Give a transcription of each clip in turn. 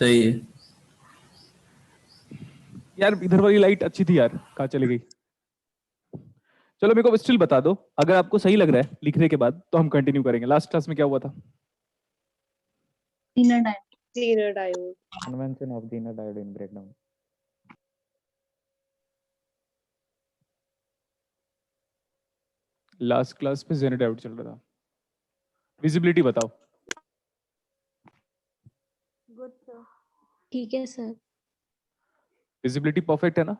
सही है। यार इधर वाली लाइट अच्छी थी यार, कहाँ चली गई? चलो मेरे को स्टिल बता दो, अगर आपको सही लग रहा है लिखने के बाद तो हम कंटिन्यू करेंगे। लास्ट क्लास में क्या हुआ था? Zener diode. Convention of Zener diode in breakdown. Last class में जेनर डायोड चल रहा था। विजिबिलिटी बताओ। Good sir. ठीक है सर। विजिबिलिटी परफेक्ट है ना?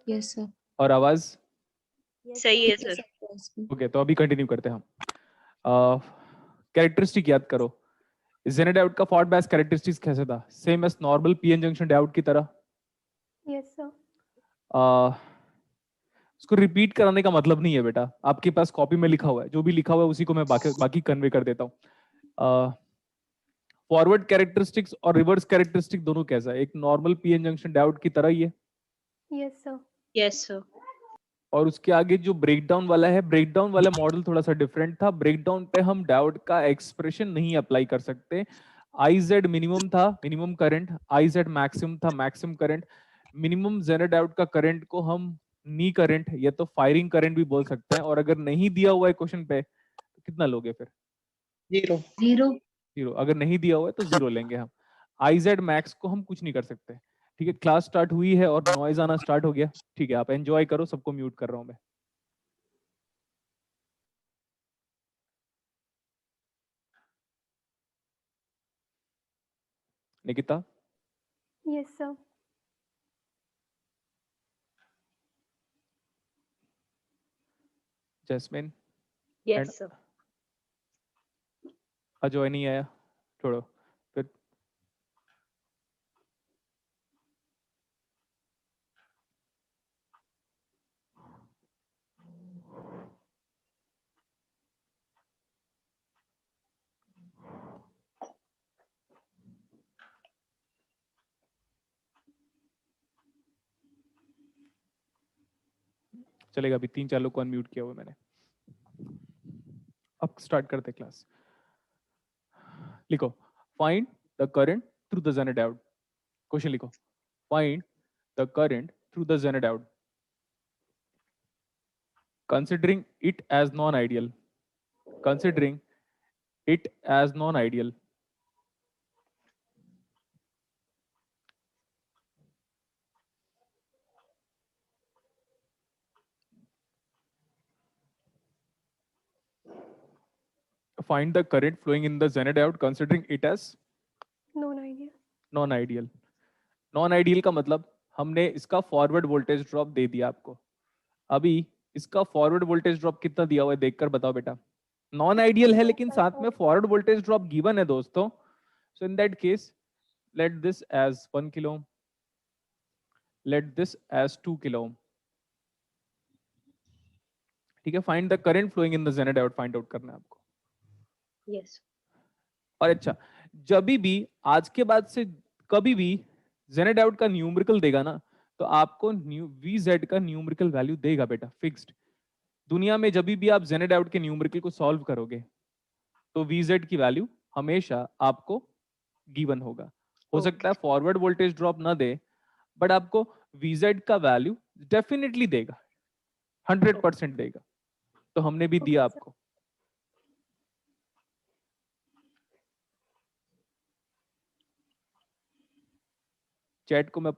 Yes sir. और आवाज? सही है सर। ओके, तो अभी कंटिन्यू करते हैं हम। कैरेक्टरिस्टिक याद करो। जेनर डायोड का फॉल्ट बैस कैरेक्टरिस्टिक्स कैसे था? Same as normal PN junction diode की तरह। Yes sir. उसको रिपीट कराने का मतलब नहीं है बेटा, आपके पास कॉपी में लिखा हुआ है, जो भी लिखा हुआ है उसी को मैं बाकी कन्वे कर देता हूँ। फॉरवर्ड कैरेक्टरिस्टिक्स और रिवर्स कैरेक्टरिस्टिक दोनों कैसा है? एक नॉर्मल पीएन जंक्शन डायोड की तरह ही है। Yes sir. Yes sir. और उसके आगे जो ब्रेकडाउन वाला है, ब्रेकडाउन वाला मॉडल थोड़ा सा डिफरेंट था। ब्रेकडाउन पे हम डायोड का एक्सप्रेशन नहीं अप्लाई कर सकते। IZ मिनिमम था, मिनिमम करंट। IZ मैक्सिमम था, maximum current. Minimum Zener diode का करंट को हम नी करंट या तो फायरिंग करंट भी बोल सकते हैं। और अगर नहीं दिया हुआ है क्वेश्चन पे तो कितना लोगे फिर? जीरो। जीरो। अगर नहीं दिया हुआ है तो जीरो लेंगे हम। IZ मैक्स को हम कुछ नहीं कर सकते। ठीक है, क्लास स्टार्ट हुई है और नॉइज आना स्टार्ट हो गया। ठीक है, आप एंजॉय करो, सबको म्यूट कर रहा हूं मैं। Nikita? Yes sir. Jasmine? Yes sir. Ajoy नहीं आया, छोड़ो फिर। चलेगा, अभी 3-4 लोग को अनम्यूट किया हुआ मैंने। अब स्टार्ट करते क्लास। लिखो, find the current through the Jenner diode. Question लिखो, find the current through the Jenner diode considering it as non-ideal. Considering it as non-ideal. Find the current flowing in the Zener diode considering it as non ideal. non-ideal. Non-ideal का मतलब हमने इसका forward voltage drop दे दिया आपको। अभी इसका forward voltage drop कितना दिया हुआ है देखकर बताओ बेटा। नॉन आइडियल है लेकिन साथ में फॉरवर्ड वोल्टेज ड्रॉप गिवन है दोस्तों। So in that case let this as 1 kilo ohm, let this as 2 kilo ohm. ठीक है, find the current flowing in the Jenner diode find out करना है आपको। यस। और अच्छा, जब भी आज के बाद से कभी भी जेनर डायोड का न्यूमेरिकल देगा ना, तो आपको VZ का न्यूमेरिकल वैल्यू देगा बेटा, फिक्स्ड। दुनिया में जब भी आप जेनर डायोड के न्यूमेरिकल को सॉल्व करोगे तो VZ की वैल्यू हमेशा आपको गिवन होगा। हो सकता है फॉरवर्ड वोल्टेज ड्रॉप ना दे, बट आपको VZ का वैल्यू डेफिनेटली देगा, 100% देगा। तो हमने भी दिया आपको। चैट को मैं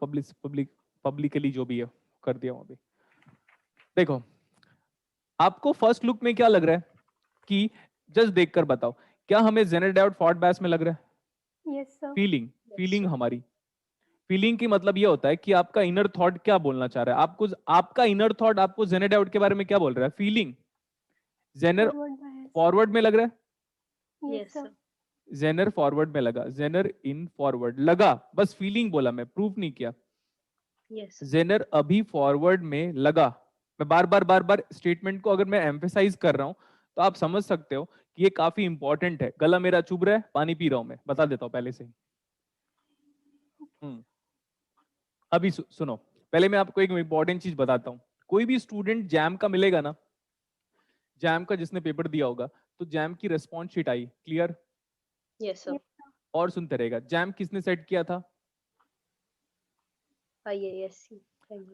पब्लिकली जो भी है कर दिया हूं अभी। देखो, आपको फर्स्ट लुक में क्या लग रहा है कि जस्ट देखकर बताओ, क्या हमें जेनर डायोड फॉल्ट बैस में लग रहा है? Yes sir. फीलिंग हमारी फीलिंग की मतलब ये होता है कि आपका इनर थॉट क्या बोलना चाह रहा है। आपको आपका इनर थॉट आपको जेनर डायोड के बारे में क्या बोल रहा है? फीलिंग। जेनर फॉरवर्ड में लग रहा है? Yes sir. जेनर फॉरवर्ड में लगा, जेनर इन फॉरवर्ड लगा, बस फीलिंग बोला, मैं प्रूफ नहीं किया। यस। जेनर अभी फॉरवर्ड में लगा। मैं बार बार स्टेटमेंट को अगर मैं एम्फेसाइज कर रहा हूं तो आप समझ सकते हो कि ये काफी इंपॉर्टेंट है। गला मेरा चुभ रहा है, पानी पी रहा हूं, मैं बता देता हूं पहले से ही। अभी सुनो, पहले मैं आपको एक इंपॉर्टेंट चीज बताता हूं। कोई भी स्टूडेंट जैम का मिलेगा ना, जैम का जिसने पेपर दिया होगा, तो जैम की रेस्पॉन्स शीट आई, क्लियर? Yes sir. और सुनते रहेगा। जैम किसने सेट किया था? IISc.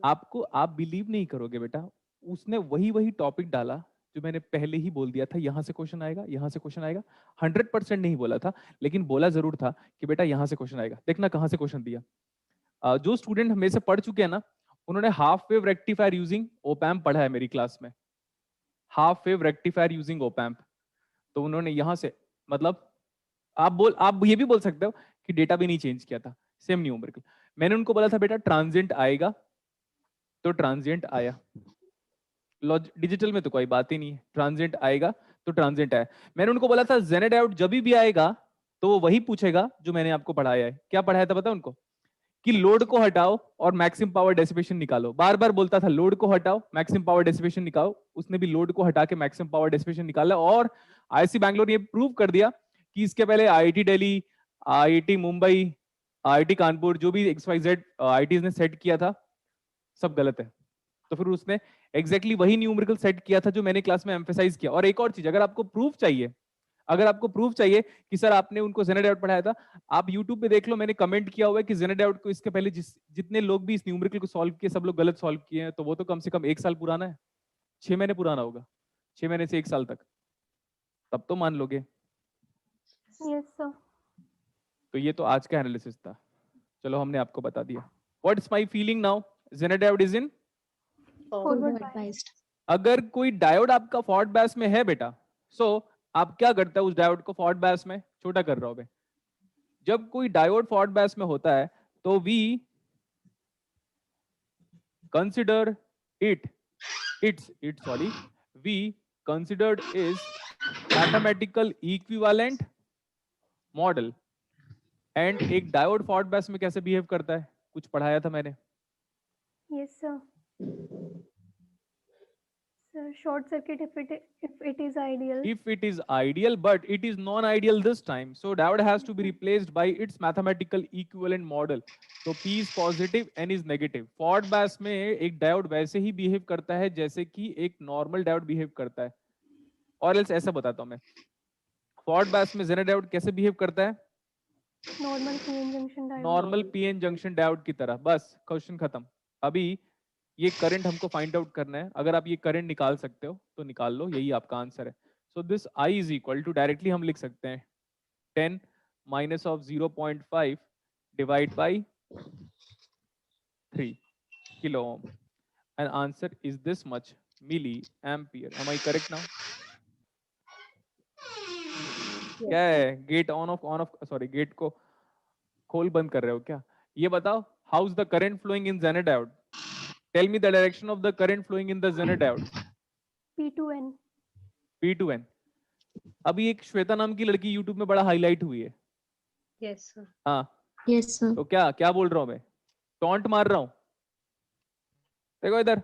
आपको, आप बिलीव नहीं करोगे बेटा, उसने वही टॉपिक डाला जो मैंने पहले ही बोल दिया था, यहां से क्वेश्चन आएगा, यहां से क्वेश्चन आएगा। 100% नहीं बोला था, लेकिन बोला जरूर था कि बेटा यहां से क्वेश्चन आएगा। देखना कहां से क्वेश्चन दिया। जो स्टूडेंट हमें से पढ़ चुके हैं ना, उन्होंने half wave rectifier using op-amp पढ़ा है मेरी क्लास में। Half wave rectifier using op-amp, तो उन्होंने यहां से, मतलब आप ये भी बोल सकते हो कि डेटा भी नहीं चेंज किया था, सेम न्यूमेरिकल। मैंने उनको बोला था बेटा ट्रांजिएंट आएगा, तो ट्रांजिएंट आया। डिजिटल में तो कोई बात ही नहीं है, ट्रांजिएंट आएगा तो ट्रांजिएंट आया। मैंने उनको बोला था जेनेड आउट जब भी आएगा तो वो वही पूछेगा जो मैंने आपको पढ़ाया है। क्या पढ़ाया था पता है उनको? कि लोड को हटाओ और मैक्सिमम पावर डेसिपेशन निकालो। बार बार बोलता था लोड को हटाओ, मैक्सिमम पावर डेसिपेशन निकालो। उसने भी लोड को हटा के मैक्सिमम पावर डेसिपेशन निकाला, और आईआईसी बैंगलोर ये प्रूव कर दिया कि इसके पहले IIT Delhi, IIT Mumbai, IIT Kanpur, जो भी XYZ आईआईटीज ने सेट किया था, सब गलत है। तो फिर उसने एग्जैक्टली वही न्यूमेरिकल सेट किया था जो मैंने क्लास में एम्फेसाइज किया। और एक और चीज, अगर आपको प्रूफ चाहिए कि सर आपने उनको जेनेड आउट पढ़ाया था, आप YouTube पे देख लो, मैंने कमेंट किया हुआ है कि जेनेड आउट को इसके पहले जितने लोग भी इस न्यूमेरिकल को सॉल्व किए, सब लोग गलत सॉल्व किए हैं। तो वो तो कम से कम 1 साल पुराना है, 6 महीने पुराना होगा, 6 महीने से 1 साल तक, तब तो मान लोगे। Yes, sir. तो ये तो आज का एनालिसिस था, चलो हमने आपको बता दिया। What's my feeling now? Zener out is in Forward Forward bias. biased. अगर कोई डायोड आपका फॉरवर्ड बायस में है बेटा, आप क्या करता है उस डायोड को फॉरवर्ड बायस में? छोटा कर रहा हूं मैं। जब कोई डायोड फॉरवर्ड बायस में होता है तो we consider we considered is mathematical equivalent model. And एक डायोड फॉरवर्ड बायस में कैसे बिहेव करता है, कुछ पढ़ाया था मैंने। Yes, sir. Sir, short circuit if it is ideal. If it is ideal, but it is non-ideal this time, so diode has to be replaced by its mathematical equivalent model. So P is positive, N is negative. Forward bias में एक diode वैसे ही behave करता है जैसे कि एक normal diode behave करता है। और एल्स ऐसा बताता हूं मैं, फॉरवर्ड बायस में जेनेड डायोड कैसे बिहेव करता है? Normal PN junction diode. Normal PN junction diode की तरह। बस क्वेश्चन खत्म। अभी ये करंट हमको फाइंड आउट करना है। अगर आप ये करंट निकाल सकते हो तो निकाल लो, यही आपका आंसर है। So this I is equal to, directly हम लिख सकते हैं 10 minus of 0.5 divide by 3 kilo ohm, and answer is this much milli ampere. Am I correct now? क्या है? Gate on off sorry, gate को खोल बंद कर रहे हो क्या? ये बताओ, how is the current flowing in Zener diode? Tell me the direction of the current flowing in the जेनेड diode. P2N. P2N। अभी एक श्वेता नाम की लड़की YouTube में बड़ा हाईलाइट हुई है। Yes, sir. हाँ, Yes, sir. तो क्या क्या बोल रहा हूं मैं? टॉन्ट मार रहा हूं? देखो इधर,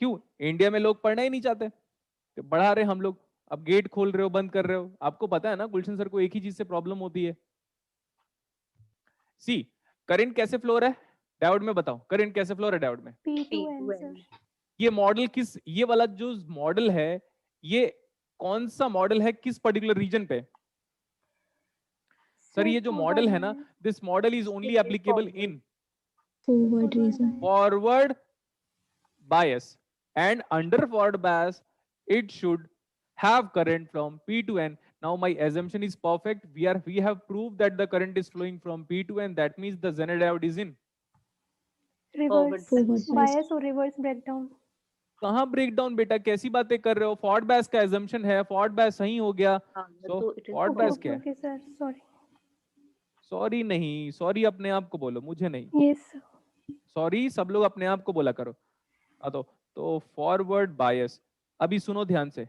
क्यों इंडिया में लोग पढ़ना ही नहीं चाहते, तो बढ़ा रहे हम लोग। अब गेट खोल रहे हो, बंद कर रहे हो। आपको पता है ना गुलशन सर को एक ही चीज से प्रॉब्लम होती है। सी, करंट कैसे फ्लो रहा है डायोड में? बताओ करंट कैसे फ्लो रहा है डायोड में? P2N, sir. ये मॉडल किस, ये वाला जो मॉडल है, ये कौन सा मॉडल है, किस पर्टिकुलर रीजन पे? सर ये जो मॉडल है ना, this model is only applicable in Forward reason. forward bias, and under forward bias it should have current from P to N. Now my assumption is perfect. We have proved that the current is flowing from P to N. That means the Zener diode is in Reverse Forward biased. bias or reverse breakdown. कहाँ breakdown बेटा, कैसी बातें कर रहे हो? Forward bias का assumption है, forward bias सही हो गया। So तो it is फॉरवर्ड बायस क्या है? Okay, sir. Sorry. सॉरी नहीं, सॉरी अपने आप को बोलो, मुझे नहीं। Yes, sir. सॉरी सब लोग अपने आप को बोला करो। तो फॉरवर्ड बायस, अभी सुनो ध्यान से,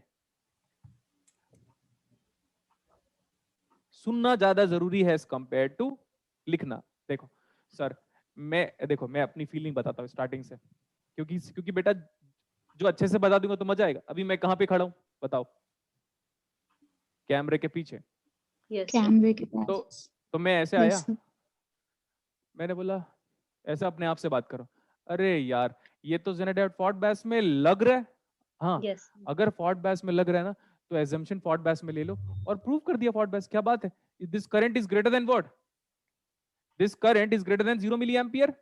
सुनना ज्यादा जरूरी है एज कंपेयर टू लिखना। देखो सर, मैं अपनी फीलिंग बताता हूँ स्टार्टिंग से, क्योंकि बेटा जो अच्छे से बता दूंगा तो मजा आएगा। अभी मैं कहाँ पे खड़ा हूँ बताओ? कैमरे के पीछे। Yes, sir. Camera के पास. तो मैं ऐसे आया, Yes, sir. मैंने बोला ऐसा अपने आप से बात करो, अरे यार ये तो जेनेड डायोड फॉरवर्ड बायस में लग रहा है। हाँ, Yes. अगर फॉरवर्ड बायस में लग रहा है ना, तो एजम्पशन फॉर्ड बैस में ले लो और प्रूव कर दिया फॉर्ड बैस। क्या बात है, this current is greater than what, this current is greater than 0 milliampere.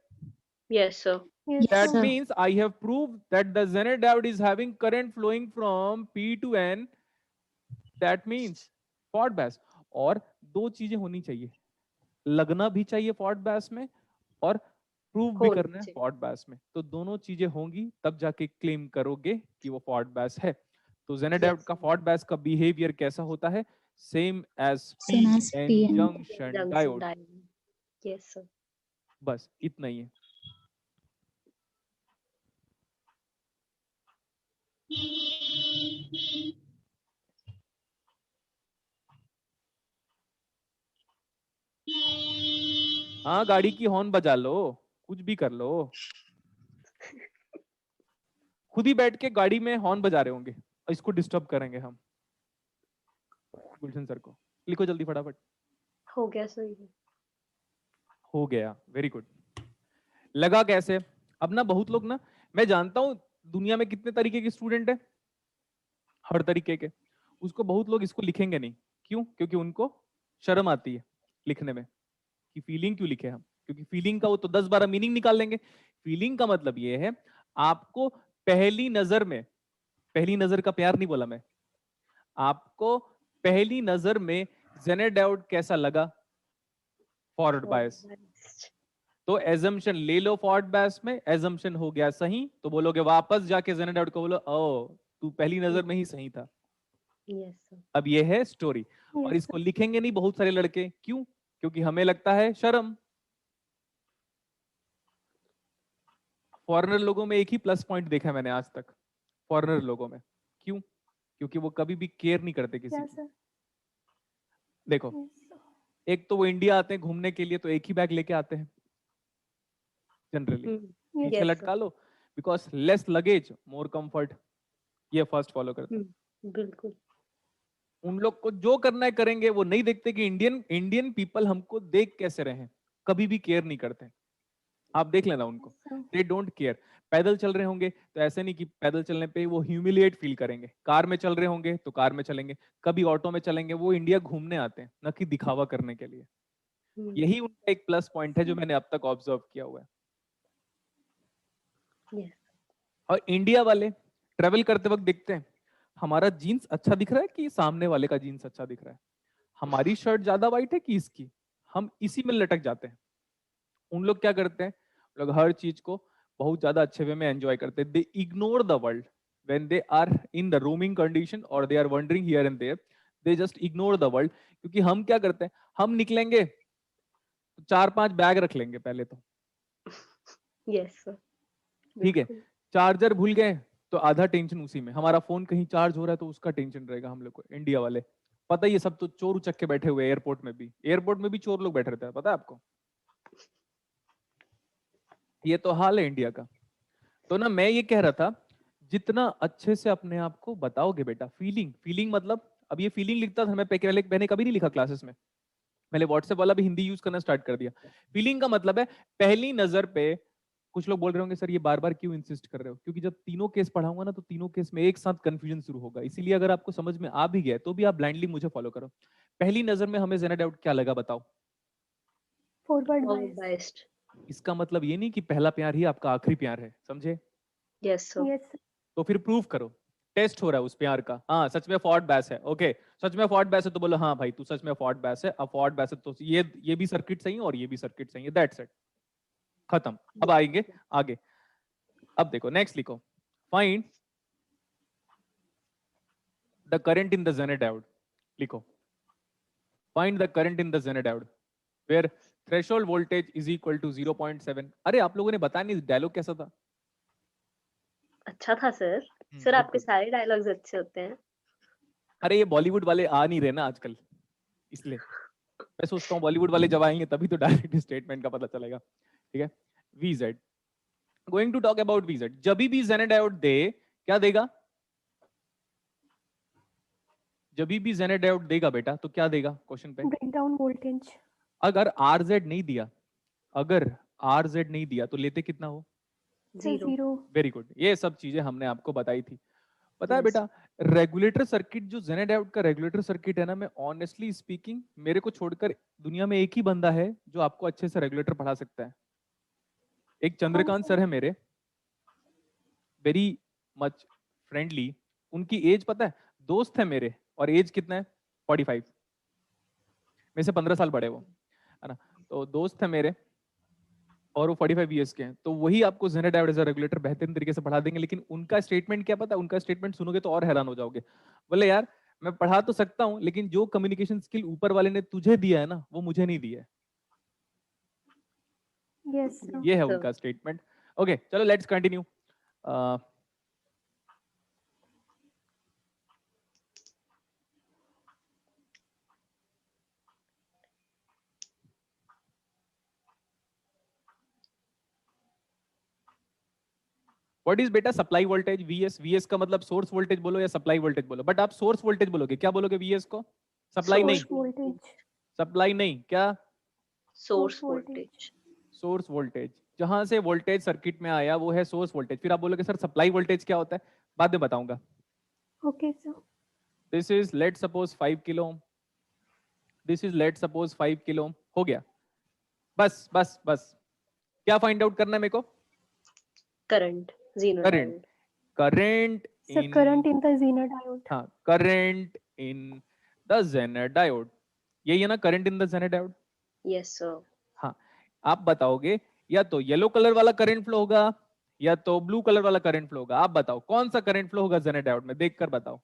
Yes, sir. Yes, Yes, That sir. means I have proved that the Zener diode is having current flowing from P to N. That means Ford Bass। और दो चीजें होनी चाहिए, लगना भी चाहिए Ford Bass में और प्रूव भी होनी करना है चाहिए। Ford Bass में। तो दोनों चीजें होंगी तब जाके क्लेम करोगे कि वो Ford Bass है। तो Zener diode Yes, का sir. Ford Bass का बिहेवियर कैसा होता है, same as Same as PN PN. Junction Junction diode. diode. Yes, sir. बस इतना ही है। हाँ, गाड़ी की हॉर्न बजा लो, कुछ भी कर लो, खुद ही बैठ के गाड़ी में हॉर्न बजा रहे होंगे, इसको डिस्टर्ब करेंगे हम गुलशन सर को। लिखो जल्दी फटाफट। हो गया सर ये। हो गया, वेरी गुड। लगा कैसे? अब ना बहुत लोग ना, मैं जानता हूं दुनिया में कितने तरीके के स्टूडेंट है, हर तरीके के, उसको बहुत लोग इसको लिखेंगे नहीं। क्यों? क्योंकि उनको शर्म आती है लिखने में कि फीलिंग क्यों लिखे हम, क्योंकि फीलिंग का वो तो 10-12 मीनिंग निकाल लेंगे। फीलिंग का मतलब ये है आपको पहली नजर में, पहली नजर का प्यार नहीं बोला मैं, आपको पहली नजर में जेनर डायोड कैसा लगा, फॉरवर्ड बायस। तो एजम्पशन ले लो फॉरवर्ड बायस में, एजम्पशन हो गया सही तो बोलोगे वापस जाके जेनर डायोड को बोलो ओ तू पहली नजर में ही सही था। Yes, sir. अब ये है स्टोरी। और yes, इसको लिखेंगे नहीं बहुत सारे लड़के, क्यों? क्योंकि हमें लगता है शर्म। फॉरेनर लोगों में एक ही प्लस पॉइंट देखा है मैंने आज तक, फॉरेनर लोगों में। क्यों? क्योंकि वो कभी भी केयर नहीं करते किसी yes, की। sir. देखो, Yes, sir. एक तो वो इंडिया आते हैं घूमने के लिए तो एक ही बैग लेके आते हैं जनरली, Hmm. Yes, पीछे Yes, लटका लो, because less luggage more comfort. ये फर्स्ट फॉलो करते हैं। बिल्कुल। उन लोग को जो करना है करेंगे, वो नहीं देखते कि इंडियन पीपल हमको देख कैसे रहे हैं, कभी भी केयर नहीं करते। आप देख लेना उनको, yes, sir. They don't care. पैदल चल रहे होंगे तो ऐसे नहीं कि पैदल चलने पे वो ह्यूमिलिएट फील करेंगे, कार में चल रहे होंगे तो कार में चलेंगे, कभी ऑटो में चलेंगे। वो इंडिया घूमने आते हैं, न कि दिखावा करने के लिए। यही उनका एक प्लस पॉइंट है जो मैंने अब तक ऑब्जर्व किया हुआ है। Yes. और इंडिया वाले ट्रेवल करते वक्त देखते हैं हमारा जीन्स अच्छा दिख रहा है कि सामने वाले का जीन्स अच्छा दिख रहा है, हमारी शर्ट ज्यादा वाइट है कि इसकी, हम इसी में लटक जाते हैं। उन लोग क्या करते हैं, लोग हर चीज को बहुत ज्यादा अच्छे वे में एंजॉय करते हैं। They ignore the world when they are in the roaming condition और they are wandering here and there, they just ignore the world. क्योंकि हम क्या करते हैं, हम निकलेंगे तो 4-5 बैग रख लेंगे पहले तो, Yes, sir. ठीक है। बिल्कुल। चार्जर भूल गए तो आधा टेंशन उसी में, हमारा फोन कहीं चार्ज हो रहा है तो उसका टेंशन रहेगा हम लोग को। इंडिया वाले पता ही है, सब तो चोर उचक के बैठे हुए, एयरपोर्ट में भी चोर लोग बैठे रहते हैं, पता है आपको? ये तो हाल है इंडिया का। तो ना मैं ये कह रहा था, जितना अच्छे से अपने आप को बताओगे बेटा, फीलिंग मतलब, अब ये फीलिंग लिखता था मैं पहले, मैंने कभी नहीं लिखा क्लासेस में, मैंने व्हाट्सएप वाला भी हिंदी यूज करना स्टार्ट कर दिया। फीलिंग का मतलब है पहली नजर पे। कुछ लोग बोल रहे होंगे सर ये बार बार क्यों इंसिस्ट कर रहे हो, क्योंकि जब तीनों केस पढ़ाऊंगा ना तो तीनों केस में एक साथ कंफ्यूजन शुरू होगा। इसीलिए अगर आपको समझ में आ भी गया तो भी आप ब्लाइंडली मुझे फॉलो करो। पहली नजर में हमें जेनर डायोड क्या लगा बताओ? Forward Forward bias. biased. इसका मतलब ये नहीं कि पहला प्यार ही आपका आखिरी प्यार है, समझे? Yes, sir. Yes, sir. तो फिर प्रूव करो, टेस्ट हो रहा है उस प्यार का। हाँ सच में फॉर्ड बैस है, ओके सच में फॉर्ड बैस है तो बोलो हाँ भाई तू सच में फॉर्ड बैस है। अब फॉर्ड बैस है तो ये भी सर्किट सही है और ये भी सर्किट सही है, दैट्स इट, खत्म। अब आएंगे आगे। अब देखो नेक्स्ट लिखो, find the current in the Jenner diode. लिखो find the current in the Jenner diode where threshold voltage is equal to 0.7। अरे आप लोगों ने बताया नहीं डायलॉग कैसा था? अच्छा था सर। सर आपके सारे डायलॉग्स अच्छे होते हैं। अरे ये बॉलीवुड वाले आ नहीं रहे ना आजकल, इसलिए मैं सोचता हूँ बॉलीवुड वाले जब आएंगे तभी तो डायरेक्ट स्टेटमेंट का पता चलेगा। ठीक है, VZ, going to talk about VZ। जब भी जेनर डायोड दे, क्या देगा? जब भी जेनर डायोड देगा बेटा तो क्या देगा क्वेश्चन पे? Breakdown voltage. अगर RZ नहीं दिया, अगर RZ नहीं दिया तो लेते कितना हो? Sir, 0. वेरी गुड, ये सब चीजें हमने आपको बताई थी। पता है Yes. बेटा, रेगुलेटर सर्किट जो जेन डायोड का रेगुलेटर सर्किट है ना, मैं ऑनेस्टली स्पीकिंग मेरे को छोड़कर दुनिया में एक ही बंदा है जो आपको अच्छे से रेगुलेटर पढ़ा सकता है। एक चंद्रकांत सर है मेरे, वेरी मच फ्रेंडली। उनकी एज पता है, दोस्त है मेरे, और एज कितना है 45, मेरे से 15 साल बड़े वो, है ना। तो दोस्त है मेरे और वो 45 ईयर्स के हैं, तो वही आपको Zener diode as a regulator बेहतरीन तरीके से पढ़ा देंगे। लेकिन उनका स्टेटमेंट क्या पता है, उनका स्टेटमेंट सुनोगे तो और हैरान हो जाओगे। बोले यार मैं पढ़ा तो सकता हूँ, लेकिन जो कम्युनिकेशन स्किल ऊपर वाले ने तुझे दिया है ना, वो मुझे नहीं दिया है। Yes, sir. ये है So, उनका स्टेटमेंट। ओके चलो लेट्स कंटिन्यू। व्हाट इज बेटा सप्लाई वोल्टेज वीएस? वीएस का मतलब सोर्स वोल्टेज बोलो या सप्लाई वोल्टेज बोलो, बट आप सोर्स वोल्टेज बोलोगे, क्या बोलोगे वीएस को? सप्लाई नहीं, Source voltage. सप्लाई नहीं, क्या? source voltage. voltage. Source voltage. जहां से वोल्टेज सर्किट में आया वो है सोर्स वोल्टेज। फिर आप बोलोगे सर सप्लाई वोल्टेज क्या होता है? बाद में बताऊंगा। Okay, sir. This is let suppose 5 kilo ohm, this is let suppose 5 kilo ohm. हो गया, बस बस बस। क्या फाइंड आउट करना है मेरे को? Current. Zener current, diode. Current So in, current in the Zener diode. हाँ current in the Jenner diode. यही है ना current in the Jenner diode? Yes, sir. हाँ, आप बताओगे या तो येलो कलर वाला करंट फ्लो होगा या तो ब्लू कलर वाला करंट फ्लो होगा। आप बताओ कौन सा करंट फ्लो होगा जेनर डायोड में, देखकर बताओ।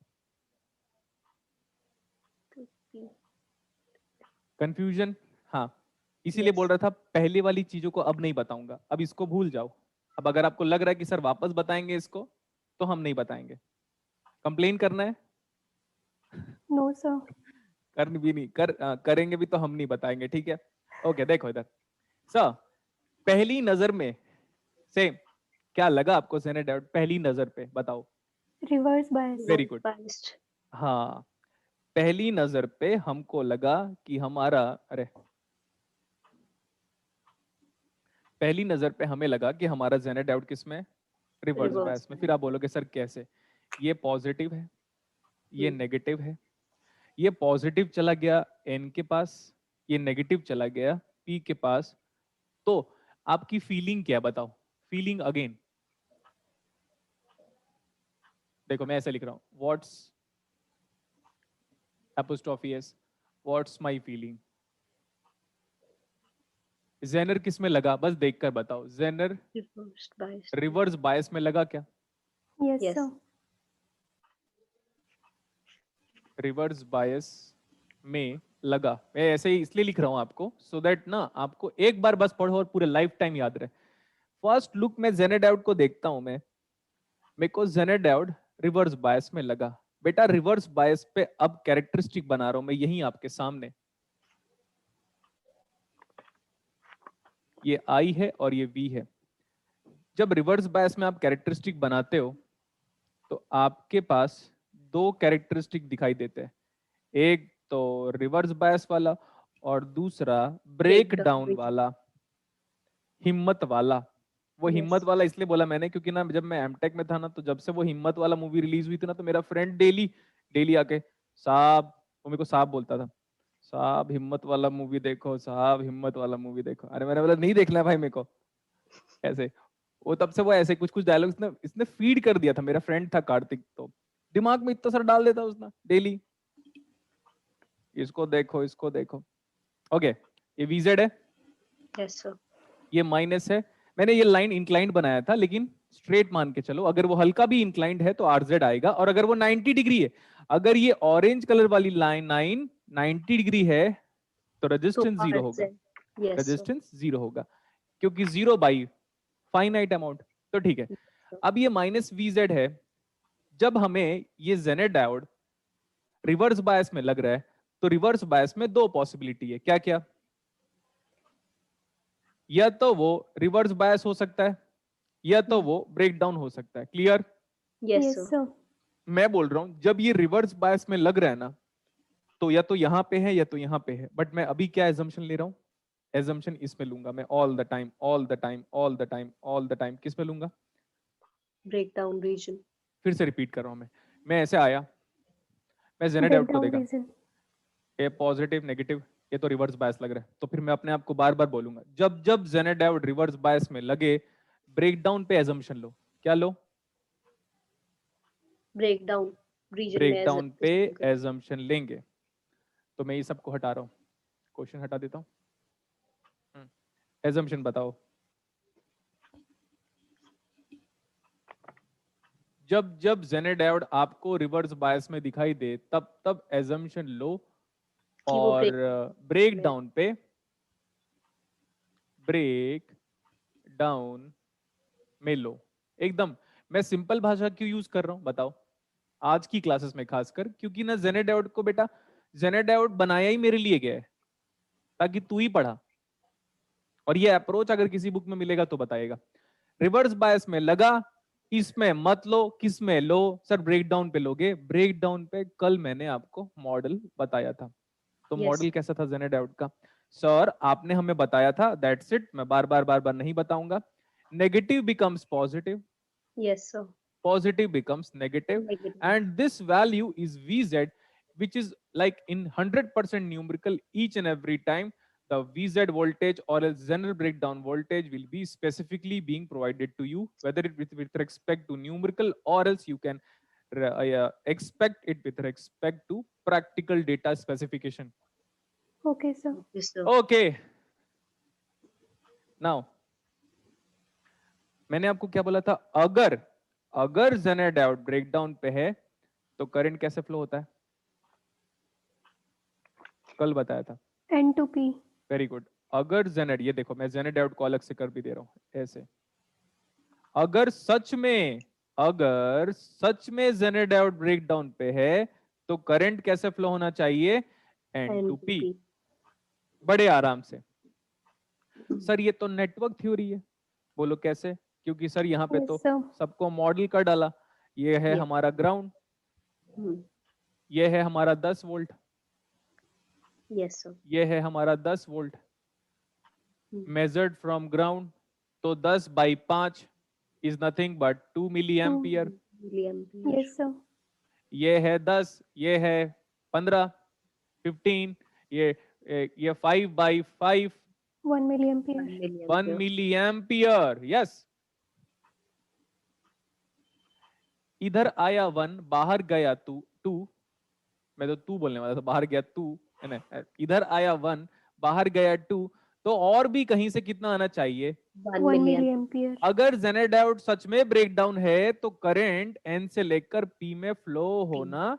कंफ्यूजन? हाँ, इसीलिए Yes. बोल रहा था पहले वाली चीजों को अब नहीं बताऊंगा, अब इसको भूल जाओ। अब अगर आपको लग रहा है कि सर वापस बताएंगे इसको, तो हम नहीं बताएंगे। कंप्लेन करना है? No, sir. कर भी नहीं करेंगे भी तो हम नहीं बताएंगे, ठीक है। ओके देखो इधर सर, पहली नजर में से क्या लगा आपको जेनर डायोड? पहली नजर पे बताओ। Reverse bias. Very good. Biased. हाँ, पहली नजर पे हमको लगा कि हमारा, अरे पहली नजर पे हमें लगा कि हमारा जेनर डायोड किस में? रिवर्स Reverse बायस में। फिर आप बोलोगे सर कैसे? ये पॉजिटिव है, ये नेगेटिव है, ये पॉजिटिव चला गया एन के पास, ये नेगेटिव चला गया पी के पास, तो आपकी फीलिंग क्या? बताओ फीलिंग अगेन। देखो मैं ऐसे लिख रहा हूं, what's apostrophe S, what's my feeling. Zener किस में लगा? बस देखकर बताओ। Zener Reversed biased. Reverse bias में लगा क्या? Yes, Yes. sir. Reverse bias में लगा। मैं ऐसे ही इसलिए लिख रहा हूं आपको, सो दैट ना आपको एक बार बस पढ़ो और पूरे लाइफ टाइम याद रहे। फर्स्ट लुक में जेनर डायोड को देखता हूं मैं, मेरे को जेनर डायोड रिवर्स बायस में लगा। बेटा रिवर्स बायस पे अब कैरेक्टरिस्टिक बना रहा हूं मैं यही आपके सामने। ये आई है और ये वी है। जब रिवर्स बायस में आप कैरेक्टरिस्टिक बनाते हो तो आपके पास दो कैरेक्टरिस्टिक दिखाई देते हैं, एक तो रिवर्स बायस वाला और दूसरा ब्रेक Breakdown डाउन region. वाला, हिम्मत वाला। वो Yes. हिम्मत वाला इसलिए बोला मैंने क्योंकि ना जब मैं एमटेक में था ना, तो जब से वो हिम्मत वाला मूवी रिलीज हुई थी ना, तो मेरा फ्रेंड डेली डेली आके साहब, वो मेरे को साहब बोलता था, साहब हिम्मत वाला मूवी देखो, साहब हिम्मत वाला मूवी देखो। अरे मैंने बोला नहीं देखना है भाई मेरे को। ऐसे वो तब से वो ऐसे कुछ कुछ डायलॉग इसने फीड कर दिया था। मेरा फ्रेंड था कार्तिक, तो दिमाग में इतना सारा डाल देता उसने डेली, इसको देखो इसको देखो। ओके ये वीजेड है, Yes, sir. ये माइनस है। मैंने ये लाइन इंक्लाइंड बनाया था, लेकिन स्ट्रेट मान के चलो, अगर वो हल्का भी इंक्लाइंड है तो आरजेड आएगा, और अगर वो 90 डिग्री है, अगर ये ऑरेंज कलर वाली लाइन 90 डिग्री है, तो So रेजिस्टेंस जीरो होगा। RZ. Yes, sir. Resistance zero होगा, क्योंकि 0 बाई फाइनाइट अमाउंट। तो ठीक है, अब ये माइनस वीजेड है। जब हमें ये जेनर डायोड रिवर्स बायस में लग रहा है, तो रिवर्स बायस में दो पॉसिबिलिटी है, क्या क्या? या तो वो रिवर्स बायस हो सकता है, या तो वो ब्रेक डाउन हो सकता है। Clear? Yes, Yes, sir. sir. मैं बोल रहा हूं जब ये रिवर्स बायस में लग रहा है ना, तो या तो यहां पे है या तो यहां पे है। बट मैं अभी क्या एजम्पशन ले रहा हूं? एजम्पशन इसमें लूंगा मैं, all the time all the time all the time all the time. किस में लूंगा? Breakdown region. फिर से रिपीट कर रहा हूं मैं, मैं ऐसे आया, मैं जेनेडाउट को breakdown देखा, reason. ये पॉजिटिव नेगेटिव, ये तो रिवर्स बायस लग रहा है, तो फिर मैं अपने आप को बार बार बोलूंगा जब जब जेनेडाउट रिवर्स बायस में लगे ब्रेकडाउन पे एजम्पशन लो। क्या लो? ब्रेकडाउन रीजन में ब्रेकडाउन पे assumption कर- एजम्पशन लेंगे। तो मैं ये सबको हटा रहा हूँ, क्वेश्चन हटा देता हूँ। एजम्पशन बताओ। जब जब जेनेडाउट आपको रिवर्स बायस में दिखाई दे तब तब एजम्पशन लो कि वो और ब्रेक डाउन पे में लो। एकदम मैं सिंपल भाषा क्यों यूज कर रहा हूं बताओ आज की क्लासेस में खासकर, क्योंकि ना जेनेडाउट को बेटा जेनेडाउट बनाया ही मेरे लिए गया है ताकि तू ही पढ़ा, और ये अप्रोच अगर किसी बुक में मिलेगा तो बताएगा। रिवर्स बायस में लगा, इसमें मत लो, किस में लो? सर ब्रेकडाउन पे लोगे। ब्रेकडाउन पे कल मैंने आपको मॉडल बताया था, तो Yes. मॉडल कैसा था जेनेडाउट का? सर आपने हमें बताया था, दैट्स इट, मैं बार बार नहीं बताऊंगा। Negative becomes positive, Yes, sir. positive becomes negative, Negative. and this value is Vz, which is like in 100% numerical each and every time the Vz voltage or else general breakdown voltage will be specifically being provided to you, whether it with respect to numerical or else you can expect it with respect to practical data specification. Okay, sir. Yes, sir. Okay, now मैंने आपको क्या बोला था? अगर अगर जेनेडाउट breakdown पे है तो करंट कैसे फ्लो होता है? कल बताया था। N to P. Very good. अगर जेनेड, ये देखो मैं जेनेडाउट को अलग से कर भी दे रहा हूं ऐसे। अगर सच में जेनेडाउट ब्रेकडाउन पे है तो करंट कैसे फ्लो होना चाहिए? N to P। बड़े आराम से। सर ये तो नेटवर्क थ्योरी है। बोलो कैसे? क्योंकि सर यहाँ पे Yes, तो sir. सबको मॉडल का डाला। ये है Yes. हमारा ग्राउंड, Hmm. ये है हमारा 10 वोल्ट, Yes, sir. ये है हमारा 10 वोल्ट मेजर्ड फ्रॉम ग्राउंड, तो 10 बाई 5 is nothing but 2 milliampere. Milliampere. Yes, sir. ये है 10, ये है 15, 15, ये 5 बाई 5 1 milliampere. 1 milliampere. 1 milliampere. Yes, इधर आया 1, बाहर गया 2, मैं तो 2 बोलने वाला था, बाहर गया 2 है ना। इधर आया 1, बाहर गया 2, तो और भी कहीं से कितना आना चाहिए? 1 1 milliampere. milliampere. अगर जेनेडाउट सच में ब्रेकडाउन है तो करंट N से लेकर P में फ्लो होना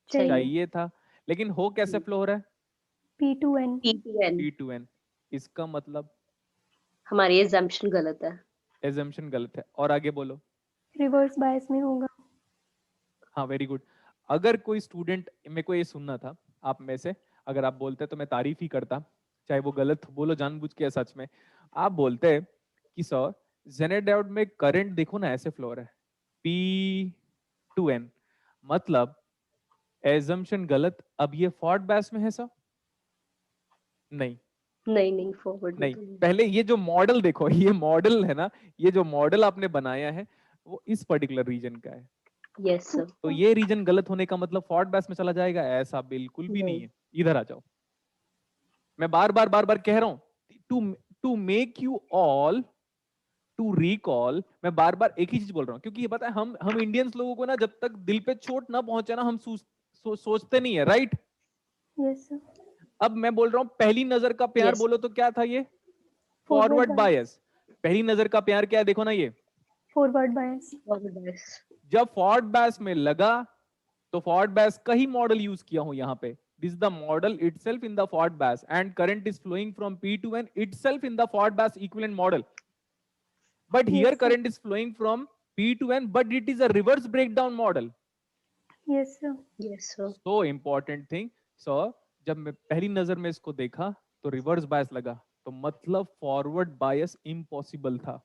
चाहिए. चाहिए था, लेकिन हो कैसे फ्लो हो रहा है? P to N. P to N. P to N। इसका मतलब हमारी एजम्पशन गलत है। एजम्पशन गलत है। और आगे बोलो। Reverse bias में होगा. हाँ वेरी गुड। अगर कोई स्टूडेंट, मेरे को ये सुनना था आप में से, अगर आप बोलते तो मैं तारीफ ही करता, चाहे वो गलत बोलो जानबूझ के, सच में आप बोलते कि सर जेनेडाउट में करंट देखो ना ऐसे फ्लो रहा है P to N, मतलब एजम्पशन गलत। अब ये फॉरवर्ड बायस में है सर? नहीं नहीं फॉरवर्ड नहीं, पहले ये जो मॉडल देखो, ये मॉडल है ना, ये जो मॉडल आपने बनाया है वो इस पर्टिकुलर रीजन का है। Yes sir. तो ये रीजन गलत होने का मतलब फॉरवर्ड बायस में चला जाएगा? ऐसा बिल्कुल भी नहीं है। इधर आ जाओ, मैं बार बार कह रहा हूं to make you all to recall, मैं बार बार एक ही चीज बोल रहा हूं, क्योंकि ये पता है हम इंडियंस लोगों को ना जब तक दिल पे चोट ना पहुंचे ना हम सोचते नहीं है, राइट? Yes, sir. अब मैं बोल रहा हूं पहली नजर का प्यार, Yes. बोलो तो क्या था ये? Forward forward bias. बायस। पहली नजर का प्यार क्या है? देखो ना, ये Forward bias. Forward bias. जब फॉरवर्ड बायस में लगा तो फॉरवर्ड बायस का ही मॉडल यूज किया हूं यहाँ पे। This is the model itself in the forward bias and current is flowing from P to N itself in the forward bias equivalent model. But here Yes, sir. current is flowing from P to N, but it is a reverse breakdown model. Yes, sir. Yes sir. So important thing. So जब मैं पहली नजर में इसको देखा तो reverse bias लगा, तो मतलब फॉरवर्ड बायस इम्पॉसिबल था।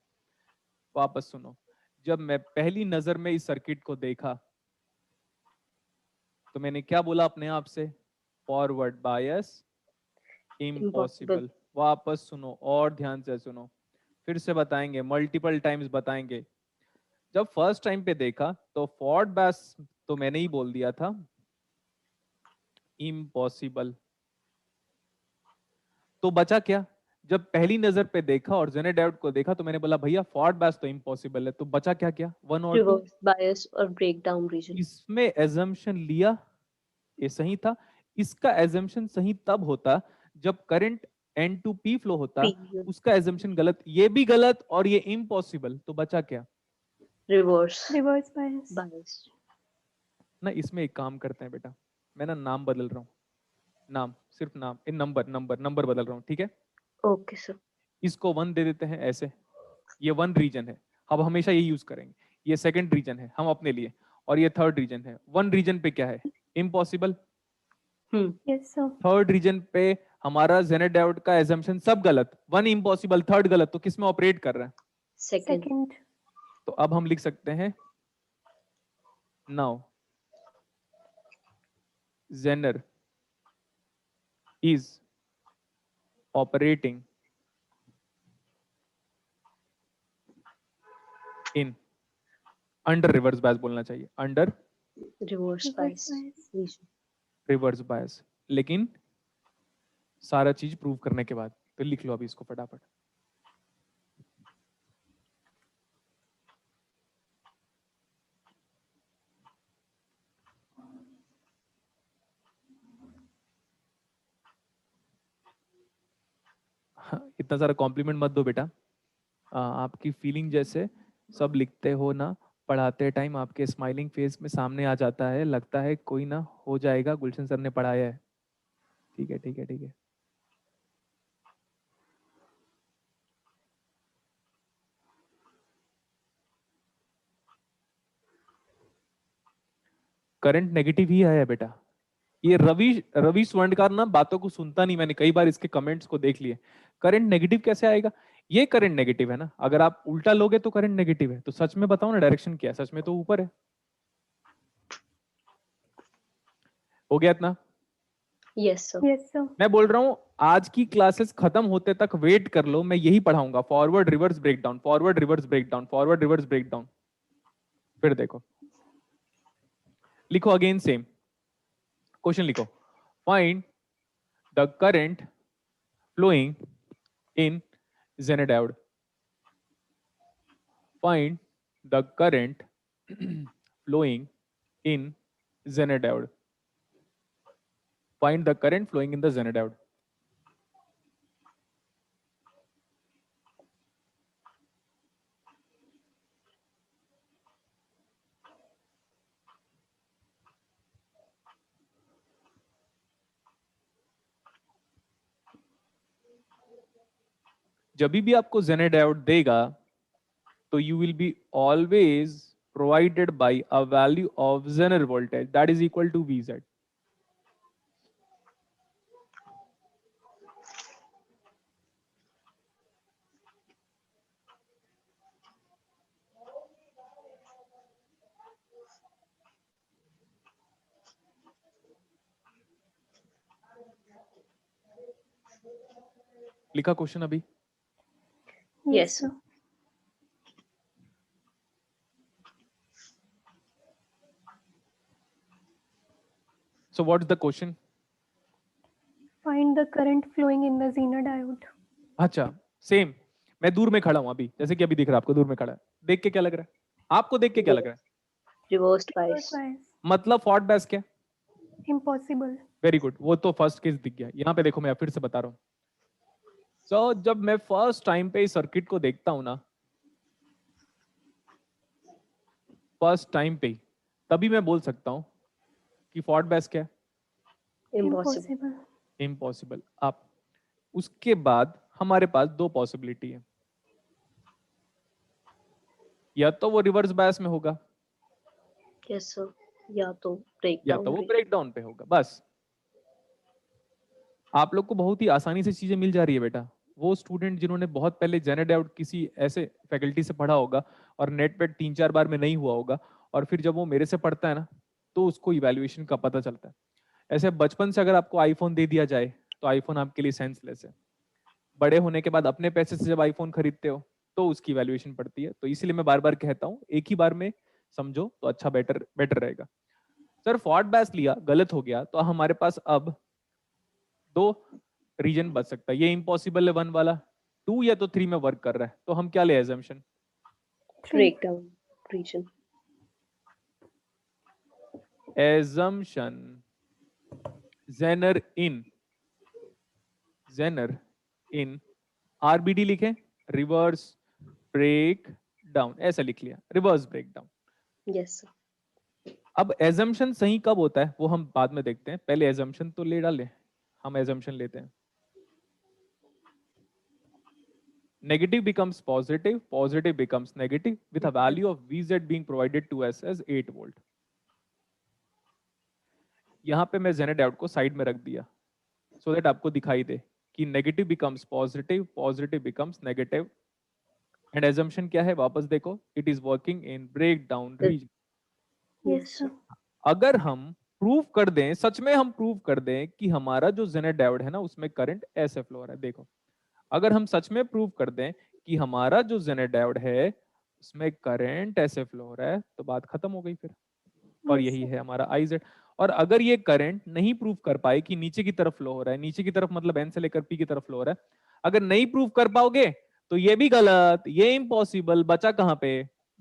वापस सुनो, जब मैं पहली नजर में इस सर्किट को देखा तो मैंने क्या बोला अपने आप से? Forward bias impossible. वापस सुनो और ध्यान से सुनो, फिर से बताएंगे, मल्टीपल टाइम्स बताएंगे। जब फर्स्ट टाइम पे देखा तो फॉरवर्ड बायस तो मैंने ही बोल दिया था इम्पॉसिबल। तो बचा क्या? जब पहली नजर पे देखा और जेनेट डायोड को देखा तो मैंने बोला भैया फॉर्ड बैस तो इम्पॉसिबल है, तो बचा क्या क्या? 1 और 2। रिवर्स बायस और ब्रेकडाउन रीजन। इसमें एजम्पशन लिया, ये सही था। इसका एजम्पशन सही तब होता जब current N to P flow होता, उसका एजम्पशन गलत, ये भी गलत और ये इम्पॉसिबल, तो बचा क्या? Reverse reverse bias. बायस। ना इसमें एक काम करते हैं बेटा, मैं ना नाम बदल रहा हूँ, नाम सिर्फ नाम, इन नंबर बदल रहा हूँ, ठीक है? Okay sir. इसको 1 दे देते हैं ऐसे, ये 1 रीजन है, अब हमेशा ये यूज करेंगे। ये सेकंड रीजन है हम अपने लिए, और ये थर्ड रीजन है। 1 रीजन पे क्या है? Impossible. Yes sir. Third region पे हमारा जेनेट डायोड का एजम्पशन सब गलत, 1 इम्पॉसिबल, थर्ड गलत, तो किस में ऑपरेट कर रहा है? सेकंड। तो अब हम लिख सकते हैं now Zener is operating in under reverse bias, बोलना चाहिए under reverse bias region. Reverse bias, लेकिन सारा चीज प्रूव करने के बाद। तो लिख लो अभी इसको फटाफट। इतना सारा कॉम्प्लीमेंट मत दो बेटा। आपकी फीलिंग जैसे सब लिखते हो ना, पढ़ाते टाइम आपके स्माइलिंग फेस में सामने आ जाता है, लगता है कोई ना हो जाएगा, गुलशन सर ने पढ़ाया है। ठीक है ठीक है ठीक है। करंट नेगेटिव ही है बेटा। ये रवि स्वर्णकार ना बातों को सुनता नहीं, मैंने कई बार इसके कमेंट्स को देख लिए। करंट नेगेटिव कैसे आएगा? ये करंट नेगेटिव है ना, अगर आप उल्टा लोगे तो करंट नेगेटिव है। तो सच में बताओ ना डायरेक्शन क्या है? सच में तो ऊपर है। हो गया इतना? Yes sir. Yes sir. मैं बोल रहा हूं आज की क्लासेस खत्म होते तक वेट कर लो, मैं यही पढ़ाऊंगा, forward reverse breakdown, forward reverse breakdown, forward reverse breakdown. फिर देखो, लिखो अगेन सेम क्वेश्चन, लिखो find the current flowing in Zener diode. Find the current flowing in Zener diode. Find the current flowing in the Zener diode. जब भी आपको Zener diode देगा तो you will be always provided by a value of Zener voltage that is equal to Vz. लिखा question अभी? Yes sir. So what is the question? Find the current flowing in the Zener diode. अच्छा same, मैं दूर में खड़ा हूं अभी, जैसे कि अभी दिख रहा है आपको, दूर में खड़ा है, देख के क्या लग रहा है आपको? देख के क्या लग रहा है? रिवर्स Reverse बायस। bias. मतलब फॉर्ट बैस क्या? Impossible. वेरी गुड, वो तो फर्स्ट केस दिख गया। यहाँ पे देखो, मैं फिर से बता रहा हूँ। सो जब मैं फर्स्ट टाइम पे इस सर्किट को देखता हूं ना, फर्स्ट टाइम पे ही, तभी मैं बोल सकता हूं कि फॉर्ट बैस क्या है? इम्पॉसिबल। Impossible. इम्पॉसिबल। आप उसके बाद हमारे पास दो पॉसिबिलिटी है, या तो वो रिवर्स बायस में होगा यस सर। या तो या तो वो ब्रेकडाउन। ब्रेकडाउन पे होगा। बस आप लोग को बहुत ही आसानी से चीजें मिल जा रही है बेटा। वो स्टूडेंट जिन्होंने बहुत पहले जेनर डायोड किसी ऐसे फैकल्टी से पढ़ा होगा और नेट पे 3-4 बार में नहीं हुआ होगा, और फिर जब वो मेरे से पढ़ता है ना तो उसको इवैल्यूएशन का पता चलता है। ऐसे बचपन से अगर आपको आईफोन दे दिया जाए तो आईफोन आपके लिए सेंसलेस है। बड़े होने के बाद अपने पैसे से जब आईफोन खरीदते हो तो उसकी वैल्यूएशन पड़ती है। तो इसलिए मैं बार बार कहता हूँ एक ही बार में समझो तो अच्छा, बेटर रहेगा। सर फॉर्ट बैस लिया, गलत हो गया, तो हमारे पास अब 2 रीजन बच सकता है। ये इम्पॉसिबल है 1 वाला, 2 या तो 3 में वर्क कर रहा है, तो हम क्या ले assumption? 3. breakdown region. Assumption Zener in RBD लिखे, रिवर्स ब्रेक डाउन, ऐसा लिख लिया, reverse break down. Yes, sir. अब एजम्पशन सही कब होता है वो हम बाद में देखते हैं, पहले एजम्पशन तो ले डाले। हम एजम्पशन लेते हैं, negative becomes positive, positive becomes negative with a value of Vz being provided to us as 8 volt. यहां पे मैं Zenadiout को साइड में रख दिया so that आपको दिखाई दे कि negative becomes positive, positive becomes negative, and assumption क्या है वापस देखो, it is working in breakdown region. Yes, sir. अगर हम प्रूव कर दें, सच में हम प्रूव कर दें कि हमारा जो Zenadiout है ना उसमें करंट ऐसे फ्लो हो रहा है, देखो अगर हम सच में प्रूव कर दें कि हमारा जो Zenadiout है उसमें करंट ऐसे फ्लो हो रहा है, तो बात खत्म हो गई फिर। और Yes, यही sir. है हमारा IZ। और अगर ये करंट नहीं प्रूव कर पाए कि नीचे की तरफ फ्लो हो रहा है, नीचे की तरफ मतलब N से लेकर P की तरफ फ्लो हो रहा है, अगर नहीं प्रूव कर पाओगे तो ये भी गलत, ये इम्पॉसिबल, बचा कहाँ पे?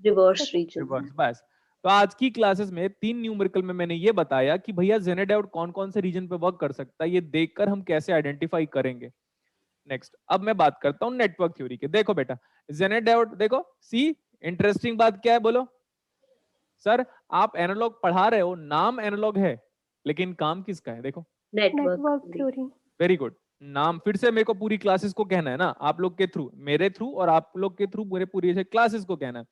Reverse region. रिवर्स। बस, तो आज की क्लासेस में 3 न्यूमेरिकल में मैंने ये बताया कि भैया Zenadiout कौन कौन से रीजन पे वर्क कर सकता है, ये देखकर हम कैसे आइडेंटिफाई करेंगे। नेक्स्ट, अब मैं बात करता हूं नेटवर्क थ्योरी के। देखो बेटा, Zenadiout देखो, सी इंटरेस्टिंग बात क्या है बोलो? सर आप एनालॉग पढ़ा रहे हो, नाम एनालॉग है लेकिन काम किसका है? देखो, Network. Network theory. Very good. नाम फिर से मेरे को पूरी क्लासेस को कहना है ना, आप लोग के थ्रू, मेरे थ्रू और आप लोग के थ्रू मेरे पूरी क्लासेस को कहना है।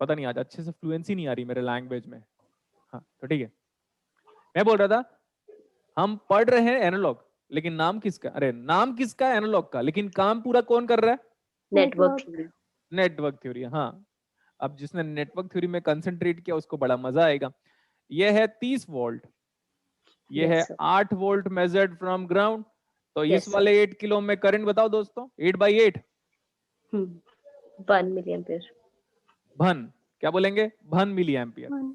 पता नहीं आज अच्छे से फ्लुएंसी नहीं आ रही मेरे लैंग्वेज में। हाँ तो ठीक है, मैं बोल रहा था हम पढ़ रहे हैं एनालॉग लेकिन नाम किसका? अरे नाम किसका? एनालॉग का, लेकिन काम पूरा कौन कर रहा है? Network theory. Network theory. हाँ, अब जिसने नेटवर्क थ्योरी में कंसंट्रेट किया उसको बड़ा मजा आएगा। ये है 30 वोल्ट, ये Yes, है sir. 8 volt measured from ground. तो Yes, इस sir. वाले 8 किलो में करंट बताओ दोस्तों, 8/8 Hmm. 1 milliampere. भन, क्या बोलेंगे? भन मिली एम्पियर। 1.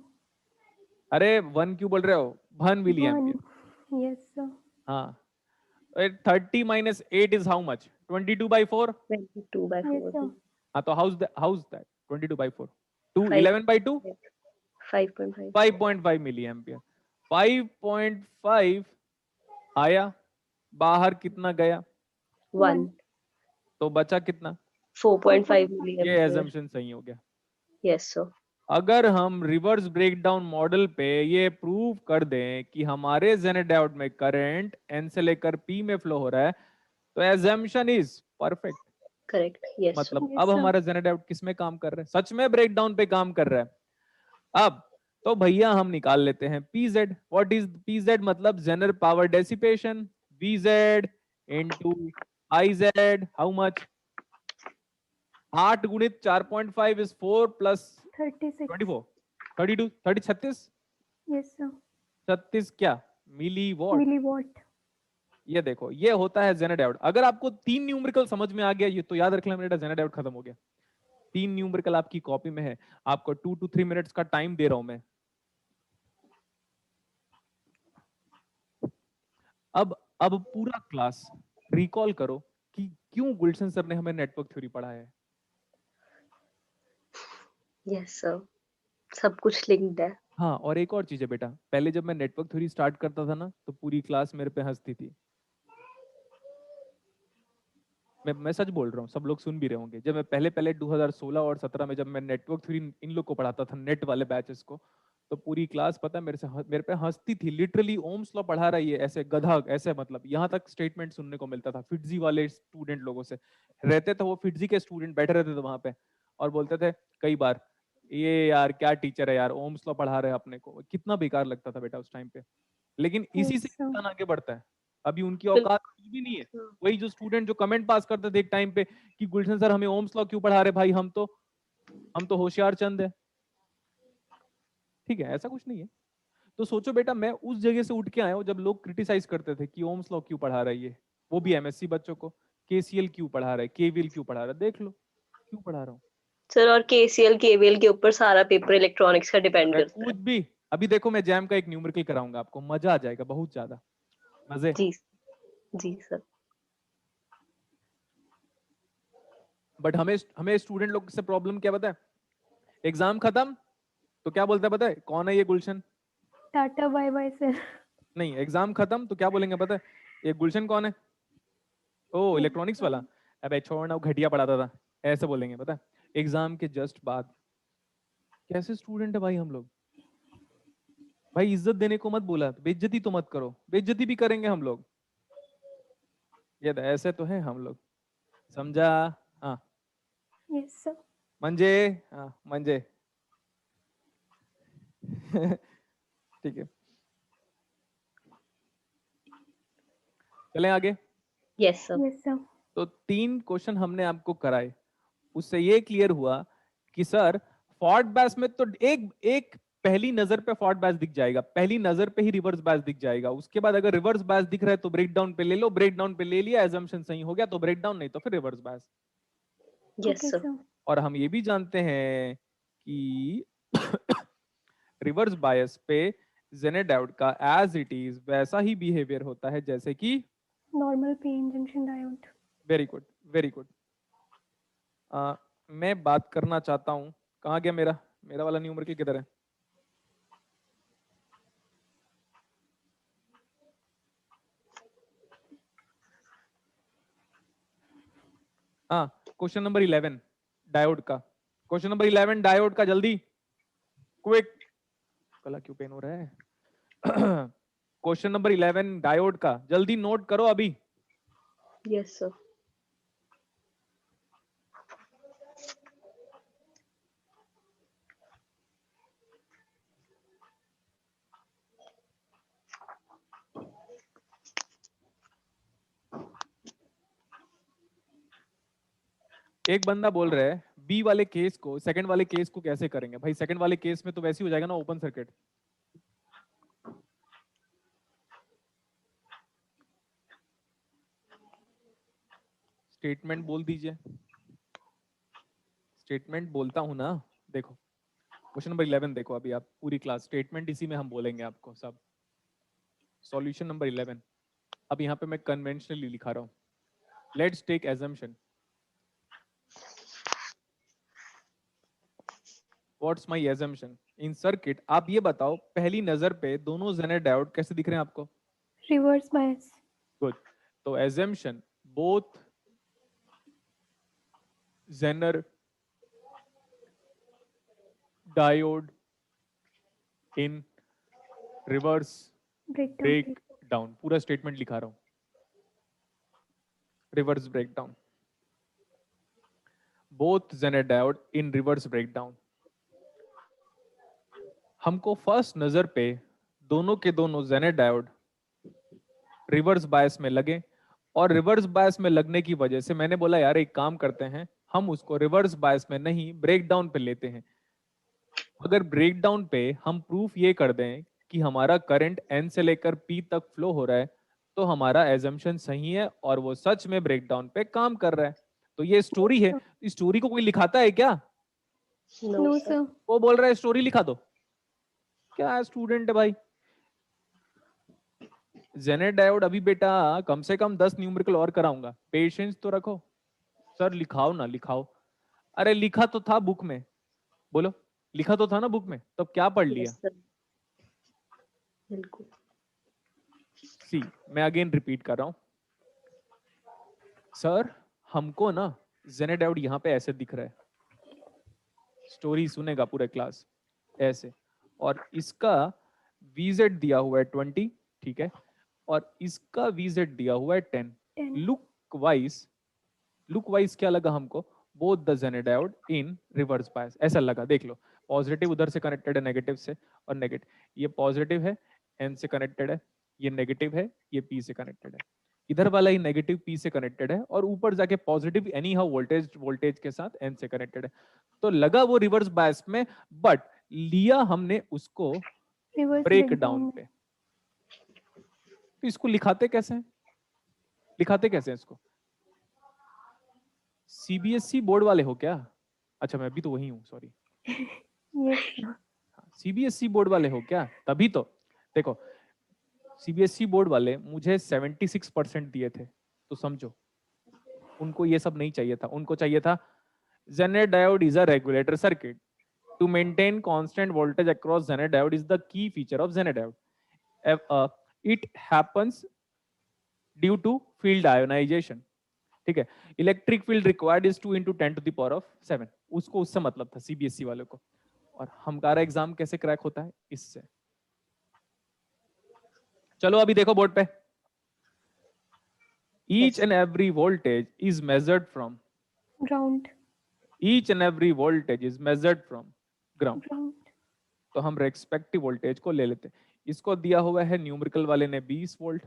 अरे 1 क्यों बोल रहे हो? भन मिली 1. एम्पियर। Yes, sir. हाँ, 30 minus 8 is how much? 22/4। 22/4. Yes, sir. हाँ तो how's that 22/4? 2 Five. 11/2 5.5. 5.5 milli ampere. 5.5 आया, बाहर कितना गया? 1. तो बचा कितना? 4.5 ये milliampere. एजम्पशन सही हो गया। Yes, sir. अगर हम रिवर्स ब्रेकडाउन मॉडल पे ये प्रूव कर दें कि हमारे Zenadiout में करंट N से लेकर P में फ्लो हो रहा है, तो assumption is perfect. Correct. Yes, sir. मतलब Yes, अब sir. हमारा Zenadiout किस में काम कर रहा है? सच में ब्रेकडाउन पे काम कर रहा है। अब तो भैया हम निकाल लेते हैं PZ। What is PZ? मतलब zener power dissipation, VZ into IZ। How much? 8 गुणित 4.5 इज 4 प्लस 36. 24 32 30 36 Yes, sir. 36 क्या? मिली वॉट। Milliwatt. ये देखो, ये होता है Zenadiout। अगर आपको 3 न्यूमेरिकल समझ में आ गया ये तो याद रख लेना बेटा, Zenadiout खत्म हो गया। 3 न्यूमेरिकल आपकी कॉपी में है, आपको 2 to 3 मिनट्स का टाइम दे रहा हूं मैं। अब पूरा क्लास रिकॉल करो कि क्यों गुलशन सर ने हमें नेटवर्क थ्योरी पढ़ाया है। Yes, sir. सब कुछ linked है. हाँ, और एक और चीज है बेटा, पहले जब मैं नेटवर्क थ्योरी स्टार्ट करता था ना तो पूरी क्लास मेरे पे हंसती थी। मैं सच बोल रहा हूँ, सब लोग सुन भी रहे होंगे। जब मैं पहले 2016 और 17 में जब मैं नेटवर्क थ्योरी इन लोग को पढ़ाता था, नेट वाले बैचेस को, तो पूरी क्लास पता है मेरे पे हंसती थी। लिटरली ओम्स लॉ पढ़ा रही है ऐसे गधा, ऐसे मतलब यहाँ तक स्टेटमेंट सुनने को मिलता था फिटजी वाले स्टूडेंट लोगों से। रहते थे वो फिटजी के स्टूडेंट, बैठे रहते थे वहां पे और बोलते थे कई बार, ये यार क्या टीचर है यार, ओम्स लॉ पढ़ा रहे हैं अपने को। कितना बेकार लगता था बेटा उस टाइम पे। लेकिन इसी से Yes, sir. इंसान आगे बढ़ता है। अभी उनकी औकात कुछ भी नहीं है। वही जो स्टूडेंट जो कमेंट पास करते थे एक टाइम पे कि गुलशन सर हमें ओम्स लॉ क्यों पढ़ा रहे भाई, हम तो होशियार चंद है। ठीक है, ऐसा कुछ नहीं है। तो सोचो बेटा, मैं उस जगह से उठ के आया हूं जब लोग क्रिटिसाइज करते थे कि ओम्स लॉ क्यों पढ़ा रहा है ये, वो भी एमएससी बच्चों को। केसीएल क्यों पढ़ा रहा है, केवीएल क्यों पढ़ा रहा है, देख लो क्यों पढ़ा रहा हूँ। सर और KCL KVL के ऊपर सारा पेपर इलेक्ट्रॉनिक्स का डिपेंड अरे करता है. कुछ भी, अभी देखो मैं जैम का एक न्यूमेरिकल कराऊंगा आपको, मजा आ जाएगा, बहुत ज्यादा मजे। जी जी सर। बट हमें स्टूडेंट लोग से प्रॉब्लम क्या पता है, एग्जाम खत्म तो क्या बोलता है पता है, कौन है ये गुलशन? टाटा बाय बाय सर। नहीं, एग्जाम खत्म तो क्या बोलेंगे पता है, ये गुलशन कौन है? ओ इलेक्ट्रॉनिक्स वाला, अबे छोड़ना वो घटिया पढ़ाता था, ऐसे बोलेंगे पता है। एग्जाम के जस्ट बाद कैसे स्टूडेंट है भाई हम लोग, भाई इज्जत देने को मत बोला, बेइज्जती तो मत करो, बेइज्जती भी करेंगे हम लोग, ये ऐसे तो है हम लोग, समझा? हाँ यस सर। मंजे, हाँ मंजे। ठीक है, चलें आगे। Yes sir. Yes sir. तो 3 क्वेश्चन हमने आपको कराए, उससे ये क्लियर हुआ कि सर फॉर्ट बैस में तो एक एक पहली नजर पे फॉर्ट बैस दिख जाएगा, पहली नजर पे ही रिवर्स बैस दिख जाएगा, उसके बाद अगर रिवर्स बैस दिख रहा है तो ब्रेक डाउन पे ले लो, ब्रेक डाउन पे ले लिया, एजम्पशन सही हो गया तो ब्रेक डाउन, नहीं तो फिर reverse bias. Yes okay sir. Sir. और हम ये भी जानते हैं कि रिवर्स बायस पे जेनेडायोड का एज इट इज वैसा ही बिहेवियर होता है जैसे कि, normal PN junction diode. Very good very good. मैं बात करना चाहता हूं, कहाँ गया मेरा मेरा वाला न्यूमेरिकल किधर है? हाँ, क्वेश्चन नंबर 11 डायोड का, क्वेश्चन नंबर 11 डायोड का, जल्दी क्विक, गला क्यों पेन हो रहा है? क्वेश्चन नंबर 11 डायोड का, जल्दी नोट करो अभी। Yes sir. एक बंदा बोल रहा है बी वाले केस को, सेकंड वाले केस को कैसे करेंगे? भाई सेकंड वाले केस में तो वैसे ही हो जाएगा ना, ओपन सर्किट। स्टेटमेंट बोल दीजिए, स्टेटमेंट बोलता हूं ना, देखो क्वेश्चन नंबर 11 देखो, अभी आप पूरी क्लास स्टेटमेंट इसी में हम बोलेंगे आपको सब। सॉल्यूशन नंबर 11, अब यहाँ पे मैं कन्वेंशनली लिखा रहा हूँ, let's take assumption, what's my assumption in circuit. आप ये बताओ पहली नजर पे दोनों जेनर डायोड कैसे दिख रहे हैं आपको? Reverse bias. गुड, तो assumption both zener diode in reverse break down, पूरा स्टेटमेंट लिखा रहा हूं, reverse break down, both zener diode in reverse break down. हमको फर्स्ट नजर पे दोनों के दोनों जेनर डायोड रिवर्स बायस में लगे, और रिवर्स बायस में लगने की वजह से मैंने बोला यार एक काम करते हैं, हम उसको रिवर्स बायस में नहीं ब्रेक डाउन पे लेते हैं। अगर ब्रेक डाउन पे हम प्रूफ ये कर दें कि हमारा करंट एन से लेकर पी तक फ्लो हो रहा है, तो हमारा एजम्पशन सही है और वो सच में ब्रेक डाउन पे काम कर रहा है। तो ये स्टोरी है, इस स्टोरी को कोई लिखाता है क्या? No no sir. सर। वो बोल रहा है स्टोरी लिखा दो, क्या स्टूडेंट है भाई। जेनर डायोड अभी बेटा कम से कम 10 न्यूमेरिकल और कराऊंगा, पेशेंस तो रखो। सर लिखाओ ना लिखाओ, अरे लिखा तो था बुक में, बोलो लिखा तो था ना बुक में, तब क्या पढ़ लिया? Yes sir. बिल्कुल। सी, मैं अगेन रिपीट कर रहा हूं, सर हमको ना जेनर डायोड यहाँ पे ऐसे दिख रहा है, स्टोरी सुनेगा पूरे क्लास ऐसे, और इसका वीजेड दिया हुआ है 20, ठीक है, और इसका वीजेड दिया हुआ है 10। 10। लुक वाइज क्या लगा हमको, both the Jenner diode in reverse bias, ऐसा लगा। देख लो पॉजिटिव उधर से कनेक्टेड है नेगेटिव से, और नेगेटिव ये पॉजिटिव है एन से कनेक्टेड है, ये नेगेटिव है ये पी से कनेक्टेड है, इधर वाला ही नेगेटिव पी से कनेक्टेड है, और ऊपर जाके पॉजिटिव एनी हाउ वोल्टेज के साथ एन से कनेक्टेड है। तो लगा वो रिवर्स बायस में, बट लिया हमने उसको रिवर्स ब्रेक डाउन पे। तो इसको लिखाते कैसे हैं, लिखाते कैसे हैं इसको? सीबीएसई बोर्ड वाले हो क्या? अच्छा मैं भी तो वही हूँ, सॉरी। यस। सीबीएसई बोर्ड वाले हो क्या? तभी तो देखो, सीबीएसई बोर्ड वाले मुझे 76% दिए थे, तो समझो उनको ये सब नहीं चाहिए था। उनको चाहिए था Zener diode is a regulator circuit. To maintain constant voltage across Zener diode is the key feature of Zener diode. It happens due to field ionization. ठीक है, electric field required is 2 into 10 to the power of 7. उसको उससे मतलब था CBSE वालों को। और हमारा एग्जाम कैसे क्रैक होता है? इससे। चलो अभी देखो बोर्ड पे, each and every voltage is measured from Ground. each and every voltage is measured from ground. Ground. तो हम रेस्पेक्टिव वोल्टेज को ले लेते हैं। इसको दिया हुआ है न्यूमेरिकल वाले ने 20 वोल्ट,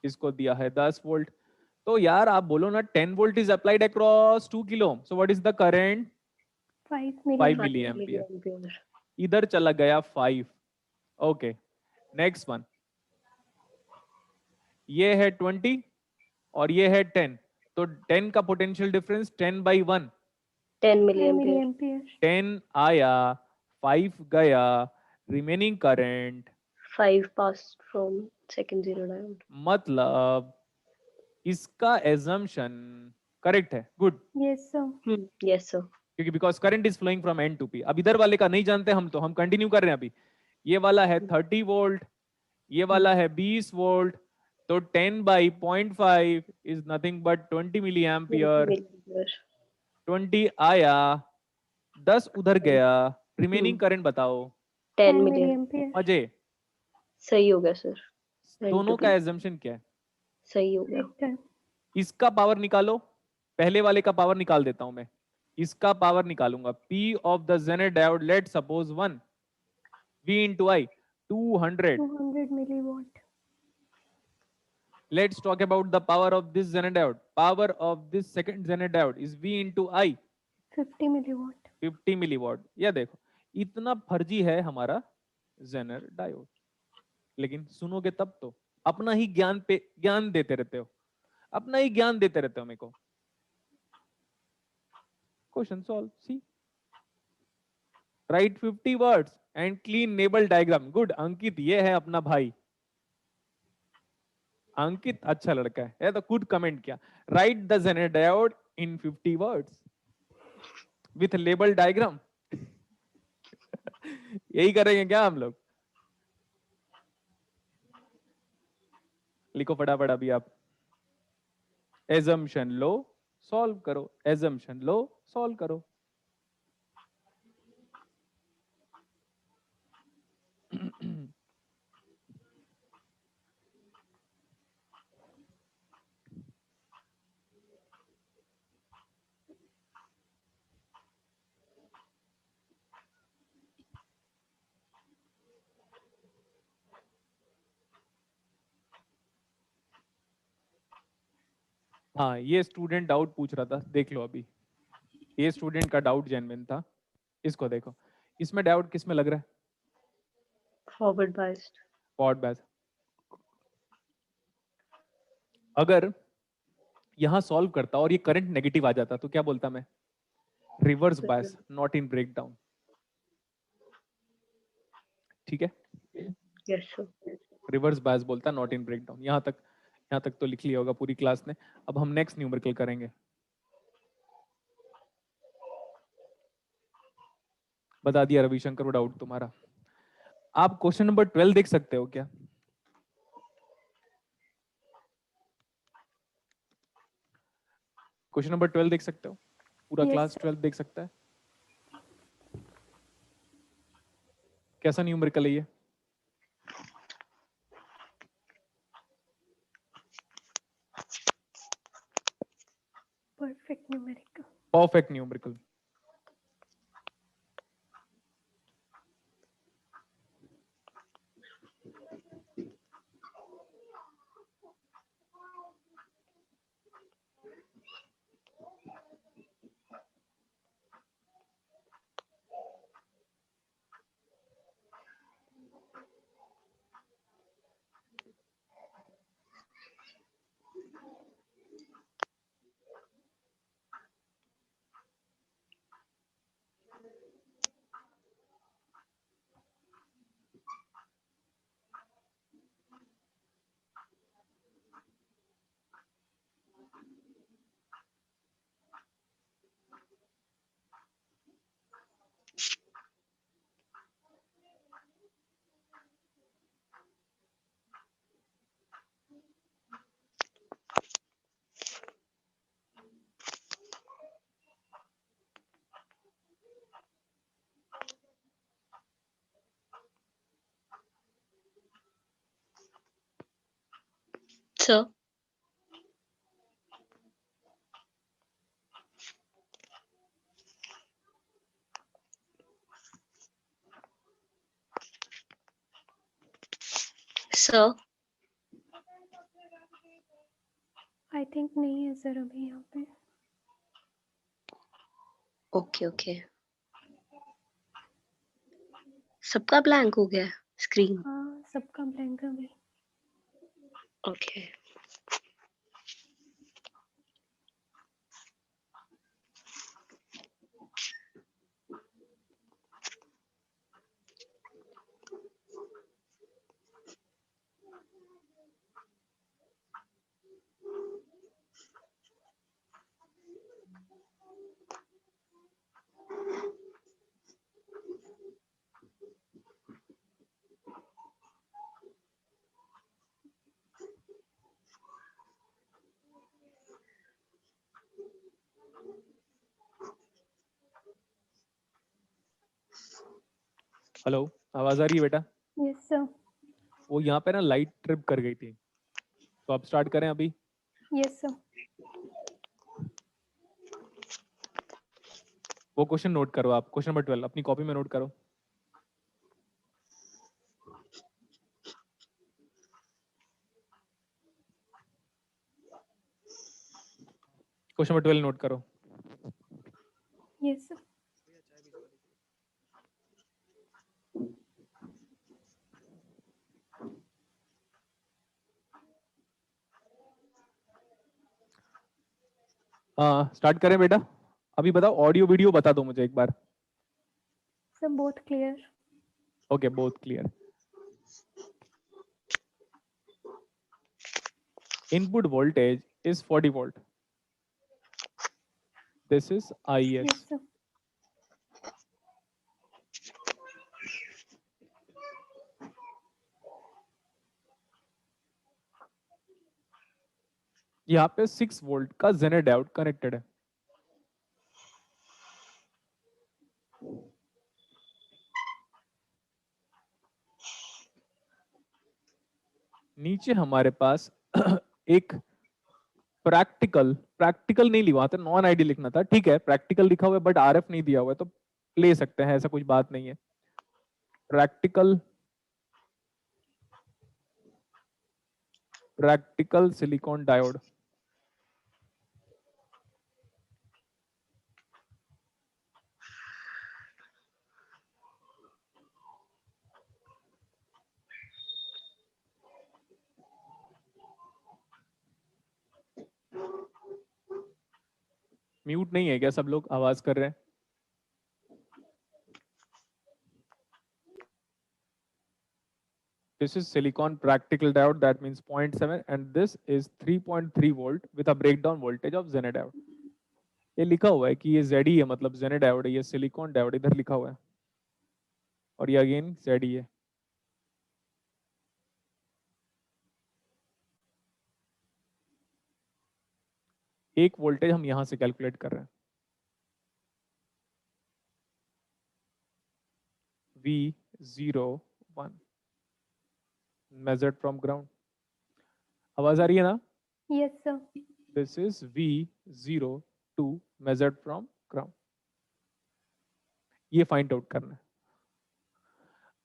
इसको दिया है 10 वोल्ट। तो यार आप बोलो ना 10 volt is applied across 2 kilo ohm, so what is the current? 5 5 milliamp. Milliampere. milliampere. इधर चला गया 5। ओके, नेक्स्ट वन, ये है 20 और ये है 10, तो 10 का पोटेंशियल डिफरेंस 10/1, 10 10 milliampere. milliampere. 10 आया 5 गया, remaining current 5 passed from second zero diode. मतलब इसका एजम्पशन करेक्ट है, good, Yes, sir. Yes, sir. क्योंकि because current is flowing from N to P. अब इधर वाले का नहीं जानते हम, तो हम कंटिन्यू कर रहे हैं। अभी ये वाला है 30 वोल्ट, ये वाला है 20 वोल्ट, तो 10/0.5 is nothing but 20 milliampere. Milliampere. 20 आया, 10 उधर गया, रिमेनिंग करंट बताओ। 10 10 milliampere. milliampere. मजे, सही हो गया सर। दोनों का एजम्पशन क्या है? सही हो गया। Correct है. इसका पावर निकालो, पहले वाले का पावर निकाल देता हूं मैं, इसका पावर निकालूंगा। P of the Zener diode, let suppose 1, V into I 200. 200 milliwatt. Let's talk about the power of this Zener diode. Power of this second Zener diode is V into I 50 milliwatt. 50 milliwatt. ये देखो इतना फर्जी है हमारा Zener diode, लेकिन सुनोगे तब तो। अपना ही ज्ञान पे ज्ञान देते रहते हो, अपना ही ज्ञान देते रहते हो मेरे को। Question solve, see write 50 words and clean label diagram. Good Ankit, ये है अपना भाई अंकित, अच्छा लड़का है तो गुड कमेंट किया। Write the Zener diode in 50 words with label diagram. यही करेंगे क्या हम लोग? लिखो फटाफट अभी आप। एजम्पशन लो, सॉल्व करो, एजम्पशन लो, सॉल्व करो। हाँ, ये स्टूडेंट डाउट पूछ रहा था, देख लो अभी। ये स्टूडेंट का डाउट जेन्युइन था, इसको देखो। इसमें डाउट किस में लग रहा है? Forward biased. Forward bias. अगर यहां सॉल्व करता और ये करंट नेगेटिव आ जाता तो क्या बोलता मैं? Reverse bias, not in breakdown. ठीक है, यस सर। रिवर्स बायस बोलता, नॉट इन ब्रेकडाउन। यहाँ तक तो लिख लिया होगा पूरी क्लास ने। अब हम नेक्स्ट न्यूमेरिकल करेंगे। बता दिया रविशंकर वो डाउट तुम्हारा। आप क्वेश्चन नंबर 12 देख सकते हो क्या? क्वेश्चन नंबर 12 देख सकते हो? पूरा Yes, क्लास sir. 12 देख सकता है? कैसा न्यूमेरिकल है ये? Perfect numerical. Perfect numerical. Sir, sir, I think नहीं है सर अभी यहाँ पे। Okay okay. सबका ब्लैंक हो गया स्क्रीन। हाँ सबका ब्लैंक अभी। ओके। हेलो, आवाज आ रही है बेटा? Yes sir. वो यहाँ पे ना लाइट ट्रिप कर गई थी, तो अब स्टार्ट करें अभी। Yes sir. वो क्वेश्चन नोट करो आप, क्वेश्चन नंबर 12 अपनी कॉपी में नोट करो। क्वेश्चन नंबर 12 नोट करो। Yes sir. हाँ स्टार्ट करें बेटा। अभी बताओ, ऑडियो वीडियो बता दो मुझे एक बार। Sir both clear. Okay, both clear. Input voltage is 40 volt. This is IS. Yes sir. यहाँ पे 6 वोल्ट का जेनर डायोड कनेक्टेड है। नीचे हमारे पास एक प्रैक्टिकल नहीं लिखा था, नॉन आइडियल लिखना था, ठीक है प्रैक्टिकल लिखा हुआ है बट आरएफ नहीं दिया हुआ है, तो ले सकते हैं, ऐसा कुछ बात नहीं है। Practical silicon diode. म्यूट नहीं है क्या? सब लोग आवाज कर रहे हैं। This is silicon practical diode, that means 0.7, and this is 3.3 volt with a breakdown voltage of Zener diode. ये लिखा हुआ है कि ये ZE है, मतलब Zener diode है, ये सिलिकॉन डायोड इधर लिखा हुआ है, और ये अगेन ZE है। एक वोल्टेज हम यहां से कैलकुलेट कर रहे हैं, V01 measured from ground। आवाज आ रही है ना? Yes sir. This is V02 measured from ground। ये फाइंड आउट करना है।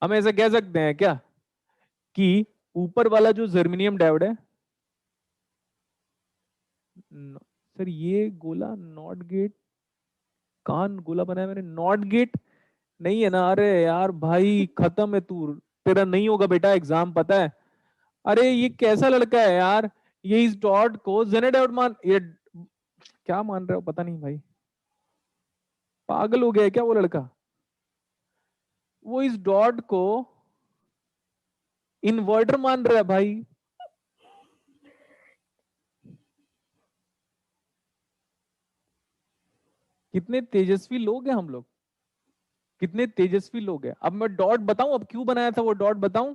हम ऐसा कह सकते हैं क्या कि ऊपर वाला जो जर्मेनियम डायोड है, सर ये गोला नॉट गेट, कहां गोला बनाया मैंने? नॉट गेट नहीं है ना? अरे यार भाई खत्म है तू, तेरा नहीं होगा बेटा एग्जाम, पता है। अरे ये कैसा लड़का है यार, ये इस डॉट को जेनेट डायोड मान, ये क्या मान रहे हो पता नहीं भाई, पागल हो गया है क्या वो लड़का? वो इस डॉट को इन्वर्टर मान रहा है भाई। कितने तेजस्वी लोग हैं हम लोग, कितने तेजस्वी लोग हैं। अब मैं डॉट बताऊं, अब क्यों बनाया था वो डॉट बताऊं।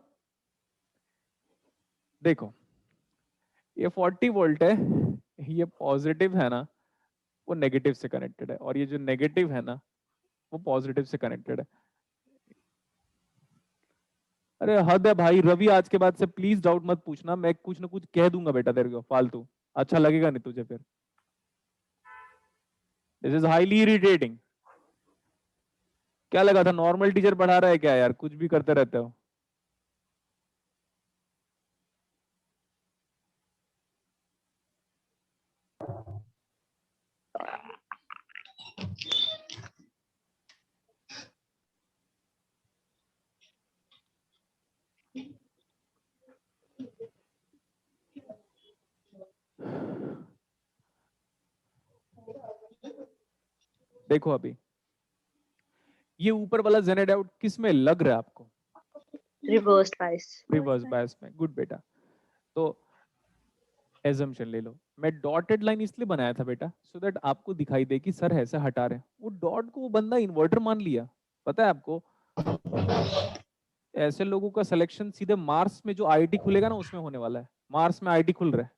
देखो ये 40 वोल्ट है, ये पॉजिटिव है ना, वो नेगेटिव से कनेक्टेड है, और ये जो नेगेटिव है ना वो पॉजिटिव से कनेक्टेड है। अरे हद है भाई रवि, आज के बाद से प्लीज डाउट मत पूछना, मैं कुछ ना कुछ कह दूंगा बेटा तेरे को फालतू, अच्छा लगेगा नहीं तुझे फिर। This is highly irritating. क्या लगा था नॉर्मल टीचर पढ़ा रहा है क्या यार, कुछ भी करते रहते हो। देखो अभी ये ऊपर वाला जेनेड आउट किस में लग रहा है आपको, रिवर्स्ड बायस। रिवर्स बायस में। गुड बेटा। तो एजम्पशन ले लो, मैं डॉटेड लाइन इसलिए बनाया था बेटा सो दैट आपको दिखाई दे कि सर ऐसे हटा रहे हैं। वो डॉट को वो बंदा इन्वर्टर मान लिया, पता है आपको। ऐसे लोगों का सिलेक्शन सीधे मार्स में जो आईआईटी खुलेगा ना उसमें होने वाला है। मार्स में आईआईटी खुल रहा है,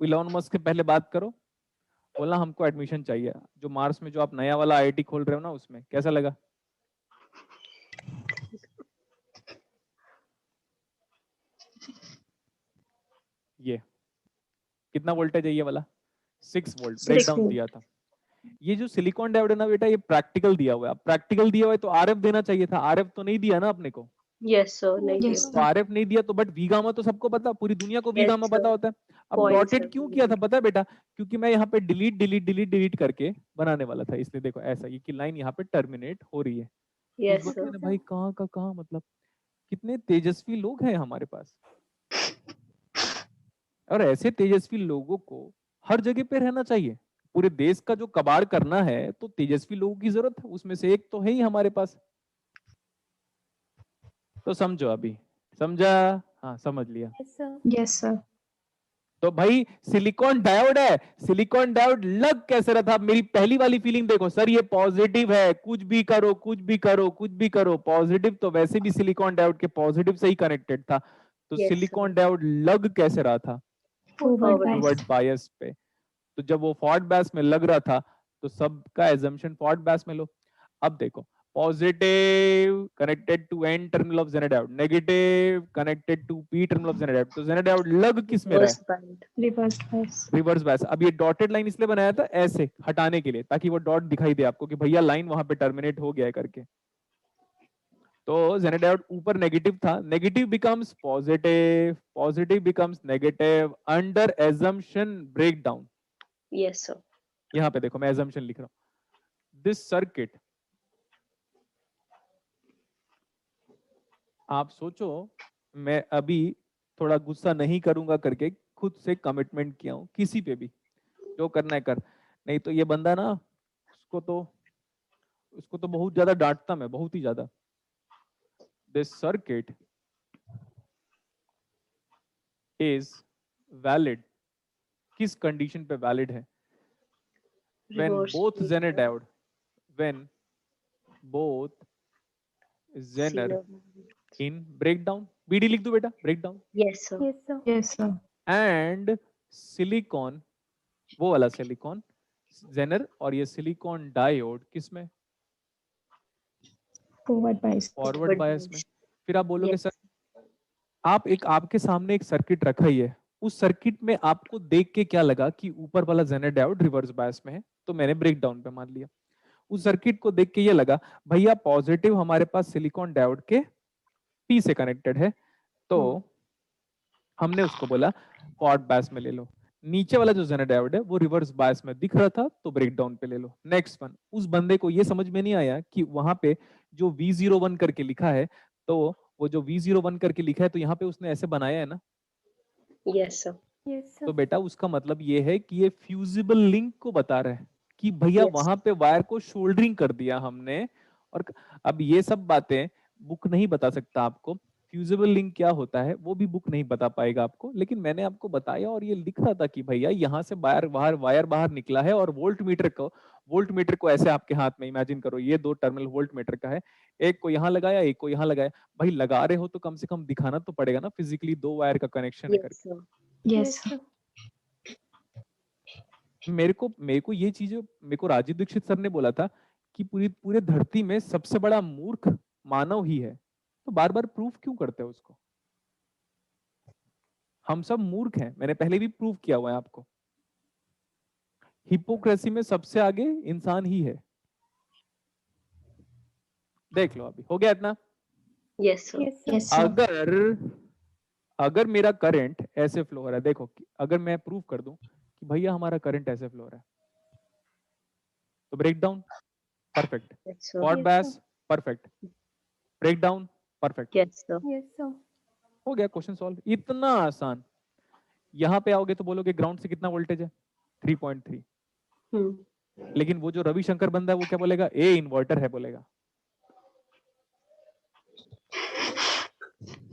इलॉन मस्क के पहले बात करो, बोलना हमको एडमिशन चाहिए। जो मार्स में जो आप नया वाला आईआईटी खोल रहे हो ना उसमें, कैसा लगा। ये कितना वोल्टेज है ये वाला, 6 वोल्ट ब्रेक डाउन दिया था। ये जो सिलिकॉन डायोड है ना बेटा, ये प्रैक्टिकल दिया हुआ है। प्रैक्टिकल दिया हुआ है तो आरएफ देना चाहिए था, आरएफ तो नहीं दिया ना अपने को। यस सर, नहीं Yes, दिया। तो आरएफ नहीं दिया तो बट वी गामा तो सबको पता, पूरी दुनिया को वी Yes, गामा पता sir. होता है। अब Point, डॉटेड sir. क्यों किया था पता है बेटा, क्योंकि मैं यहाँ पे डिलीट डिलीट डिलीट डिलीट करके बनाने वाला था, इसलिए देखो ऐसा ये कि लाइन यहाँ पे टर्मिनेट हो रही है। Yes, उस sir. वक्त भाई कहाँ का कहाँ, मतलब कितने तेजस्वी लोग हैं हमारे पास, और ऐसे तेजस्वी लोगों को हर जगह पे रहना चाहिए। पूरे देश का जो कबाड़ करना है तो तेजस्वी लोगों की जरूरत है, उसमें से एक तो है ही हमारे पास। तो समझो अभी, समझा। हाँ समझ लिया। Yes, sir. yes, sir. तो भाई सिलिकॉन डायोड है, सिलिकॉन डायोड लग कैसे रहा था। मेरी पहली वाली फीलिंग देखो सर, ये पॉजिटिव है, कुछ भी करो कुछ भी करो कुछ भी करो पॉजिटिव, तो वैसे भी सिलिकॉन डायोड के पॉजिटिव से ही कनेक्टेड था। तो Yes, सिलिकॉन sir. डायोड लग कैसे रहा था, Forward Forward bias. Forward bias पे। तो जब वो फॉरवर्ड बायस में लग रहा था तो सबका एजम्पशन फॉरवर्ड बायस में लो। अब देखो positive connected to N terminal of Zener diode, negative connected to P terminal of Zener diode. तो जेनेड डायोड लग किस में रहा है, Reverse bind. Reversed bias. Reverse bias. अब ये डॉटेड लाइन इसलिए बनाया था ऐसे हटाने के लिए, ताकि वो डॉट दिखाई दे आपको कि भैया लाइन वहां पे टर्मिनेट हो गया है करके। तो जेनेड डायोड ऊपर नेगेटिव था, negative becomes positive, positive becomes negative under assumption breakdown. Yes, sir. यहाँ पे देखो मैं एजम्पशन लिख रहा हूं, दिस सर्किट। आप सोचो मैं अभी थोड़ा गुस्सा नहीं करूंगा करके खुद से कमिटमेंट किया हूं, किसी पे भी जो करना है कर, नहीं तो ये बंदा ना उसको तो बहुत ज्यादा डांटता मैं, बहुत ही ज्यादा। दिस सर्किट इज वैलिड, किस कंडीशन पे वैलिड है, when Reverse both bind. zener diode, when both zener Zener. in breakdown, BD लिख दो बेटा, breakdown, Yes, sir. Yes, sir. Yes, sir. and silicon, वो वाला सिलिकॉन जेनर, और ये सिलिकॉन डायोड किस में, Forward bias. फॉरवर्ड Forward बायस bias. में। फिर आप बोलोगे Yes. सर आप एक, आपके सामने एक सर्किट रखा ही है, उस सर्किट में आपको देख के क्या लगा कि ऊपर वाला जेनर डायोड रिवर्स बायस में है, तो मैंने ब्रेकडाउन पे मान लिया। उस सर्किट को देख के ये लगा भैया पॉजिटिव हमारे पास सिलिकॉन डायोड के पी से कनेक्टेड है, तो हमने उसको बोला फॉरवर्ड बायस में ले लो। नीचे वाला जो जेनर डायोड है वो रिवर्स बायस में दिख रहा था तो ब्रेकडाउन पे ले लो। नेक्स्ट वन, उस बंदे को ये समझ में नहीं आया कि वहां पे जो V01 करके लिखा है, तो वो जो V01 करके लिखा है तो यहाँ पे उसने ऐसे बनाया है ना, Yes, sir. Yes, sir. तो बेटा उसका मतलब ये है कि ये फ्यूजिबल लिंक को बता रहा है कि भैया Yes. वहां पे वायर को शोल्डरिंग कर दिया हमने। और अब ये सब बातें बुक नहीं बता सकता आपको, फ्यूजिबल लिंक क्या होता है वो भी बुक नहीं बता पाएगा आपको, लेकिन मैंने आपको बताया और ये लिख रहा था कि भैया यहाँ से वायर बाहर निकला है और वोल्ट मीटर को ऐसे आपके हाथ में इमेजिन करो, ये दो टर्मिनल वोल्ट मीटर का है, एक को यहाँ लगाया एक को यहाँ लगाया। भाई लगा रहे हो तो कम से कम दिखाना तो पड़ेगा ना फिजिकली दो वायर का कनेक्शन है Yes, करके। sir. Yes, sir. मेरे को ये चीजें मेरे को राजीव दीक्षित सर ने बोला था कि पूरे धरती में सबसे बड़ा मूर्ख मानव ही है, तो बार बार प्रूफ क्यों करते हो उसको? हम सब मूर्ख हैं, मैंने पहले भी प्रूव किया हुआ है आपको। हिपोक्रेसी में सबसे आगे इंसान ही है, देख लो अभी हो गया इतना। Yes, sir. Yes, sir. Yes, sir. अगर मेरा करंट ऐसे फ्लो हो रहा है, देखो अगर मैं प्रूव कर दूं कि भैया हमारा करंट ऐसे फ्लो हो रहा है, तो break down perfect, Yes, sir. पॉट Yes, बैस sir. Perfect, break down perfect, Yes, sir. Yes, sir. हो गया क्वेश्चन सॉल्व। इतना आसान। यहाँ पे आओगे तो बोलोगे ग्राउंड से कितना वोल्टेज है 3.3, Hmm. लेकिन वो जो रविशंकर बंदा है वो क्या बोलेगा, ए इन्वर्टर है बोलेगा।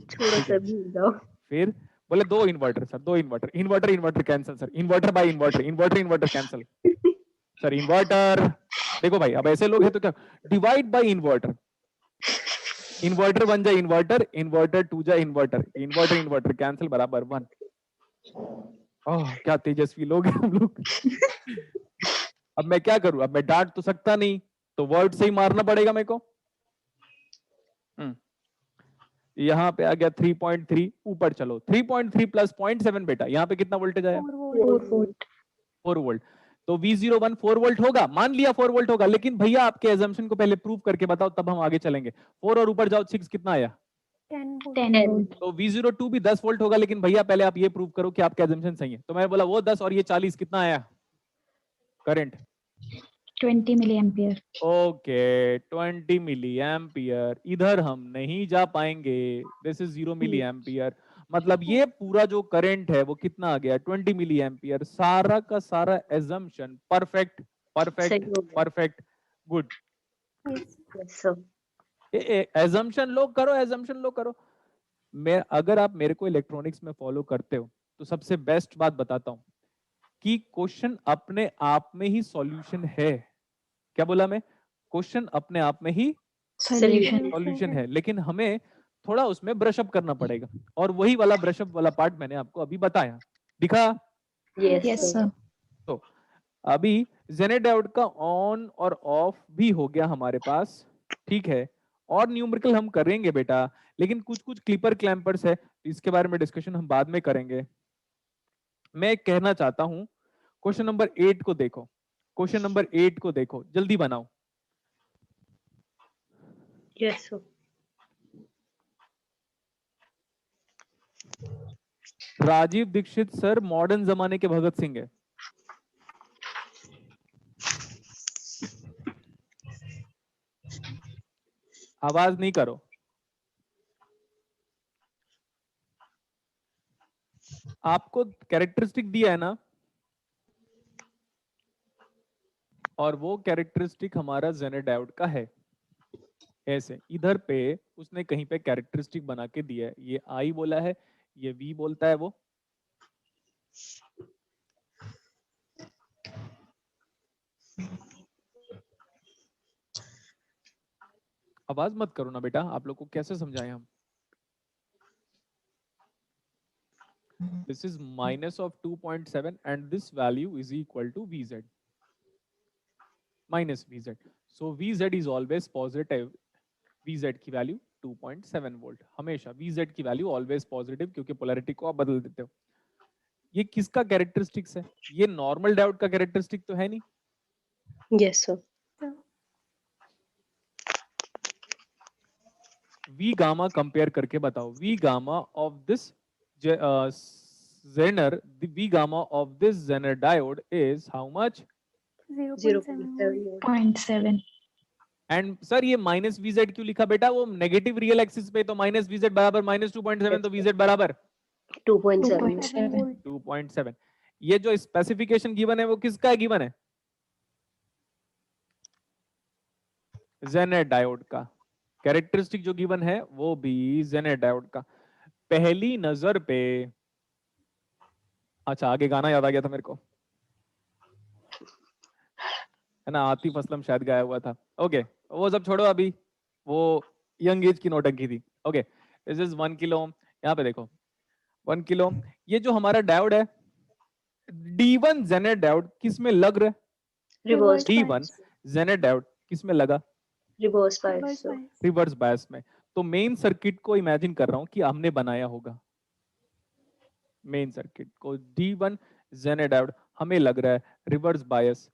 छोड़ो ठीक है। सर, भूल जाओ। फिर बोले दो इन्वर्टर सर, दो inverter, inverter cancel sir, inverter by inverter cancel sir, inverter. देखो भाई अब ऐसे लोग हैं तो क्या, डिवाइड बाय इन्वर्टर, इन्वर्टर बन जाए इन्वर्टर, इन्वर्टर टू जाए इन्वर्टर, इन्वर्टर कैंसिल बराबर 1। ओह क्या तेजस्वी लोग हैं हम लोग। अब मैं क्या करूं, अब मैं डांट तो सकता नहीं, तो वर्ड से ही मारना पड़ेगा मेरे को। यहाँ पे आ गया 3.3, ऊपर चलो 3.3 प्लस 0.7 बेटा, यहाँ पे कितना वोल्टेज आया 4 volt. 4 volt. 4 वोल्ट। तो V01 4 वोल्ट होगा, मान लिया 4 वोल्ट होगा, लेकिन भैया आपके एजम्पशन को पहले प्रूव करके बताओ तब हम आगे चलेंगे। 4 और ऊपर जाओ 6 कितना आया 10 volt. 10 volt. तो V02 भी 10 वोल्ट होगा, लेकिन भैया पहले आप ये प्रूव करो कि आपका एजम्पशन सही है। तो मैं बोला वो 10 और ये 40 कितना आया current 20 milliampere. Okay 20 milliampere. इधर हम नहीं जा पाएंगे, दिस इज 0 मिली एम्पियर, मतलब ये पूरा जो करंट है वो कितना आ गया 20 मिली एम्पियर। सारा का सारा एजम्पशन परफेक्ट परफेक्ट सही हो गया। Perfect good. Yes. Yes, sir. Assumption लो करो, एजम्पशन लो करो। मैं अगर आप मेरे को इलेक्ट्रॉनिक्स में फॉलो करते हो तो सबसे बेस्ट बात बताता हूं कि क्वेश्चन अपने आप में ही सॉल्यूशन है। क्या बोला मैं, क्वेश्चन अपने आप में ही Solution. सॉल्यूशन है, लेकिन हमें थोड़ा उसमें ब्रश अप करना पड़ेगा, और वही वाला ब्रश अप वाला पार्ट मैंने आपको अभी बताया, दिखा। Yes, Yes, sir. sir. तो अभी जेनेट डायोड का ऑन और ऑफ भी हो गया हमारे पास, ठीक है। और न्यूमेरिकल हम करेंगे बेटा, लेकिन कुछ कुछ क्लिपर क्लैंपर्स है, इसके बारे में डिस्कशन हम बाद में करेंगे। मैं कहना चाहता हूं क्वेश्चन नंबर 8 को देखो, क्वेश्चन नंबर 8 को देखो, जल्दी बनाओ। Yes, sir. Rajiv Dixit sir modern जमाने के भगत सिंह है। आवाज नहीं करो। आपको कैरेक्टरिस्टिक दिया है ना, और वो कैरेक्टरिस्टिक हमारा जेनेट डायोड का है। ऐसे इधर पे उसने कहीं पे कैरेक्टरिस्टिक बना के दिया है, ये आई बोला है, ये वी बोलता है वो। आवाज मत करो ना बेटा, आप लोग को कैसे समझाएं हम। This is minus of 2.7 and this value is equal to Vz minus Vz. So Vz is always positive. Vz की वैल्यू 2.7 वोल्ट, हमेशा Vz की वैल्यू ऑलवेज पॉजिटिव, क्योंकि पोलैरिटी को आप बदल देते हो। ये किसका कैरेक्टरिस्टिक्स है, ये नॉर्मल डायोड का कैरेक्टरिस्टिक तो है नहीं। Yes, sir. V gamma compare करके बताओ, V gamma of this Zener, the V gamma of this Zener diode is how much? 0.7 volt. 0.7. And sir ये माइनस Vz क्यों लिखा बेटा, वो नेगेटिव रियल एक्सिस पे, तो माइनस Vz बराबर माइनस 2.7, तो Vz बराबर 2.7. 7 volt. 2.7। ये जो स्पेसिफिकेशन गिवन है वो किसका गिवन है, Zener डायोड का। कैरेक्टरिस्टिक जो गिवन है वो भी जेनेट डायोड का पहली नजर पे। अच्छा आगे गाना याद आ गया था मेरे को, है ना, आतिफ असलम शायद गाया हुआ था। ओके वो सब छोड़ो अभी, वो यंग एज की नौटंकी थी। ओके दिस इज 1 किलो ओम। यहाँ पे देखो 1 किलो ओम, ये जो हमारा डायोड है D1 जेनेट डायोड किस में लग रहा है? रिवर्स D1 जेनेट डायोड किस में लगा? रिवर्स Reverse बायस bias. रिवर्स बायस में। तो मेन सर्किट को इमेजिन कर रहा हूं कि हमने बनाया होगा, मेन सर्किट को D1 जेनेट डायोड हमें लग रहा है रिवर्स बायस,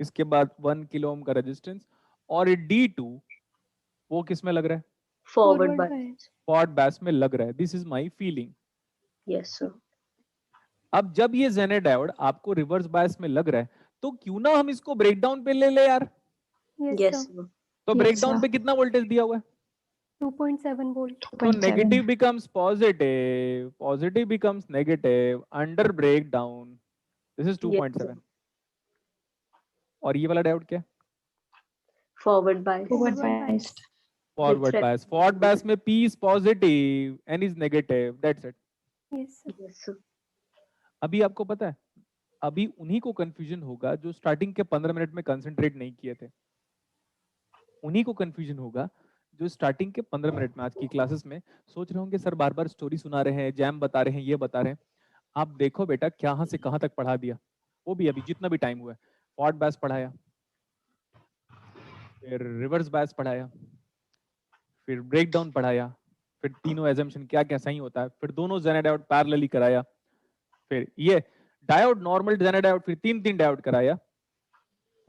इसके बाद 1 किलो ओम का रेजिस्टेंस, और D2 वो किस में लग रहा है? फॉरवर्ड Forward बायस। bias. फॉरवर्ड बायस में लग रहा है। This is my feeling. Yes sir. अब जब ये जेनेट डायोड आपको रिवर्स बायस में लग रहा है तो क्यों ना हम इसको ब्रेकडाउन पे ले ले यार। Yes, yes sir. सर। तो Yes, ब्रेकडाउन sir. पे कितना वोल्टेज दिया हुआ है? 2.7 volt. तो 2.7. Negative becomes positive, positive becomes negative under breakdown. This is 2.7। और ये वाला डायोड क्या है? Forward bias. Forward Forward bias. biased. Forward bias. Forward bias में P is positive N is negative, that's it. Yes, sir. Yes sir. अभी आपको पता है, अभी उन्हीं को कंफ्यूजन होगा जो स्टार्टिंग के 15 मिनट में कंसंट्रेट नहीं किए थे। उन्हीं को कंफ्यूजन होगा जो स्टार्टिंग के 15 मिनट में आज की क्लासेस में सोच रहे होंगे सर बार बार स्टोरी सुना रहे हैं, जैम बता रहे हैं, ये बता रहे हैं। आप देखो बेटा कहाँ से कहाँ तक पढ़ा दिया, वो भी अभी जितना भी टाइम हुआ है। फॉरवर्ड बायस पढ़ाया, फिर रिवर्स बायस पढ़ाया, फिर ब्रेकडाउन पढ़ाया, फिर तीनों एजम्पशन क्या क्या सही होता है, फिर दोनों जेनेट डायोड पैरेलली कराया, फिर ये डायोड नॉर्मल जेनेट डायोड, फिर तीन डायोड कराया।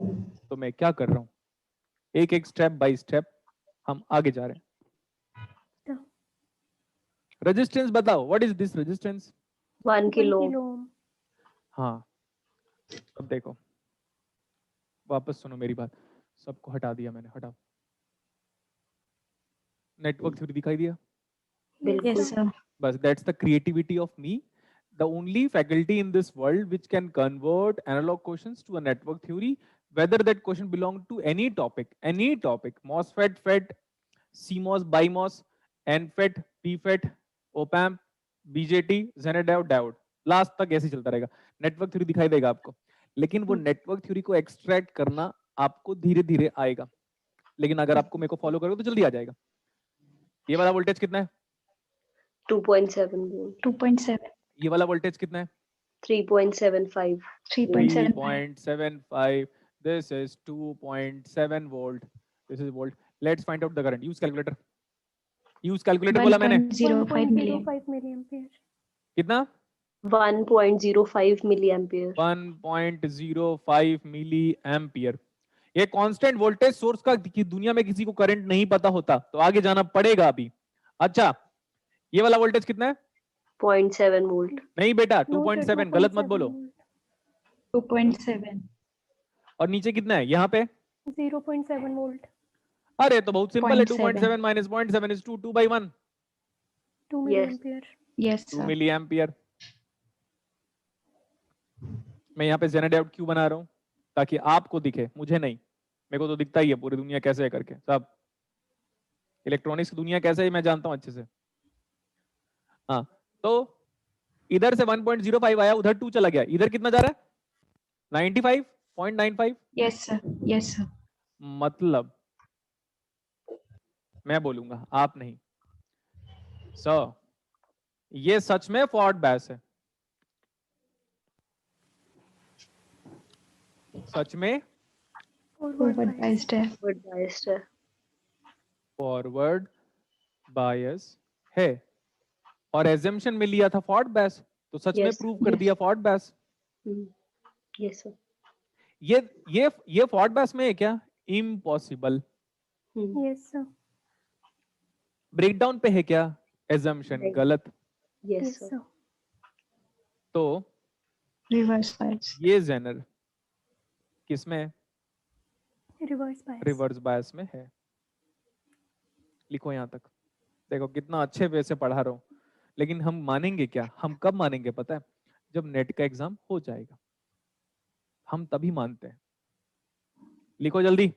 तो मैं क्या कर रहा हूँ, एक एक स्टेप बाय स्टेप हम आगे जा रहे हैं। रेजिस्टेंस बताओ, what is this resistance? 1 1 kilo. kilo ohm. हाँ अब देखो, वापस सुनो मेरी बात, सबको हटा दिया मैंने, हटाओ। नेटवर्क थ्योरी दिखाई दिया? बिल्कुल। Yes, sir. बस that's the creativity of me, the only faculty in this world which can convert analog questions to a network theory, whether that question belong to any topic, MOSFET, FET, CMOS, BIMOS, NFET, PFET, OPAMP, BJT, Zener diode, last तक ऐसे चलता रहेगा। Network theory दिखाई देगा आपको, लेकिन वो network theory को एक्सट्रैक्ट करना आपको धीरे धीरे आएगा, लेकिन अगर आपको मेरे को फॉलो करोगे तो जल्दी आ जाएगा। ये वाला वोल्टेज कितना है? 2.7 वोल्ट। 2.7. ये वाला वोल्टेज कितना है? 3.75। 3.75. 3.75. This is 2.7 volt. This is volt. Let's find out the current. Use calculator. Use calculator बोला मैंने। 1.05 milliamp. 1.05 milliampere. कितना? 1.05 मिली एम्पियर। 1.05 milliampere. ये कांस्टेंट वोल्टेज सोर्स का कि दुनिया में किसी को करंट नहीं पता होता, तो आगे जाना पड़ेगा अभी। अच्छा ये वाला वोल्टेज कितना है? 0.7 वोल्ट। नहीं बेटा, No, sir, 2.7, गलत मत 2.7 बोलो। volt. 2.7. और नीचे कितना है यहाँ पे? 0.7 volt. अरे तो बहुत सिंपल है, 0.7. 2.7 minus 0.7 is 2 by 1, 2 Yes. milliampere. Yes, 2 sir. Milliampere. मैं यहाँ पे जेनेट डायोड क्यों बना रहा हूँ? ताकि आपको दिखे, मुझे नहीं। मेरे को तो दिखता ही है पूरी दुनिया कैसे है करके, सब इलेक्ट्रॉनिक्स की दुनिया कैसे है मैं जानता हूँ अच्छे से। हाँ तो इधर से 1.05 आया, उधर 2 चला गया, इधर कितना जा रहा है? 95.95। Yes, sir. Yes, sir. मतलब मैं बोलूंगा, आप नहीं। सर ये सच में फॉरवर्ड बायस है, सच में Forward Forward bias. biased है. फॉरवर्ड बायस्ड है। फॉरवर्ड बायस है, और एजम्पशन में लिया था फॉरवर्ड बायस, तो सच में Yes, प्रूव कर yes. दिया फॉरवर्ड बायस। Yes sir. ये फॉरवर्ड बायस में है क्या? इम्पॉसिबल। Yes, sir. ब्रेकडाउन पे है क्या? एजम्पशन नहीं। गलत। Yes Yes, sir. sir. Reverse bias. ये जेनर किसमें है? Reverse bias. रिवर्स बायस में है। लिखो यहां तक, देखो कितना अच्छे वे से पढ़ा रहा हूं, लेकिन हम मानेंगे क्या? हम कब मानेंगे पता है? जब नेट का एग्जाम हो जाएगा, हम तभी मानते हैं। लिखो जल्दी।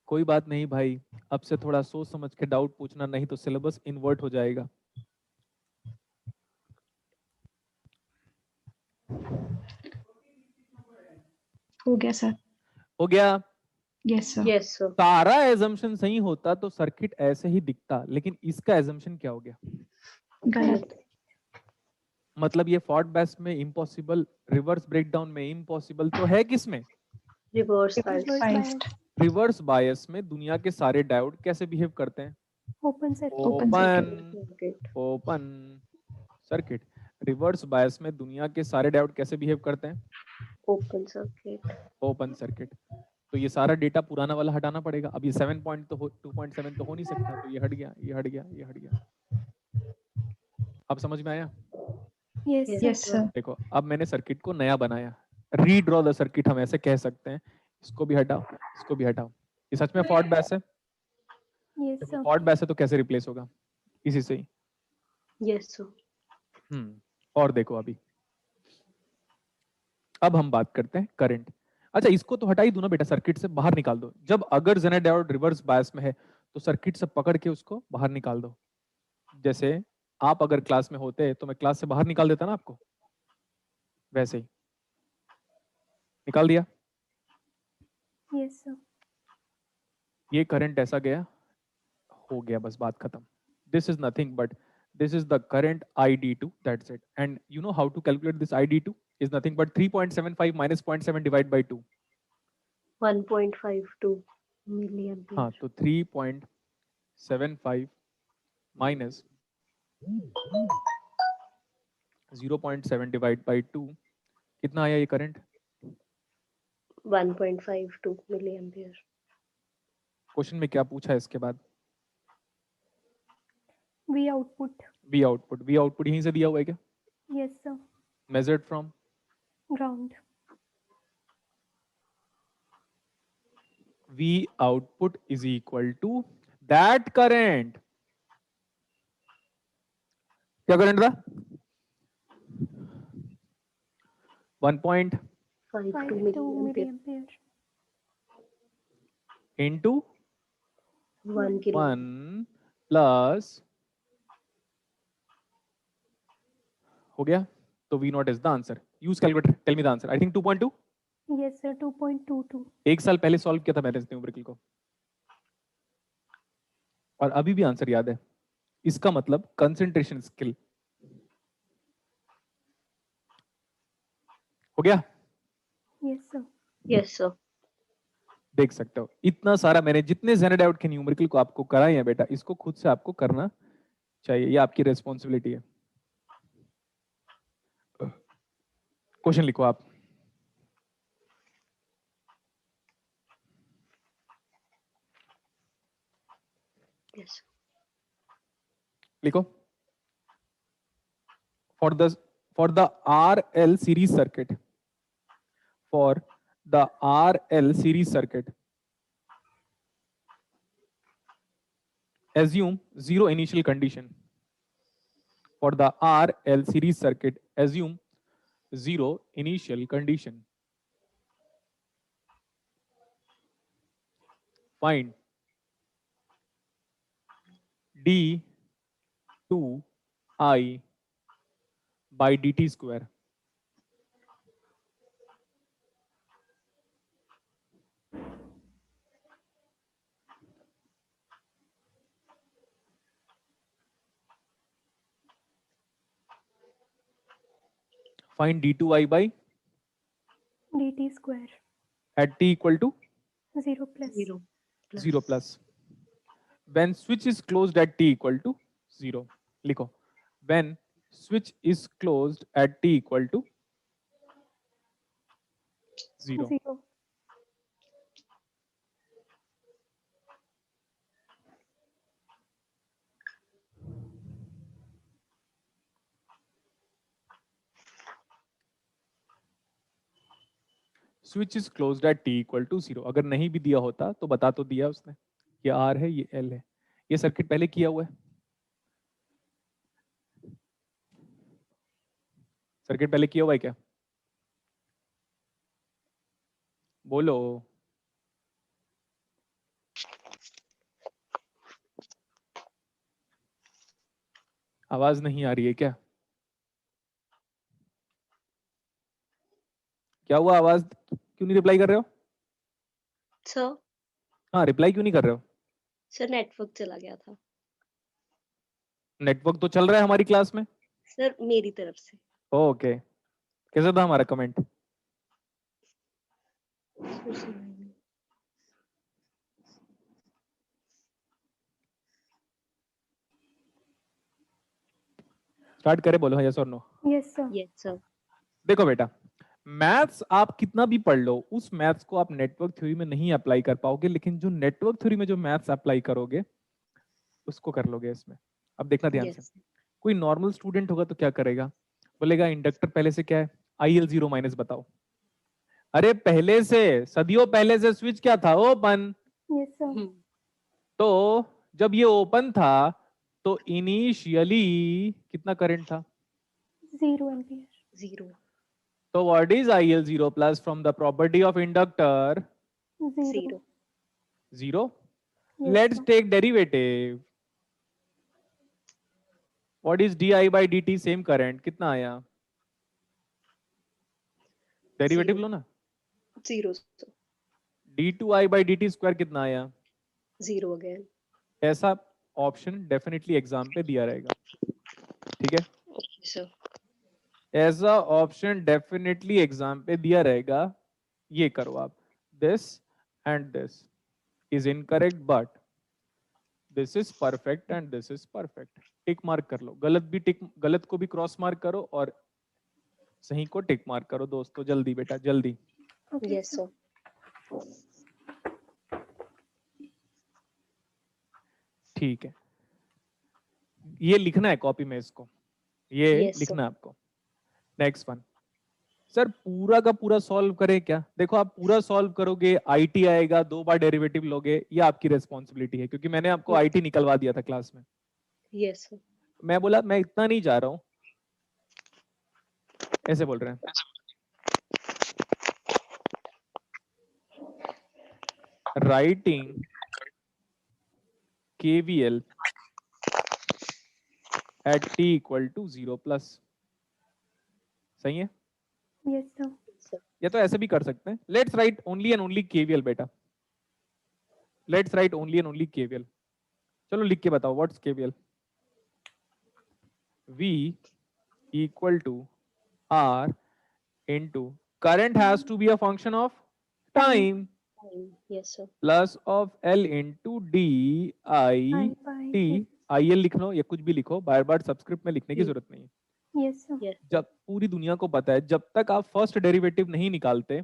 कोई बात नहीं भाई, अब से थोड़ा सोच समझ के डाउट पूछना, नहीं तो सिलेबस इन्वर्ट हो जाएगा। हो गया सर। हो गया? Yes sir. Yes sir. सारा एजम्पशन सही होता तो सर्किट ऐसे ही दिखता, लेकिन इसका एजम्पशन क्या हो गया? गलत। मतलब ये फॉर्ट बेस में इम्पॉसिबल, रिवर्स ब्रेकडाउन में इम्पॉसिबल, तो है किसमें? रिवर्स Reverse बायस। Biased. रिवर्स बायस में दुनिया के सारे डायोड कैसे बिहेव करते हैं? Open circuit. Open open open circuit. Reverse bias में दुनिया के सारे डायोड कैसे बिहेव करते हैं? Open circuit. Open circuit. तो ये सारा डेटा पुराना वाला हटाना पड़ेगा। अब ये 7 पॉइंट तो 2.7 तो हो नहीं सकता, तो ये हट गया, ये हट गया, ये हट गया। अब समझ में आया? Yes, sir. Yes sir. देखो अब मैंने सर्किट को नया बनाया, रीड्रॉ द सर्किट हम ऐसे कह सकते हैं। इसको भी हटाओ, इसको भी हटाओ। ये सच में फॉल्ट बेस है? Yes, sir. फॉल्ट बेस है तो कैसे रिप्लेस होगा? इसी से ही। Yes sir. और देखो अभी, अब हम बात करते हैं करंट। अच्छा इसको तो हटा ही दो ना बेटा, सर्किट से बाहर निकाल दो। जब अगर जेनर डायोड रिवर्स बायस में है तो सर्किट से पकड़ के उसको बाहर निकाल दो। जैसे आप अगर क्लास में होते तो मैं क्लास से बाहर निकाल देता ना आपको, वैसे ही निकाल दिया। Yes, sir. ये करंट ऐसा गया, हो गया, बस बात खत्म। This is nothing but this is the current ID2, that's it. And you know how to calculate this ID2 is nothing but 3.75 minus 0.7 divided by 2. 1.52 milliampere. हाँ तो 3.75 minus 0.7 divided by 2 कितना आया ये करंट? 1.52 मिलिएम्पियर। क्वेश्चन में क्या पूछा है इसके बाद? V output. V output. V output यहीं से दिया हुआ है क्या? Yes, sir. Measured from Ground. V output is equal to that current। क्या करंट था? 1.52 52 2 milliampere. milliampere. into 1 kilo. 1 plus, हो गया। तो V not is the answer. Use calculator, tell me the answer. I think 2.2। Yes, sir. 2.22. एक साल पहले solve किया था मैंने इस न्यूमेरिकल को, और अभी भी आंसर याद है। इसका मतलब कंसंट्रेशन स्किल। हो गया? Yes, sir. Yes sir. देख सकते हो इतना सारा मैंने जितने जेनर डायोड के न्यूमेरिकल को आपको कराए हैं बेटा, इसको खुद से आपको करना चाहिए, ये आपकी रेस्पॉन्सिबिलिटी है। क्वेश्चन लिखो आप। यस लिखो। for the RL series circuit, for the RL series circuit, assume zero initial condition. For the RL series circuit, assume zero initial condition. Find d2i by dt square. Find d2i by dt square. at t equal to 0 plus. 0 0 plus. When switch is closed at t equal to 0. लिखो। When switch is closed at t equal to 0. 0. Switch is closed at t equal to 0। अगर नहीं भी दिया होता तो बता तो दिया उसने, ये R है, ये L है। ये सर्किट पहले किया हुआ है, सर्किट पहले किया हुआ है क्या? बोलो। आवाज नहीं आ रही है क्या? क्या हुआ, आवाज क्यों नहीं रिप्लाई कर रहे हो? सर हाँ, रिप्लाई क्यों नहीं कर रहे हो? सर नेटवर्क चला गया था नेटवर्क तो चल रहा है हमारी क्लास में। सर, मेरी तरफ से। ओके, कैसा था हमारा कमेंट? स्टार्ट करें, बोलो यस और नो। Yes, sir. Yes sir. देखो बेटा, मैथ्स आप कितना भी पढ़ लो, उस मैथ्स को आप नेटवर्क थ्योरी में नहीं अप्लाई कर पाओगे, लेकिन जो नेटवर्क थ्योरी में जो मैथ्स अप्लाई करोगे उसको कर लोगे इसमें। अब देखना ध्यान से, यस कोई नॉर्मल स्टूडेंट होगा तो क्या करेगा, बोलेगा इंडक्टर पहले से क्या है, IL0 माइनस बताओ। अरे पहले से, सदियों पहले से स्विच क्या था, ओपन। Yes, sir. तो जब ये ओपन था तो इनिशियली कितना करंट था? 0 ampere. 0 तो what is IL0 plus from the property of inductor? 0. 0. Yes, Let's sir. take derivative. What is di by dt? Same current कितना आया? डेरिवेटिव लो ना। 0 d2i by dt स्क्वायर कितना आया? 0 अगेन। ऐसा ऑप्शन डेफिनेटली एग्जाम पे दिया रहेगा, ठीक है? सर ऐसा ऑप्शन डेफिनेटली एग्जाम पे दिया रहेगा। ये करो आप, this and this is incorrect but this is perfect and this is perfect. Tick mark कर लो, गलत को भी क्रॉस मार्क करो और सही को टिक मार्क करो दोस्तों, जल्दी बेटा जल्दी। Okay, yes sir. सर। ठीक है, ये लिखना है कॉपी में इसको, ये Yes, लिखना है आपको। नेक्स्ट वन, सर पूरा का पूरा सॉल्व करें क्या? देखो आप पूरा सॉल्व करोगे IT आएगा, 2 बार डेरिवेटिव लोगे, ये आपकी रेस्पॉन्सिबिलिटी है, क्योंकि मैंने आपको Yes. IT निकलवा दिया था क्लास में। Yes sir. मैं बोला मैं इतना नहीं जा रहा हूं, ऐसे बोल रहे हैं। Writing KVL at t equal to 0 plus, सही है? Yes, sir. या तो ऐसे भी कर सकते हैं, let's write only and only KVL बेटा, let's write only and only KVL। चलो लिख के बताओ, what's KVL? V equal to R into current has to be a function of time yes sir. plus of L into D I I by. T। Yes. IL लिख लो या कुछ भी लिखो, बार बार subscript में लिखने की जरूरत नहीं है। Yes, sir. यस जब पूरी दुनिया को पता है, जब तक आप फर्स्ट डेरिवेटिव नहीं निकालते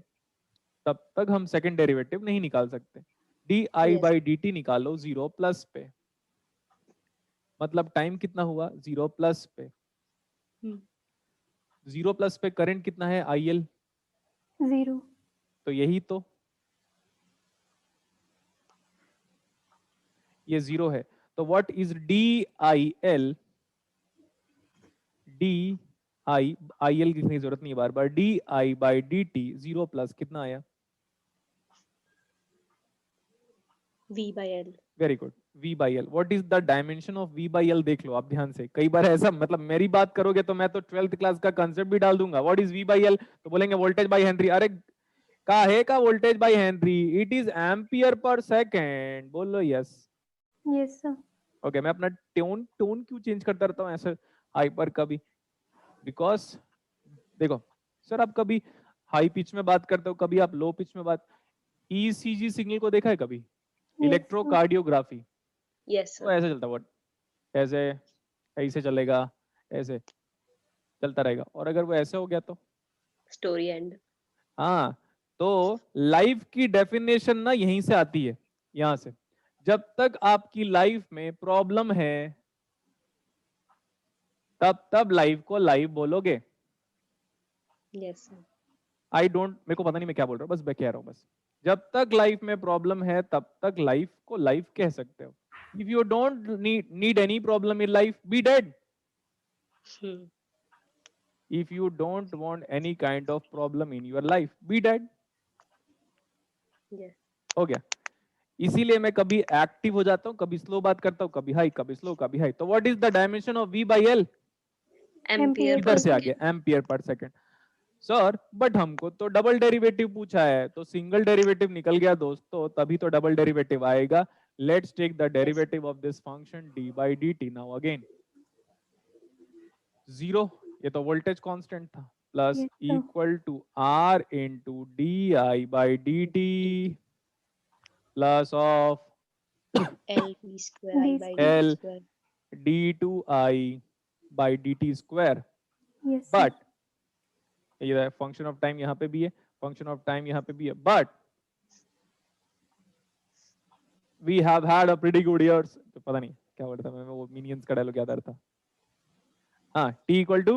तब तक हम सेकंड डेरिवेटिव नहीं निकाल सकते। DI Yes. by dt निकालो 0 प्लस पे, मतलब टाइम कितना हुआ 0 प्लस पे। 0 प्लस पे करंट कितना है IL? 0. तो यही तो, ये 0 है। तो व्हाट इज DIL? IL लिखने की जरूरत नहीं है बार बार, DI by dt 0 प्लस कितना आया? V by L। Very good, V by L। What is the dimension of V by L? देख लो आप ध्यान से, कई बार ऐसा मतलब मेरी बात करोगे तो मैं तो 12th क्लास का कंसेप्ट भी डाल दूंगा। What is V by L? तो बोलेंगे वोल्टेज बाय हेनरी। अरे काहे का voltage by Henry? It is ampere per second. बोलो यस। Yes, sir. ओके, मैं अपना टोन क्यों चेंज करता रहता हूँ ऐसे हाइपर का भी? बिकॉज देखो सर, आप कभी हाई पिच में बात करते हो, कभी आप लो पिच में बात, ECG सिग्नल को देखा है कभी? Yes, इलेक्ट्रोकार्डियोग्राफी, यस तो सर। ऐसे चलता है, ऐसे ऐसे चलेगा, ऐसे चलता रहेगा। और अगर वो ऐसे हो गया तो स्टोरी एंड। हाँ, तो लाइफ की डेफिनेशन ना यहीं से आती है, यहां से। जब तक आपकी लाइफ में प्रॉब्लम है तब लाइफ को लाइफ बोलोगे। Yes sir. मेरे को पता नहीं मैं क्या बोल रहा हूँ, बस मैं कह रहा हूँ बस। जब तक लाइफ में प्रॉब्लम है तब तक लाइफ को लाइफ कह सकते हो। If you don't need any problem in life, B dead. If you don't want any kind of problem in your life, be dead। Yes. हो गया। इसीलिए मैं कभी एक्टिव हो जाता हूँ, कभी स्लो बात करता हूँ, कभी हाई, कभी स्लो, कभी हाई। तो what is the dimension of v by L? Ampere इधर से आ गया ampere per second sir. But हमको तो डबल डेरिवेटिव पूछा है, तो सिंगल डेरिवेटिव निकल गया दोस्तों, तभी तो डबल डेरिवेटिव आएगा। Let's take the derivative of this function D by D T. Now again 0, ये तो वोल्टेज कांस्टेंट था, plus Yes, sir. Equal to R into D I by D T plus of L T square I by D L square. d2i by dt square। Yes, sir. But ये function of time यहाँ पे भी है, function of time यहाँ पे भी है, but we have had a pretty good years. तो पता नहीं क्या वर्ड था, मैं वो मिनियंस का डायलॉग याद आ रहा था। हाँ, t equal to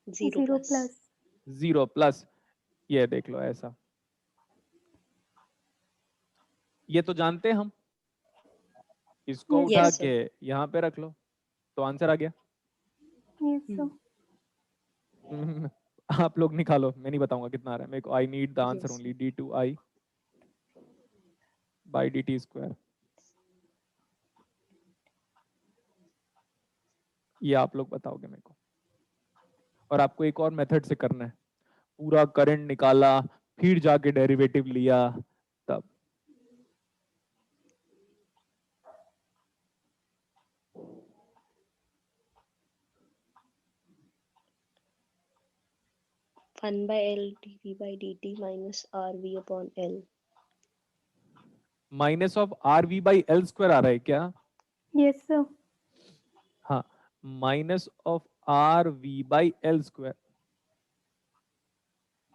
0 0 plus plus. 0 plus, ये देख लो ऐसा, ये तो जानते हैं हम, इसको Yes, उठा Yes, sir. के यहाँ पे रख लो तो आंसर आ गया। Yes, sir. आप लोग निकालो, मैं नहीं बताऊंगा कितना आ रहा है मेरे को। I need the answer Yes. Only d2i by dt square. ये आप लोग बताओगे मेरे को, और आपको एक और मेथड से करना है। पूरा करंट निकाला, फिर जाके डेरिवेटिव लिया, तब one by L dv by dt minus rv upon l। Minus of R V by L square आ रहा है क्या? Yes, sir. हाँ, minus of R V by L square,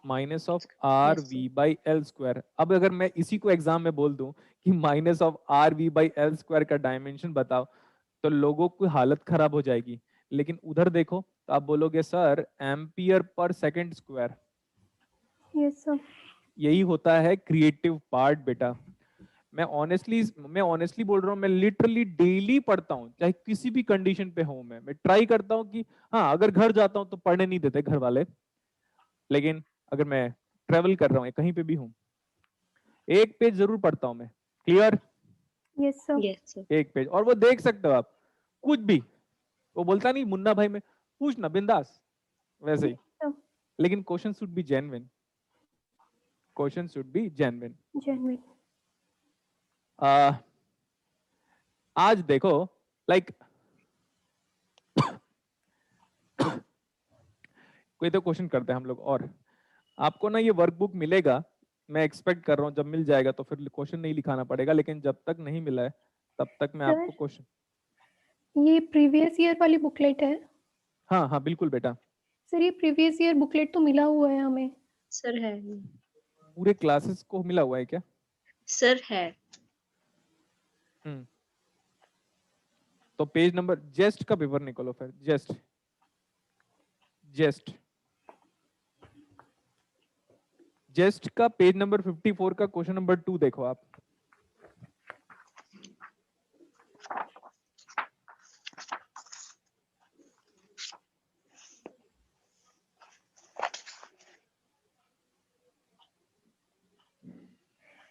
minus of R Yes, sir. V by L square. अब अगर मैं इसी को एग्जाम में बोल दूं कि minus of R V by L square का डायमेंशन बताओ, तो लोगों की हालत खराब हो जाएगी। लेकिन उधर देखो तो आप बोलोगे sir ampere per second square. Yes, sir. यही होता है क्रिएटिव पार्ट बेटा। मैं ऑनेस्टली बोल रहा हूँ, मैं लिटरली डेली पढ़ता हूँ, चाहे किसी भी कंडीशन पे हूँ। मैं ट्राई करता हूँ कि हाँ, अगर घर जाता हूँ तो पढ़ने नहीं देते घर वाले, लेकिन अगर मैं ट्रेवल कर रहा हूँ, कहीं पे भी हूँ, एक पेज जरूर पढ़ता हूँ मैं। Clear? Yes, sir. Yes, sir. एक पेज, और वो देख सकते हो आप, कुछ भी वो बोलता नहीं मुन्ना भाई में पूछना बिंदास, वैसे ही। Sir. लेकिन question should be genuine, question should be genuine. Genuine. आज देखो लाइक कोई तो क्वेश्चन करते हैं हम लोग, और आपको ना ये वर्कबुक मिलेगा, मैं एक्सपेक्ट कर रहा हूँ जब मिल जाएगा तो फिर क्वेश्चन नहीं लिखाना पड़ेगा, लेकिन जब तक नहीं मिला है तब तक मैं Sir? आपको क्वेश्चन। ये प्रीवियस ईयर वाली बुकलेट है? हाँ हाँ बिल्कुल बेटा, सर ये प्रीवियस ईयर बुकलेट तो मिला हुआ है हमें। सर है, पूरे क्लासेस को मिला हुआ है क्या? सर है। तो पेज नंबर जेस्ट का पेपर निकालो फिर, जेस्ट जेस्ट का पेज नंबर 54 का क्वेश्चन नंबर 2 देखो आप।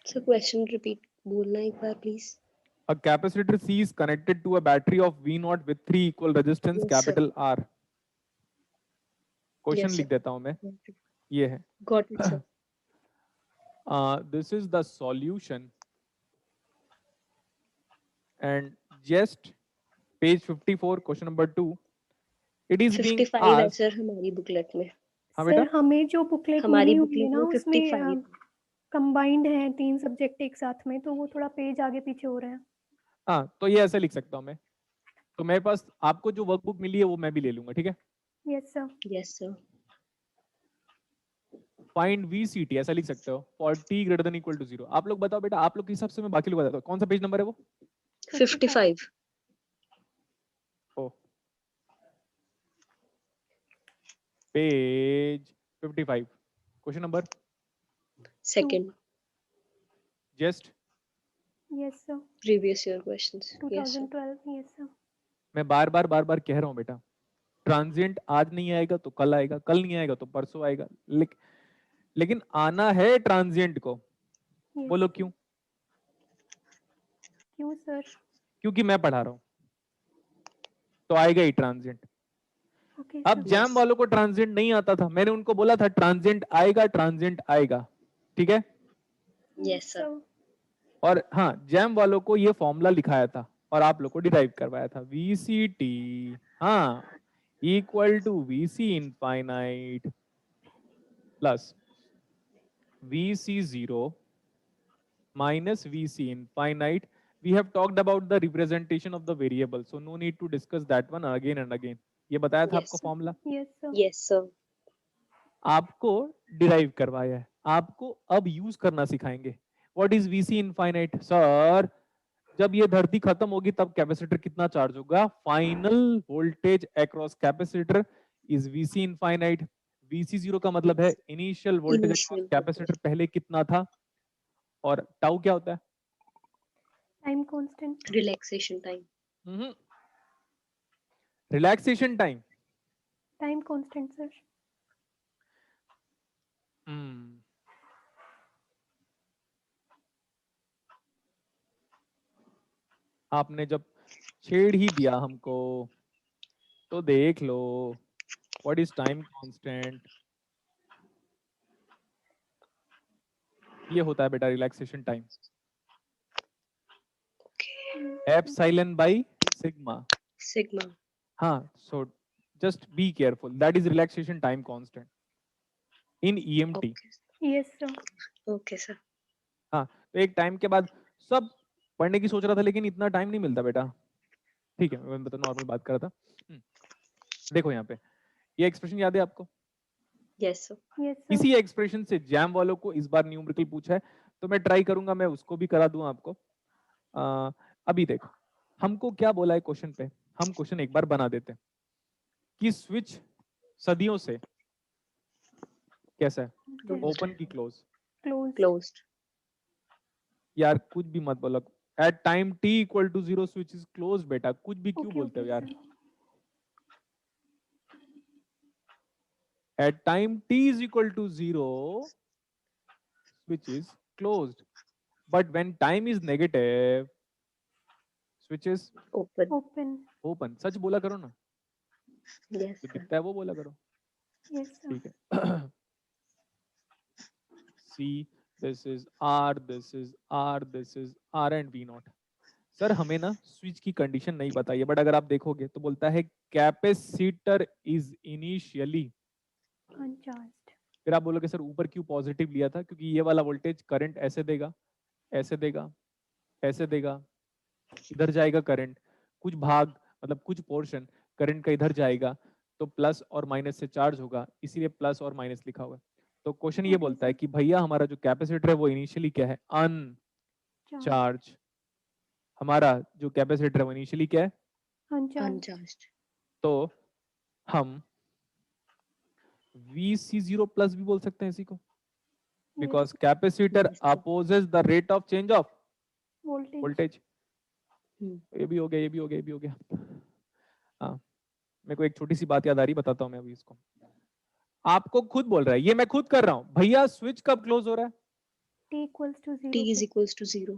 सर क्वेश्चन रिपीट बोलना एक बार please. A capacitor C is connected to a battery of V naught with 3 equal resistance Yes, capital R। Question Yes, लिख sir. देता हूं मैं, ये है। Got it, sir. This is the solution and just page 54 question number 2 it is being 55 है asked। Sir हमारी booklet में। हाँ सर बेटा, हमें जो बुकलेट हमारी मिली हुई है बुकलेट ना में उसमें 55 कंबाइंड है 3 सब्जेक्ट एक साथ में, तो वो थोड़ा पेज आगे पीछे हो रहे हैं। हाँ तो ये ऐसे लिख सकता हूँ मैं। तो मेरे पास आपको जो वर्कबुक मिली है वो मैं भी ले लूंगा, ठीक है। Yes sir. Yes sir. Find VCT ऐसा लिख सकते हो for t greater than equal to 0। आप लोग बताओ बेटा, आप लोग के हिसाब से मैं बाकी लोग बताता हूँ। कौन सा पेज नंबर है वो? 55। Oh page 55 question number second. Just yes sir. Previous year questions. Yes sir. 2012 yes sir. मैं बार बार कह रहा हूँ बेटा, ट्रांजिएंट आज नहीं आएगा तो कल आएगा, कल नहीं आएगा तो परसों आएगा, लेकिन आना है ट्रांजिएंट को। बोलो क्यों? क्यों सर? क्योंकि मैं पढ़ा रहा हूँ, तो आएगा ही ट्रांजिएंट। ओके अब सर। जैम वालों को ट्रांजिएंट नहीं आता था, मैंने उनको बोला था ट्रांजिएंट आएगा, ट्रांजिएंट आएगा, ठीक है। Yes, sir. और हाँ, जैम वालों को ये फॉर्मूला लिखाया था और आप लोग को डिराइव करवाया था, VCT हाँ equal to VC infinite plus VC0 minus VC infinite. We have talked about the representation of the variable, so no need to discuss that one again and again. ये बताया था Yes, आपको sir. Formula, yes sir. Yes, sir. आपको derive करवाया है, आपको अब use करना सिखाएंगे। What is VC infinite? Sir जब ये धरती खत्म होगी तब कैपेसिटर कितना चार्ज होगा? Final voltage across capacitor is VC infinite. VC0 का मतलब है initial voltage across Initial capacitor, पहले कितना था, और टाउ क्या होता है? Time constant. relaxation time. Relaxation time. Time constant sir. आपने जब छेड़ ही दिया हमको तो देख लो, व्हाट इज टाइम कांस्टेंट? ये होता है बेटा relaxation time, epsilon by sigma. Sigma. हाँ, so just be careful, that is relaxation time constant in EMT। Okay. Yes sir. Okay, sir. हाँ, तो एक टाइम के बाद सब पढ़ने की सोच रहा था, लेकिन इतना टाइम नहीं मिलता बेटा, ठीक है, मैं तो नॉर्मल बात कर रहा था। देखो यहाँ पे ये एक्सप्रेशन याद है आपको? Yes, sir. Yes sir. इसी एक्सप्रेशन से जैम वालों को इस बार न्यूमेरिकल पूछा है, तो मैं ट्राई करूंगा मैं उसको भी करा दूं आपको। अभी देखो हमको क्या बोला है क्वेश्चन पे, हम क्वेश्चन एक बार बना देते हैं कि स्विच सदियों से कैसा है, ओपन की क्लोज? क्लोज। Closed. यार कुछ भी मत बोलो, at time t equal to 0 switch is close, बेटा कुछ भी क्यों बोलते हो यार? At time t is equal to 0, switch is closed. But when time is negative, switch is Open. Open. open. सच बोला करो ना, Yes, जो sir. दिखता है वो बोला करो, यस सर। ठीक है। C, this is R, this is R, this is R and V naught. Sir हमें ना स्विच की कंडीशन नहीं बताई है, बट अगर आप देखोगे तो बोलता है कैपेसिटर इज इनिशियली, अनचार्ज्ड। फिर आप बोलोगे सर ऊपर क्यों पॉजिटिव लिया था? क्योंकि ये वाला वोल्टेज करंट ऐसे देगा, ऐसे देगा, ऐसे देगा, इधर जाएगा करंट, कुछ भाग मतलब कुछ पोर्शन करंट का इधर जाएगा, तो प्लस और माइनस से चार्ज होगा, इसीलिए प्लस और माइनस लिखा हुआ है। तो क्वेश्चन ये Okay, बोलता है sir. कि भैया हमारा जो कैपेसिटर है वो इनिशियली क्या है? अनचार्ज। हमारा जो कैपेसिटर है वो इनिशियली क्या है? अनचार्ज्ड। Uncharged. तो हम VC0 प्लस भी बोल सकते हैं इसी को, because capacitor Yes, sir. Opposes the rate of change of voltage. Voltage. Hmm. ये भी हो गया, ये भी हो गया, ये भी हो गया। हाँ, मेरे को एक छोटी सी बात याद आ रही, बताता हूँ मैं अभी इसको। आपको खुद बोल रहा है, ये मैं खुद कर रहा हूँ, भैया स्विच कब क्लोज हो रहा है? t equals to 0 T is पे। equals to 0.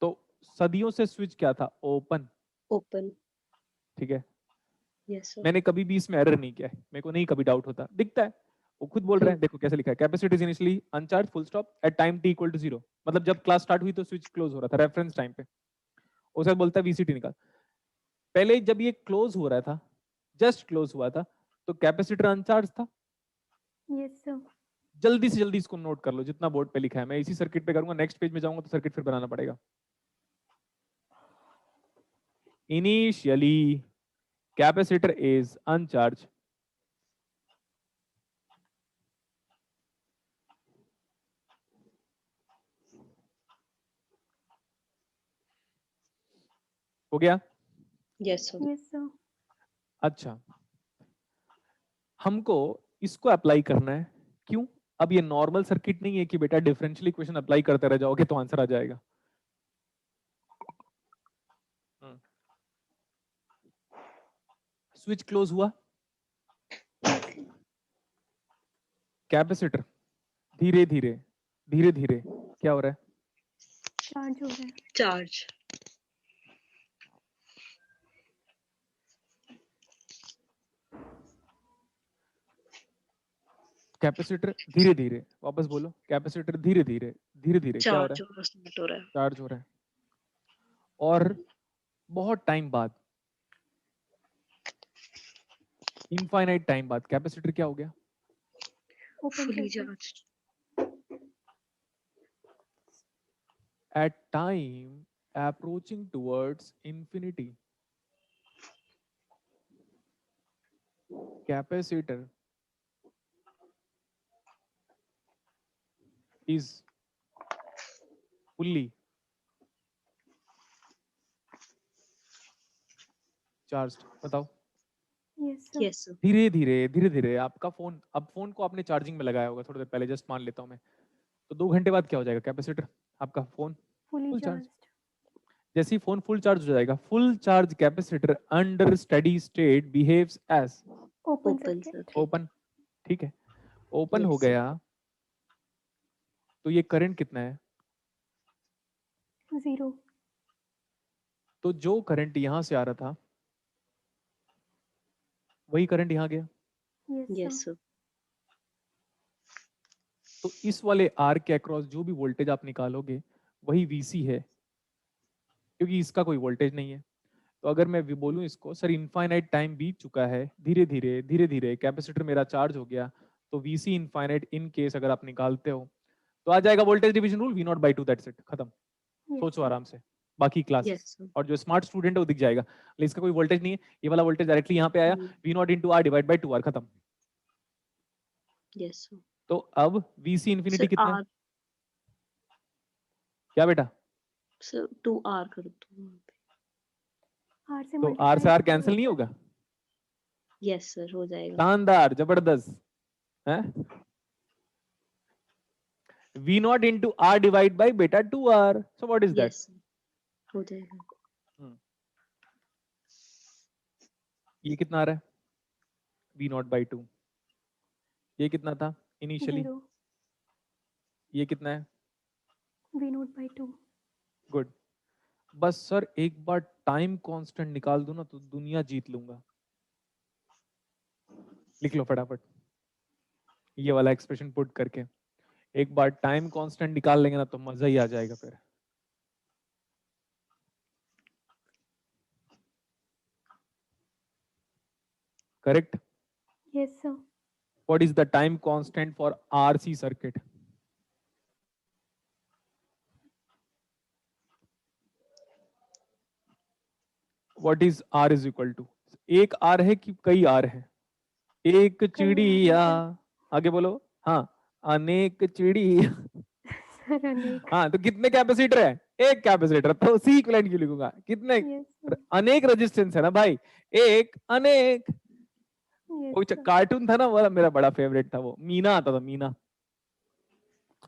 तो सदियों से स्विच क्या था? Open, Open. ठीक है। Yes, sir. मैंने कभी भी इसमें एरर नहीं किया है, मेरे को नहीं कभी डाउट होता, दिखता है, वो खुद बोल रहे हैं। देखो कैसे लिखा है, capacitor is initially uncharged full stop at time t equal to 0, मतलब जब क्लास स्टार्ट हुई तो स्विच क्लोज हो रहा था रेफरेंस टाइम पे। उसे बोलता है VCT निकाल। पहले जब ये क्लोज हो रहा था, जस्ट क्लोज हुआ था, तो कैपेसिटर अनचार्ज था। Yes sir. जल्दी से जल्दी इसको नोट कर लो जितना बोर्ड पे लिखा है, मैं इसी सर्किट पे करूंगा, नेक्स्ट पेज में जाऊंगा तो सर्किट फिर बनाना पड़ेगा। इनिशियली कैपेसिटर इज अनचार्ज, हो गया? Yes, sir. Yes sir. अच्छा, हमको इसको अप्लाई करना है, क्यों? अब ये नॉर्मल सर्किट नहीं है कि बेटा डिफरेंशियल इक्वेशन अप्लाई करते रह जाओगे तो आंसर आ जाएगा। स्विच क्लोज हुआ, कैपेसिटर धीरे धीरे धीरे धीरे क्या हो रहा है? चार्ज हो रहा है। Charge. कैपेसिटर धीरे धीरे, वापस बोलो, कैपेसिटर धीरे धीरे धीरे धीरे क्या हो रहा है? चार्ज हो रहा है। चार्ज हो रहा है। और बहुत टाइम बाद, इनफाइनाइट टाइम बाद कैपेसिटर क्या हो गया? Open fully circuit. Charge. At time approaching towards infinity, capacitor is fully charged। बताओ। Yes sir. Yes sir. धीरे धीरे धीरे धीरे आपका फोन, अब फोन को आपने चार्जिंग में लगाया होगा थोड़ी देर पहले, जस्ट मान लेता हूँ मैं, तो 2 घंटे बाद क्या हो जाएगा? कैपेसिटर आपका phone fully full charge. Charge. जैसे ही फोन फुल चार्ज हो जाएगा, full charge capacitor under steady state behaves as open open circuit. Circuit. Open. ठीक है, ओपन हो Yes, sir. गया तो ये करंट कितना है? 0। तो जो करंट यहां से आ रहा था वही करंट यहां गया। Yes Yes, sir. sir. तो इस वाले आर के अक्रॉस जो भी वोल्टेज आप निकालोगे वही वीसी है, क्योंकि इसका कोई वोल्टेज नहीं है। तो अगर मैं भी बोलूं इसको, सर इनफाइनाइट टाइम बीत चुका है, धीरे धीरे कैपेसिटर मेरा चार्ज हो गया, तो वीसी इनफाइनाइट इन केस अगर आप निकालते हो तो आ जाएगा voltage division rule, V not by two, that's it, खत्म। सोचो आराम से, बाकी क्लासेस Yes, sir. और जो स्मार्ट स्टूडेंट है वो दिख जाएगा, लेकिन इसका कोई वोल्टेज नहीं है, ये वाला वोल्टेज डायरेक्टली यहाँ पे आया, V not into R divide by two R, खत्म। Yes, sir. तो अब वीसी इन्फिनिटी Sir, कितना है? R, क्या बेटा? sir, 2R कर दो। आर से तो आर से आर कैंसिल नहीं होगा? Yes, sir, हो जाएगा। शानदार, जबरदस्त है। V not into R divide by बेटा 2R, so what is that? Yes, sir, हो जाएगा। ये कितना आ रहा है? V not by 2। ये कितना था इनिशियली? 0। ये कितना है? V0/2। गुड। बस सर एक बार टाइम कांस्टेंट निकाल दो ना तो दुनिया जीत लूंगा। लिख लो फटाफट ये वाला एक्सप्रेशन पुट करके, एक बार टाइम कांस्टेंट निकाल लेंगे ना तो मजा ही आ जाएगा फिर। Correct? Yes sir. What is the time constant for RC circuit? What is R is equal to? एक R है कि कई R है? एक चिड़िया, आगे बोलो। हाँ, अनेक चिड़िया। सर अनेक। हाँ, तो कितने कैपेसिटर है? एक कैपेसिटर, तो सी इक्विवेलेंट क्यों लिखूंगा? कितने? अनेक रेजिस्टेंस है ना भाई, एक अनेक। वो कार्टून था ना, वो मेरा बड़ा फेवरेट था, वो मीना आता था, मीना।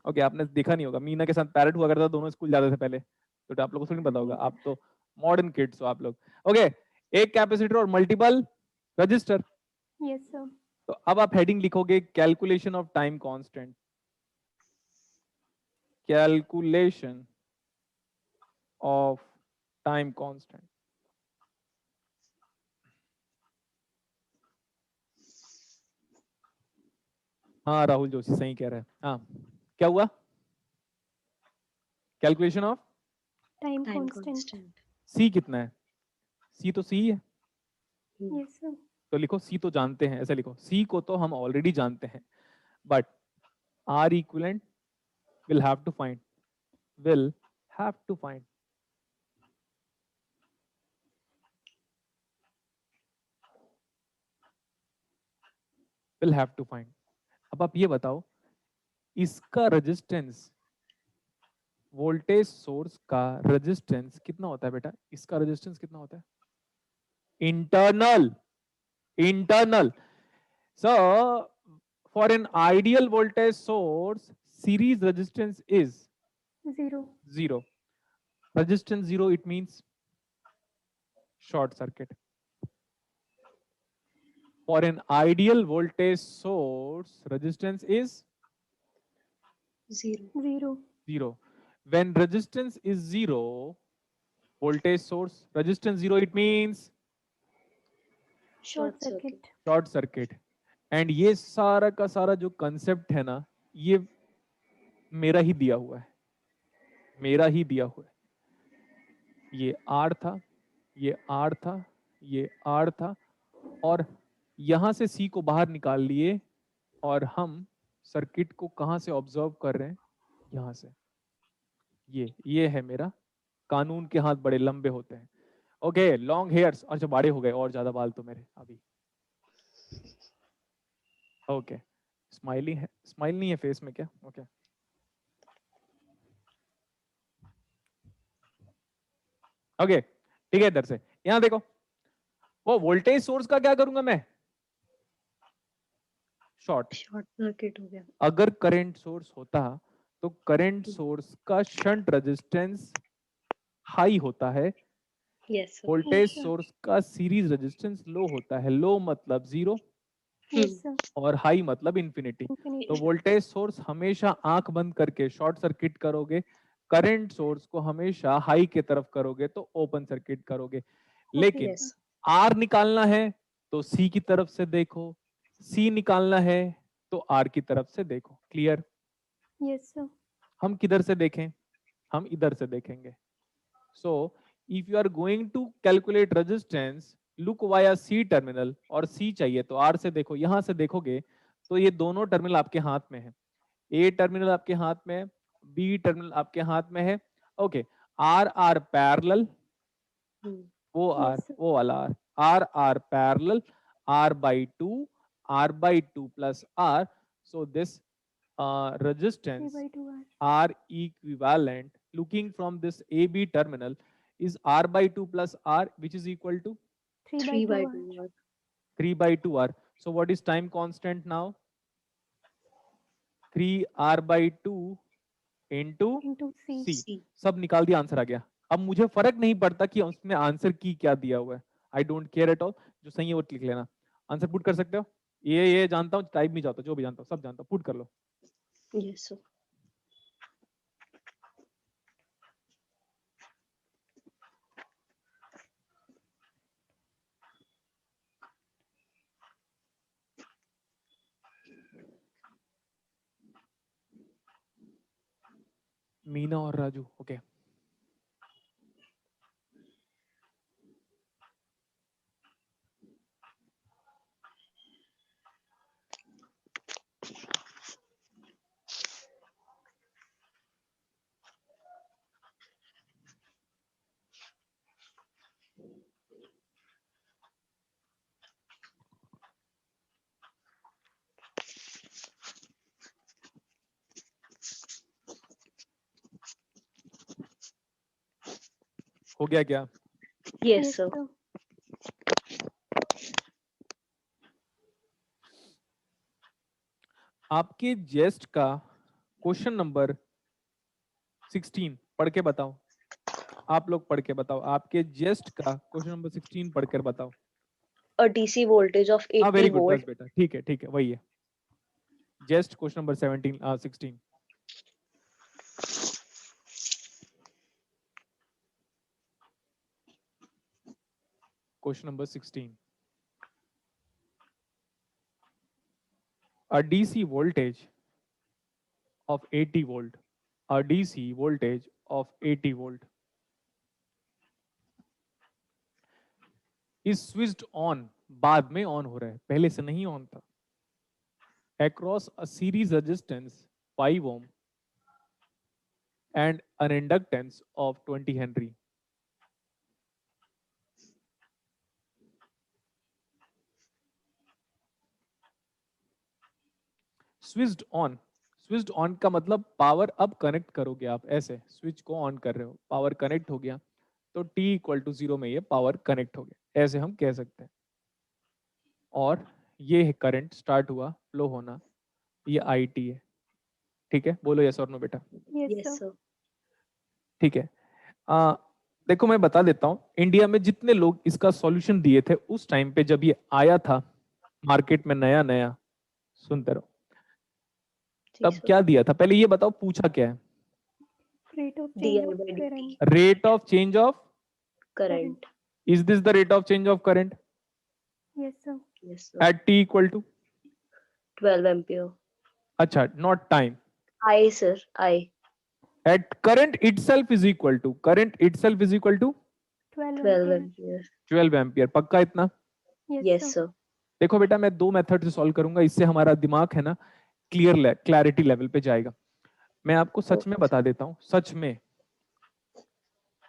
ओके, आपने देखा नहीं होगा, मीना के साथ पैरट हुआ करता था, दोनों स्कूल जाते थे पहले, तो आप लोगों को नहीं पता होगा, आप तो मॉडर्न किड्स हो आप लोग। ओके, एक कैपेसिटर और मल्टीपल रजिस्टर। Yes sir. तो अब आप हेडिंग लिखोगे calculation of time constant, calculation of time constant. हाँ राहुल जोशी सही कह रहा है। हाँ, क्या हुआ? Calculation of time Time constant. constant. सी कितना है? सी तो सी है, यस सर। तो लिखो सी तो जानते हैं, ऐसे लिखो, सी को तो हम ऑलरेडी जानते हैं, but R equivalent will have to find, will have to find। will have to find। अब आप ये बताओ, इसका रेजिस्टेंस, वोल्टेज सोर्स का रेजिस्टेंस कितना होता है बेटा? इसका रेजिस्टेंस कितना होता है? Internal, internal. So for an ideal voltage source series resistance is 0। 0। resistance 0, it means short circuit. For an ideal voltage source, resistance is 0. 0। when resistance is 0, voltage source resistance 0, it means short circuit. short circuit, and ये सारा का सारा जो concept है ना, ये मेरा ही दिया हुआ है, मेरा ही दिया हुआ है। ये आर था, ये आर था, ये आर था, और यहां से सी को बाहर निकाल लिए, और हम सर्किट को कहां से ऑब्जर्व कर रहे हैं, यहां से। ये है मेरा कानून के हाथ बड़े लंबे होते हैं। ओके, लॉन्ग हेयर्स, अच्छा बड़े हो गए और ज्यादा बाल तो मेरे अभी। ओके, स्माइली है, स्माइल नहीं है फेस में क्या? ओके ओके, ठीक है। इधर से यहां देखो, वो वोल्टेज सोर्स का क्या करूंगा मैं? शॉर्ट सर्किट हो गया। अगर करंट सोर्स होता तो करंट सोर्स का शंट रेजिस्टेंस हाई होता है, yes sir. Voltage sir. Source का सीरीज रेजिस्टेंस लो होता है। लो मतलब जीरो Yes, sir. और हाई मतलब इंफिनिटी। Infinity. तो वोल्टेज सोर्स हमेशा आंख बंद करके शॉर्ट सर्किट करोगे, करंट सोर्स को हमेशा हाई की तरफ करोगे तो ओपन सर्किट करोगे। लेकिन यस आर निकालना है तो सी की तरफ से देखो, सी निकालना है तो आर की तरफ से देखो। क्लियर? Yes, sir. हम किधर से देखें? हम इधर से देखेंगे। So if you are going to calculate resistance, look via C terminal, और सी चाहिए तो आर से देखो। यहां से देखोगे तो ये दोनों टर्मिनल आपके हाथ में है। ए टर्मिनल आपके हाथ में है, बी टर्मिनल आपके हाथ में है। ओके, आर आर पैरेलल, वो आर, Yes, sir. वो वाला R, R R parallel, R by two plus R. So this resistance 3/2 R. R equivalent looking from this AB terminal is R by 2 plus R, which is equal to 3/2 R. 3 by 2 R. So what is time constant now? 3 R by 2 into Into C. C. सब निकाल दिया, answer आ गया। अब मुझे फर्क नहीं पड़ता कि उसमें आंसर की क्या दिया हुआ है, I don't care at all. जो सही है वो लिख लेना। आंसर पुट कर सकते हो। ये जानता हूँ, टाइप नहीं जाता, जो भी जानता हूँ सब जानता हूँ, पुट कर लो। Yes sir. मीना और राजू, ओके। हो गया क्या? Yes sir. sir. आपके जेस्ट का क्वेश्चन नंबर 16 पढ़ के बताओ। आप लोग पढ़ के बताओ, आपके जेस्ट का क्वेश्चन नंबर 16 पढ़कर बताओ। A DC voltage of हाँ, वेरी 80 गुड, बस volt बेटा, ठीक है, वही है। Just question number 16। Question number 16, a DC voltage of 80 volt, a DC voltage of 80 volt is switched on, बाद में ऑन हो रहा है, पहले से नहीं ऑन था, across a series resistance 5 ohm and an inductance of 20 Henry. Switched on, switched on का मतलब पावर अब कनेक्ट करोगे आप, ऐसे स्विच को ऑन कर रहे हो, पावर कनेक्ट हो गया, तो t इक्वल टू 0 में ये पावर कनेक्ट हो गया, ऐसे हम कह सकते हैं। और ये करंट स्टार्ट हुआ फ्लो होना, ये IT है। ठीक है, बोलो यस और नो बेटा। Yes, yes sir. sir ठीक है। देखो मैं बता देता हूँ, इंडिया में जितने लोग इसका सॉल्यूशन दिए थे उस टाइम पे जब ये आया था मार्केट में नया नया, सुनते रहो, जी तब सर। क्या दिया था? पहले ये बताओ पूछा क्या है? Rate of DI change of by dt current. Rate of change of, current is this the rate of change of current Yes, sir. yes sir at t equal to 12 ampere. अच्छा, not time. I, sir, I. At current itself is equal to 12 12 ampere. ampere. 12 ampere. पक्का इतना? Yes, sir. sir. देखो बेटा, मैं 2 method से solve करूंगा, इससे हमारा दिमाग है ना क्लैरिटी लेवल पे जाएगा। मैं आपको सच में बता देता हूं, सच में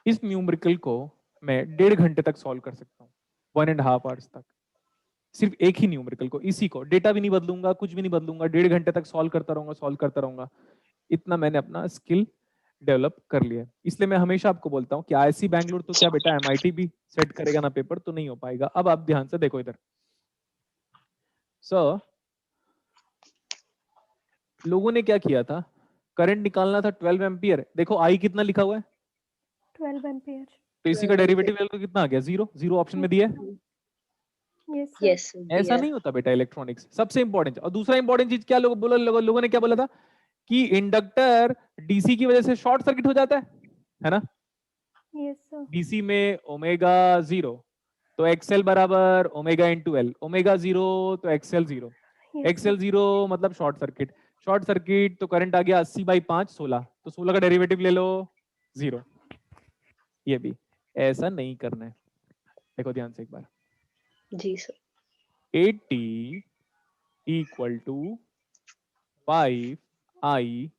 इस न्यूमेरिकल को मैं 1.5 घंटे तक सॉल्व कर सकता हूँ, 1.5 आवर्स तक, सिर्फ एक ही न्यूमेरिकल को, इसी को, डेटा भी नहीं बदलूंगा, कुछ भी नहीं बदलूंगा, 1.5 घंटे तक सॉल्व करता रहूंगा। इतना मैंने अपना स्किल डेवलप कर लिया है। इसलिए मैं हमेशा आपको बोलता हूँ कि आईआईसी बैंगलोर तो क्या बेटा, एमआईटी भी सेट करेगा ना पेपर, तो नहीं हो पाएगा। अब आप ध्यान से देखो इधर। सर, लोगों ने क्या किया था, करंट निकालना था 12 एम्पियर। देखो आई कितना लिखा हुआ है, 12 एम्पियर। तो इसी का 12 डेरिवेटिव वैल्यू कितना आ गया, 0। 0 ऑप्शन में दिया है। Yes sir. Yes, sir. ऐसा Yeah. नहीं होता बेटा इलेक्ट्रॉनिक्स। सबसे इंपॉर्टेंट और दूसरा इंपॉर्टेंट चीज क्या लोगों ने क्या बोला था कि इंडक्टर डीसी की वजह से शॉर्ट सर्किट हो जाता है ना। Yes sir. डीसी में ओमेगा 0 तो एक्सएल बराबर ओमेगा इंटू एल, ओमेगा 0 तो एक्सएल 0, एक्सएल 0 मतलब शॉर्ट सर्किट। शॉर्ट सर्किट तो करंट आ गया 80/5 16, तो 16 का डेरिवेटिव ले लो 0। ये भी ऐसा नहीं करना है, देखो ध्यान से एक बार। जी sir. 80 equal to 5i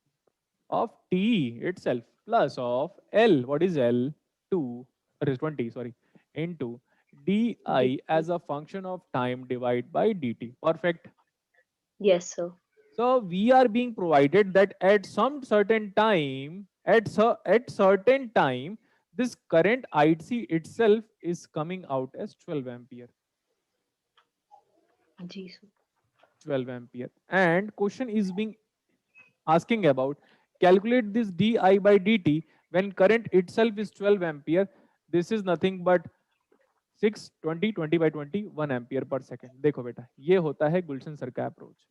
of t itself plus of L, what is L, 2, that is 20, sorry, into di as a function of time divided by dt. Perfect. Yes, sir. So we are being provided that at some certain time, at certain time, this current IC itself is coming out as 12 ampere. जी sir. 12 ampere. And question is being asking about calculate this di by dt when current itself is 12 ampere. This is nothing but 6 20 20 by 20 1 ampere per second. देखो बेटा, ये होता है गुलशन sir का approach.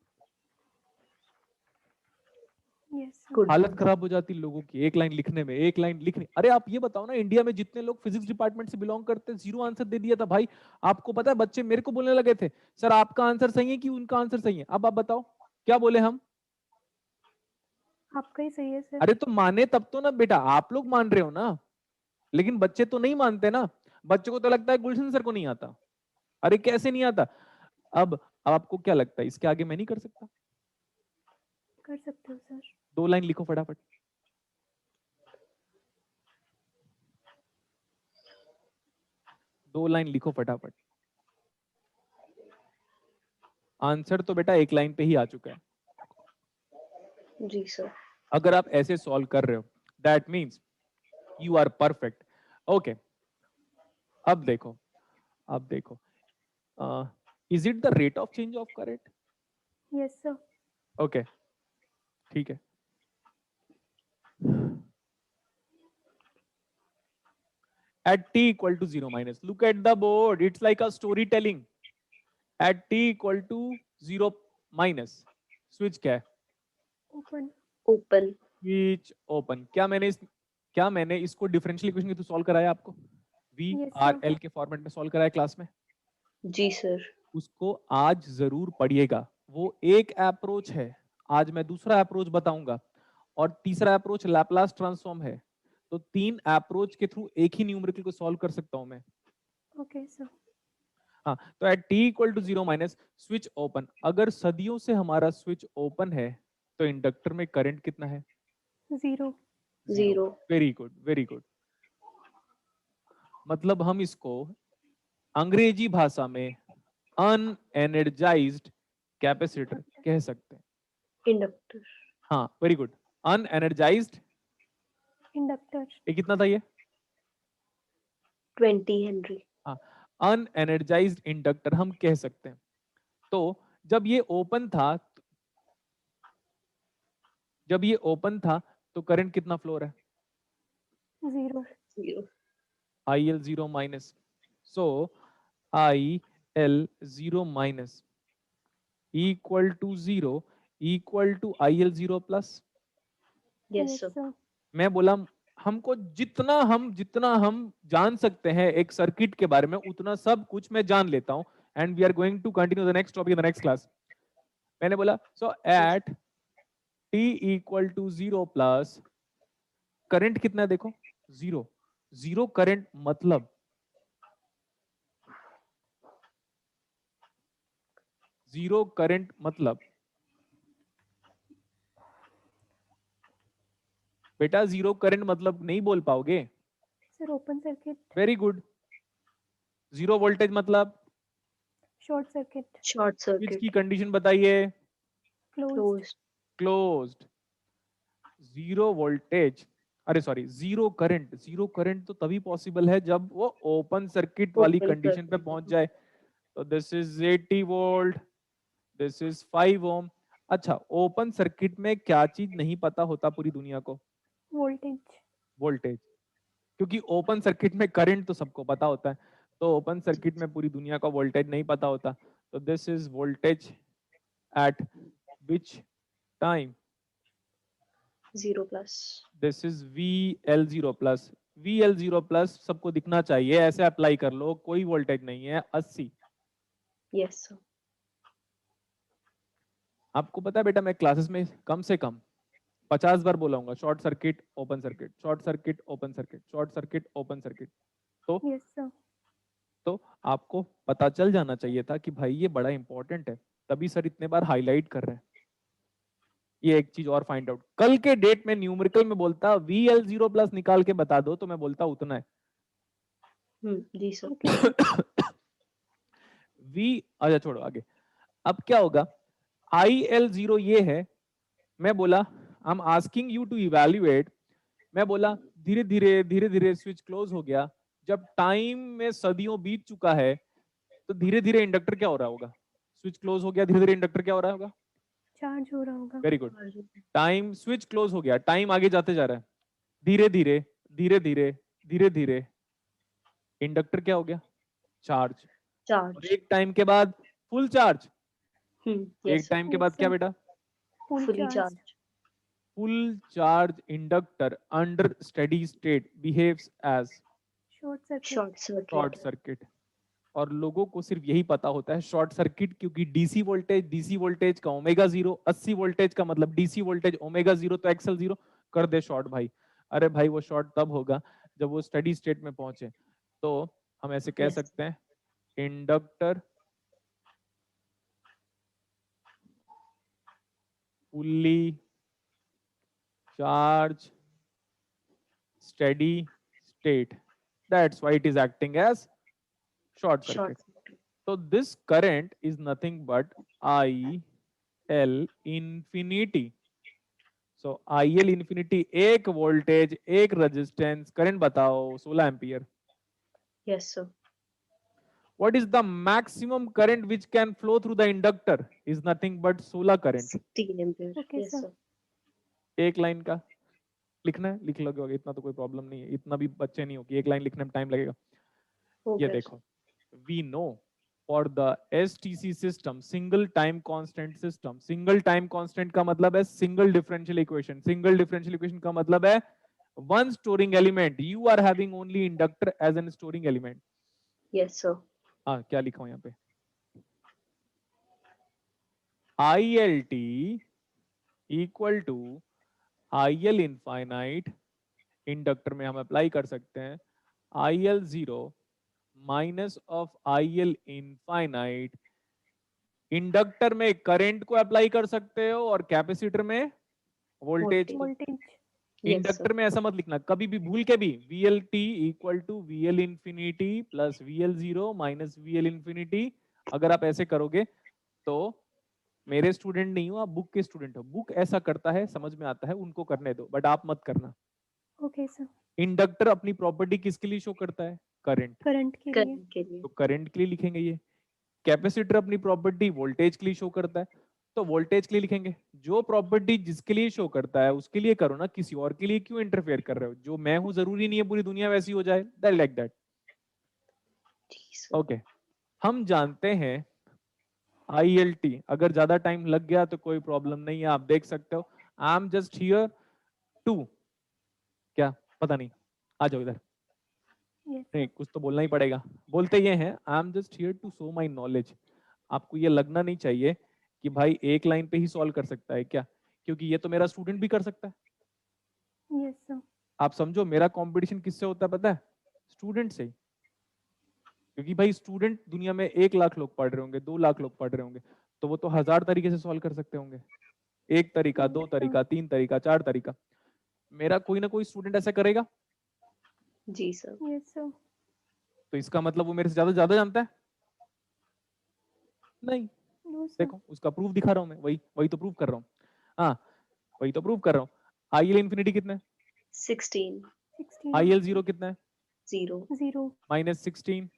Good. हालत खराब हो जाती लोगों की एक लाइन लिखने में, एक लाइन लिखने। अरे आप ये बताओ ना, इंडिया में जितने लोग फिजिक्स डिपार्टमेंट से बिलोंग करते हैं, 0 आंसर दे दिया था भाई। आपको पता है बच्चे मेरे को बोलने लगे थे, सर आपका आंसर सही है कि उनका आंसर सही है। अब आप बताओ क्या बोले हम? आपका ही सही है सर। अरे तो माने तब तो ना बेटा, आप लोग मान रहे हो ना, लेकिन बच्चे तो नहीं मानते ना। बच्चों को तो लगता है गुलशन सर को नहीं आता। अरे कैसे नहीं आता? अब आपको क्या लगता है इसके आगे मैं नहीं कर सकता? कर सकते हो सर। 2 लाइन लिखो फटाफट। दो लाइन लिखो फटाफट। आंसर तो बेटा 1 लाइन पे ही आ चुका है। जी सर। अगर आप ऐसे सॉल्व कर रहे हो, that means you are perfect. Okay, अब देखो, is it the rate of change of current? Yes sir. Okay, ठीक है। At t equal to 0 minus, look at the board, it's like a storytelling. At t equal to 0 minus, switch क्या है? Open. Open. Switch open. क्या मैंने इसको differential equation के through solve कराया आपको? वी आर एल के फॉर्मेट में सॉल्व कराया क्लास में? जी सर। उसको आज जरूर पढ़िएगा। वो एक अप्रोच है, आज मैं दूसरा अप्रोच बताऊंगा, और तीसरा अप्रोच लैप्लास ट्रांसफॉर्म है। तो 3 अप्रोच के थ्रू एक ही न्यूमेरिकल को सॉल्व कर सकता हूं मैं। Okay sir. हाँ, तो at t equal to 0 minus switch open. अगर सदियों से हमारा स्विच ओपन है तो इंडक्टर में करंट कितना है? 0। 0। Very good, very good. मतलब हम इसको अंग्रेजी भाषा में अनएनर्जाइज्ड कैपेसिटर कह सकते हैं। इंडक्टर। हाँ, वेरी गुड। अनएनर्जाइज्ड इंडक्टर। ये कितना था ये? 20 हेनरी। हाँ, अनएनर्जाइज्ड इंडक्टर हम कह सकते हैं। तो जब ये ओपन था तो करंट कितना फ्लो रहा है? 0। 0। IL 0 minus, so IL 0 minus equal to 0 equal to IL 0 plus. Yes sir. मैं बोला हमको जितना हम जान सकते हैं एक सर्किट के बारे में, उतना सब कुछ मैं जान लेता हूं। And we are going to continue the next topic in the next class. मैंने बोला so at t equal to 0 plus current कितना है देखो 0, 0 करंट मतलब 0 करंट मतलब बेटा 0 करंट मतलब नहीं बोल पाओगे। Sir open circuit, very good. 0 voltage मतलब शॉर्ट सर्किट, शॉर्ट स्विच की सर्किट, कंडीशन बताइए। Closed, close, closed. 0 वोल्टेज, अरे सॉरी 0 करंट, 0 करंट तो तभी पॉसिबल है जब वो ओपन सर्किट वाली ओपन कंडीशन पे सर्किट, पहुंच जाए। तो this is 80 volt, this is 5 ओम। अच्छा, ओपन सर्किट में क्या चीज नहीं पता होता पूरी दुनिया को? Voltage, voltage. क्योंकि ओपन सर्किट में करंट तो सबको पता होता है, तो ओपन सर्किट में पूरी दुनिया का वोल्टेज नहीं पता होता। तो this is voltage at which time? 0 plus, this is VL0 plus. VL0 plus सबको दिखना चाहिए, ऐसे अप्लाई कर लो, कोई वोल्टेज नहीं है 80। यस सर, आपको पता है बेटा, मैं क्लासेस में कम से कम 50 बार बोलाऊंगा short circuit open circuit, short circuit open circuit, short circuit open circuit. Yes sir, तो आपको पता चल जाना चाहिए था कि भाई ये बड़ा इंपॉर्टेंट है, तभी सर इतने बार हाईलाइट कर रहे हैं। ये एक चीज और फाइंड आउट, कल के डेट में न्यूमेरिकल में बोलता VL0 प्लस निकाल के बता दो, तो मैं बोलता उतना है। जी सर, ओके सर, अच्छा छोड़ो आगे। अब क्या होगा, IL0 ये है, मैं बोला I am asking you to evaluate, मैं बोला धीरे धीरे धीरे धीरे स्विच क्लोज हो गया, जब टाइम में सदियों बीत चुका है, तो धीरे धीरे इंडक्टर क्या हो रहा होगा? स्विच क्लोज हो गया, धीरे धीरे इंडक्टर क्या हो रहा होगा? चार्ज हो रहा होगा, very good. Time switch close हो गया, टाइम आगे जाते जा रहा है, धीरे धीरे धीरे धीरे धीरे धीरे इंडक्टर क्या हो गया? चार्ज। और चार्ज, एक टाइम के बाद फुल चार्ज। एक यस सर, टाइम के यस बाद क्या सर, बेटा? Full fully charge, charge, full charge inductor under steady state behaves as short circuit, short short circuit, circuit. और लोगों को सिर्फ यही पता होता है शॉर्ट सर्किट, क्योंकि डीसी वोल्टेज का ओमेगा 0, 80 वोल्टेज का मतलब डीसी वोल्टेज ओमेगा 0, तो एक्सल 0 कर दे शॉर्ट भाई। अरे भाई वो शॉर्ट तब होगा जब वो स्टेडी स्टेट में पहुंचे। तो हम ऐसे कह यस, सकते हैं inductor fully charge steady state, that's why it is acting as short circuit. Short, So this current is nothing but IL infinity. So IL infinity एक वोल्टेज एक रेजिस्टेंस, करंट बताओ 16 ampere. Yes sir, What is the maximum current which can flow through the inductor? Is nothing but 16 current। 16 ampere, okay yes sir, एक line का लिखना है, लिख लोगे, इतना तो कोई प्रॉब्लम नहीं है, इतना भी बच्चे नहीं हो कि एक लाइन लिखने में टाइम लगेगा। ये ओके देखो, we know for the STC system single time constant system, single time constant का मतलब है single differential equation, single differential equation का मतलब है one storing element, you are having only inductor as an storing element। Yes sir, हाँ क्या लिखा हूं यहाँ पे, ILT equal to IL infinite, inductor में हम अप्लाई कर सकते हैं IL0 minus of IL infinite. Inductor में करंट को अप्लाई कर सकते हो और कैपेसिटर में वोल्टेज को। वोल्टेज, यस इंडक्टर सर, में ऐसा मत लिखना कभी भी भूल के भी, VLT equal to VL infinity plus VL0 minus VL infinity. अगर आप ऐसे करोगे तो मेरे स्टूडेंट नहीं हो आप, बुक के स्टूडेंट हो, बुक ऐसा करता है समझ में आता है, उनको करने दो, बट आप मत करना। ओके सर, इंडक्टर अपनी प्रॉपर्टी किसके लिए शो करता है? करंट। करंट के लिए, करंट के लिए, तो करंट के लिए लिखेंगे ये। कैपेसिटर अपनी प्रॉपर्टी वोल्टेज के लिए शो करता है, तो वोल्टेज के लिए लिखेंगे। जो प्रॉपर्टी जिसके लिए शो करता है उसके लिए करो ना, किसी और के लिए क्यों इंटरफेयर कर रहे हो? जो मैं हूं जरूरी नहीं है पूरी दुनिया वैसी हो जाए, दैट लाइक दैट। जी सर, ओके, हम जानते हैं ILT, अगर ज्यादा टाइम लग गया तो कोई प्रॉब्लम नहीं है, आप देख सकते हो। I am just here to, क्या पता नहीं, आ जाओ इधर, यस नहीं सर, कुछ तो बोलना ही पड़ेगा। बोलते ये हैं I am just here to show my knowledge. आपको ये लगना नहीं चाहिए कि भाई एक लाइन पे ही सॉल्व कर सकता है क्या, क्योंकि ये तो मेरा स्टूडेंट भी कर सकता है। Yes sir. आप समझो मेरा कंपटीशन किससे होता है पता है, स्टूडेंट से ही। क्योंकि भाई स्टूडेंट दुनिया में 1 लाख लोग पढ़ रहे होंगे, 2 लाख लोग पढ़ रहे होंगे, तो वो तो 1000 तरीके से सॉल्व कर सकते होंगे। एक तरीका, दो तरीका, 3 तरीका, 4 तरीका। मेरा कोई ना कोई स्टूडेंट ऐसा करेगा, जी सर। Yes sir. तो इसका मतलब वो मेरे से ज्यादा जानता है? नहीं। No sir. देखो उसका प्रूफ दिखा रहा हूं मैं, वही वही तो प्रूफ कर रहा हूँ। हाँ वही तो प्रूफ कर रहा हूँ। आई एल इन्फिनिटी कितना है? 16 आई एल जीरो कितना है? 0 0 -16।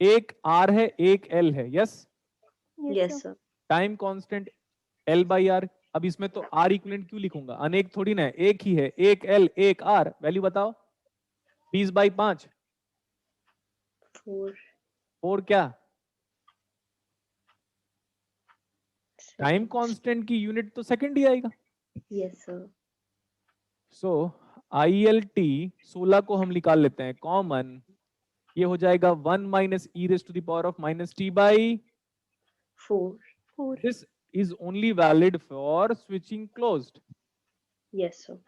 एक आर है, एक एल है, yes. Yes sir. Time constant L by R. अब इसमें तो आर इक्विवेलेंट क्यों लिखूंगा, अनेक थोड़ी ना है, एक ही है, एक एल एक आर। वैल्यू बताओ। 20/5 4 और क्या? टाइम कांस्टेंट की यूनिट तो सेकंड ही आएगा। Yes sir. सो आई एल टी 16 को हम निकाल लेते हैं कॉमन, ये हो जाएगा 1 minus E raise to the power of -t/4। 4 this is only valid for switching closed. Yes sir.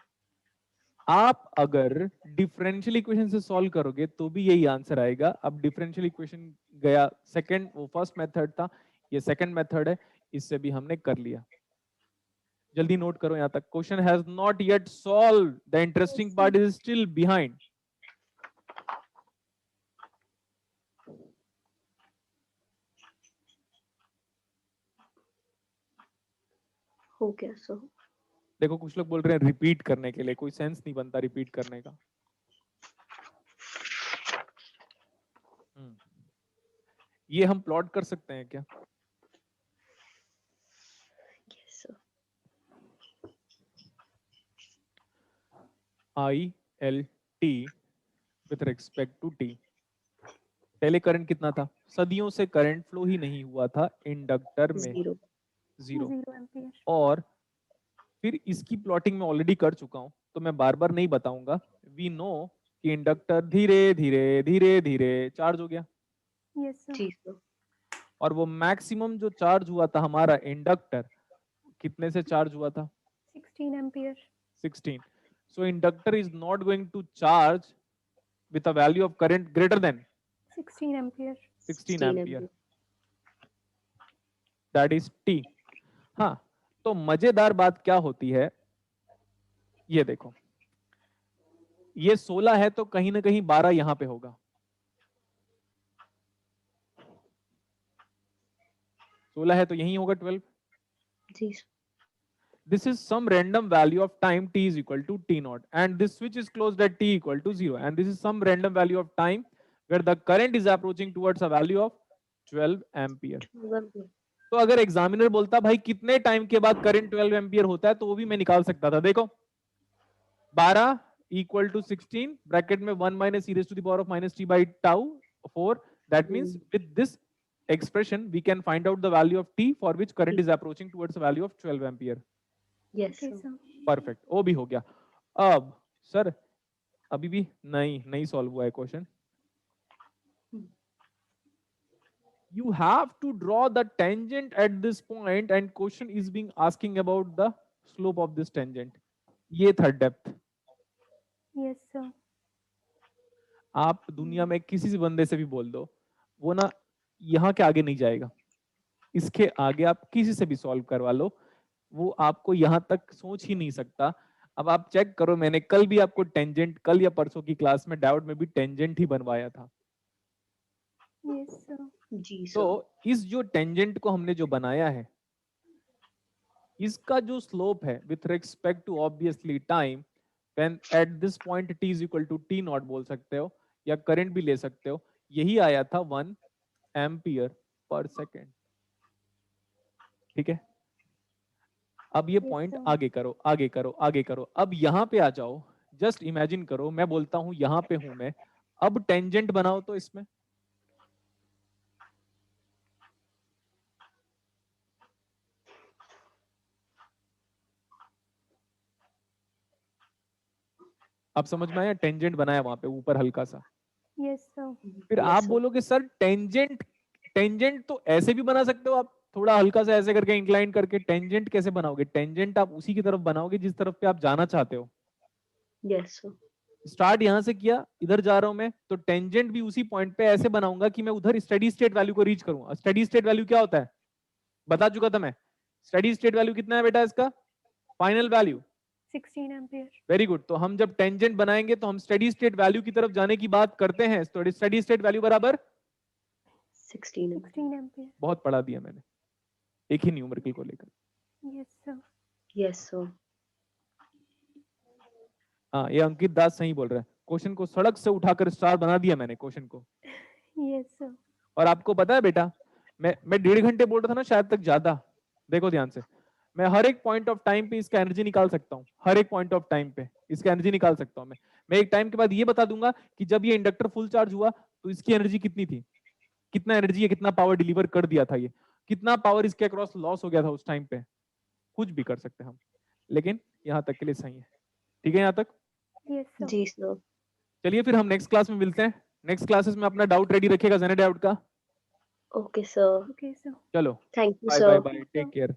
आप अगर डिफरेंशियल इक्वेशन से सॉल्व करोगे तो भी यही आंसर आएगा। अब डिफरेंशियल इक्वेशन गया सेकंड, वो फर्स्ट मेथड था, ये सेकंड मेथड है, इससे भी हमने कर लिया। जल्दी नोट करो यहां तक। Question has not yet solve, the interesting part is still behind. हो गया सर। देखो कुछ लोग बोल रहे हैं रिपीट करने के लिए, कोई सेंस नहीं बनता रिपीट करने का। ये हम प्लॉट कर सकते हैं क्या? Yes sir. I L T with respect to T. पहले करंट कितना था? सदियों से करंट फ्लो ही नहीं हुआ था इंडक्टर में, 0 0। 0 एम्पियर। और फिर इसकी प्लॉटिंग मैं ऑलरेडी कर चुका हूं, तो मैं बार बार नहीं बताऊंगा। वी नो कि इंडक्टर धीरे धीरे धीरे धीरे चार्ज हो गया, यस सर। जी सर। और वो मैक्सिमम जो चार्ज हुआ था हमारा इंडक्टर, कितने से चार्ज हुआ था? 16 ampere. 16। So inductor is not going to charge with a value of current greater than 16 ampere. 16 16 ampere. Ampere. That is T। हाँ, तो मजेदार बात क्या होती है, ये देखो, ये 16 है तो कहीं ना कहीं 12 यहां पे होगा। 16 है तो यही होगा 12। जी sir. This is some random value of time t is equal to t naught, and this switch is closed at t equal to 0, and this is some random value of time where the current is approaching towards a value of 12 ampere। तो अगर examiner बोलता भाई कितने time के बाद current 12 ampere होता है, तो वो भी मैं निकाल सकता था। देखो 12 इक्वल टू 16 ब्रैकेट में 1 minus E raise to the power of minus T by tau 4। That means with this expression we can find out the value of t for which current is approaching towards a value of 12 ampere। Yes okay sir. Sir. Perfect, वो भी हो गया। अब sir अभी भी नहीं solve हुआ है question. You have to draw the tangent at this point and question is being asking about the slope of this tangent। ये था डेप्थ। Yes sir. आप दुनिया में किसी से बंदे से भी बोल दो, वो ना यहाँ के आगे नहीं जाएगा, इसके आगे आप किसी से भी सॉल्व करवा लो, वो आपको यहाँ तक सोच ही नहीं सकता। अब आप चेक करो, मैंने कल भी आपको टेंजेंट, कल या परसों की क्लास में डायोड में भी टेंजेंट ही बनवाया था। Yes sir. जी तो सर। इस जो टेंजेंट को हमने जो बनाया है, इसका जो स्लोप है with respect to obviously time, when at this point t is equal to t not बोल सकते हो, या करंट भी ले सकते हो, यही आया था 1 एम्पियर पर सेकेंड। ठीक है, अब ये Yes, पॉइंट sir. आगे करो आगे करो आगे करो। अब यहाँ पे आ जाओ, जस्ट इमेजिन करो, मैं बोलता हूं यहाँ पे हूं मैं, अब टेंजेंट बनाओ तो इसमें अब समझ में आया, टेंजेंट बनाया वहां पे ऊपर हल्का सा। Yes, sir. फिर Yes, आप sir. बोलोगे सर टेंजेंट टेंजेंट तो ऐसे भी बना सकते हो आप, थोड़ा हल्का सा ऐसे करके इंक्लाइन करके। टेंजेंट कैसे बनाओगे? टेंजेंट आप उसी की तरफ बनाओगे जिस तरफ पे आप जाना चाहते हो। Yes sir. स्टार्ट यहां से किया, इधर जा रहा हूं मैं, तो टेंजेंट भी उसी पॉइंट पे ऐसे बनाऊंगा कि मैं उधर स्टेडी स्टेट वैल्यू को रीच करूंगा। स्टेडी स्टेट वैल्यू क्या होता है बता चुका था मैं। स्टेडी स्टेट वैल्यू कितना है बेटा इसका? Final value 16 ampere. Very good. तो हम जब टेंजेंट बनाएंगे तो हम स्टेडी स्टेट वैल्यू की तरफ जाने की बात करते हैं। तो स्टेडी स्टेट वैल्यू बराबर 16 एम्पियर। बहुत पढ़ा दिया मैंने एक ही न्यूमेरिकल को लेकर। Yes sir. Yes sir. हाँ, ये अंकित दास सही बोल रहा है। क्वेश्चन को सड़क से उठाकर स्टार बना दिया मैंने क्वेश्चन को। Yes sir. और आपको पता है बेटा, मैं 1.5 घंटे बोल रहा था ना, शायद तक ज्यादा। देखो ध्यान से, मैं हर एक पॉइंट ऑफ टाइम पे इसका एनर्जी निकाल सकता हूँ। हर एक पॉइंट ऑफ टाइम पे इसका एनर्जी निकाल सकता हूँ मैं एक टाइम के बाद ये बता दूंगा कि जब ये इंडक्टर फुल चार्ज हुआ तो इसकी एनर्जी कितनी थी, कितना एनर्जी है, कितना पावर डिलीवर कर दिया था, ये कितना पावर इसके अक्रॉस लॉस हो गया था उस टाइम पे। कुछ भी कर सकते हैं हम, लेकिन यहाँ तक के लिए सही है। ठीक है यहाँ तक? Yes sir. जी सर। चलिए फिर हम नेक्स्ट क्लास में मिलते हैं। नेक्स्ट क्लासेस में अपना डाउट रेडी रखिएगा जेनेड डाउट का। Okay sir. Okay sir. चलो thank you bye sir. Bye bye, take care.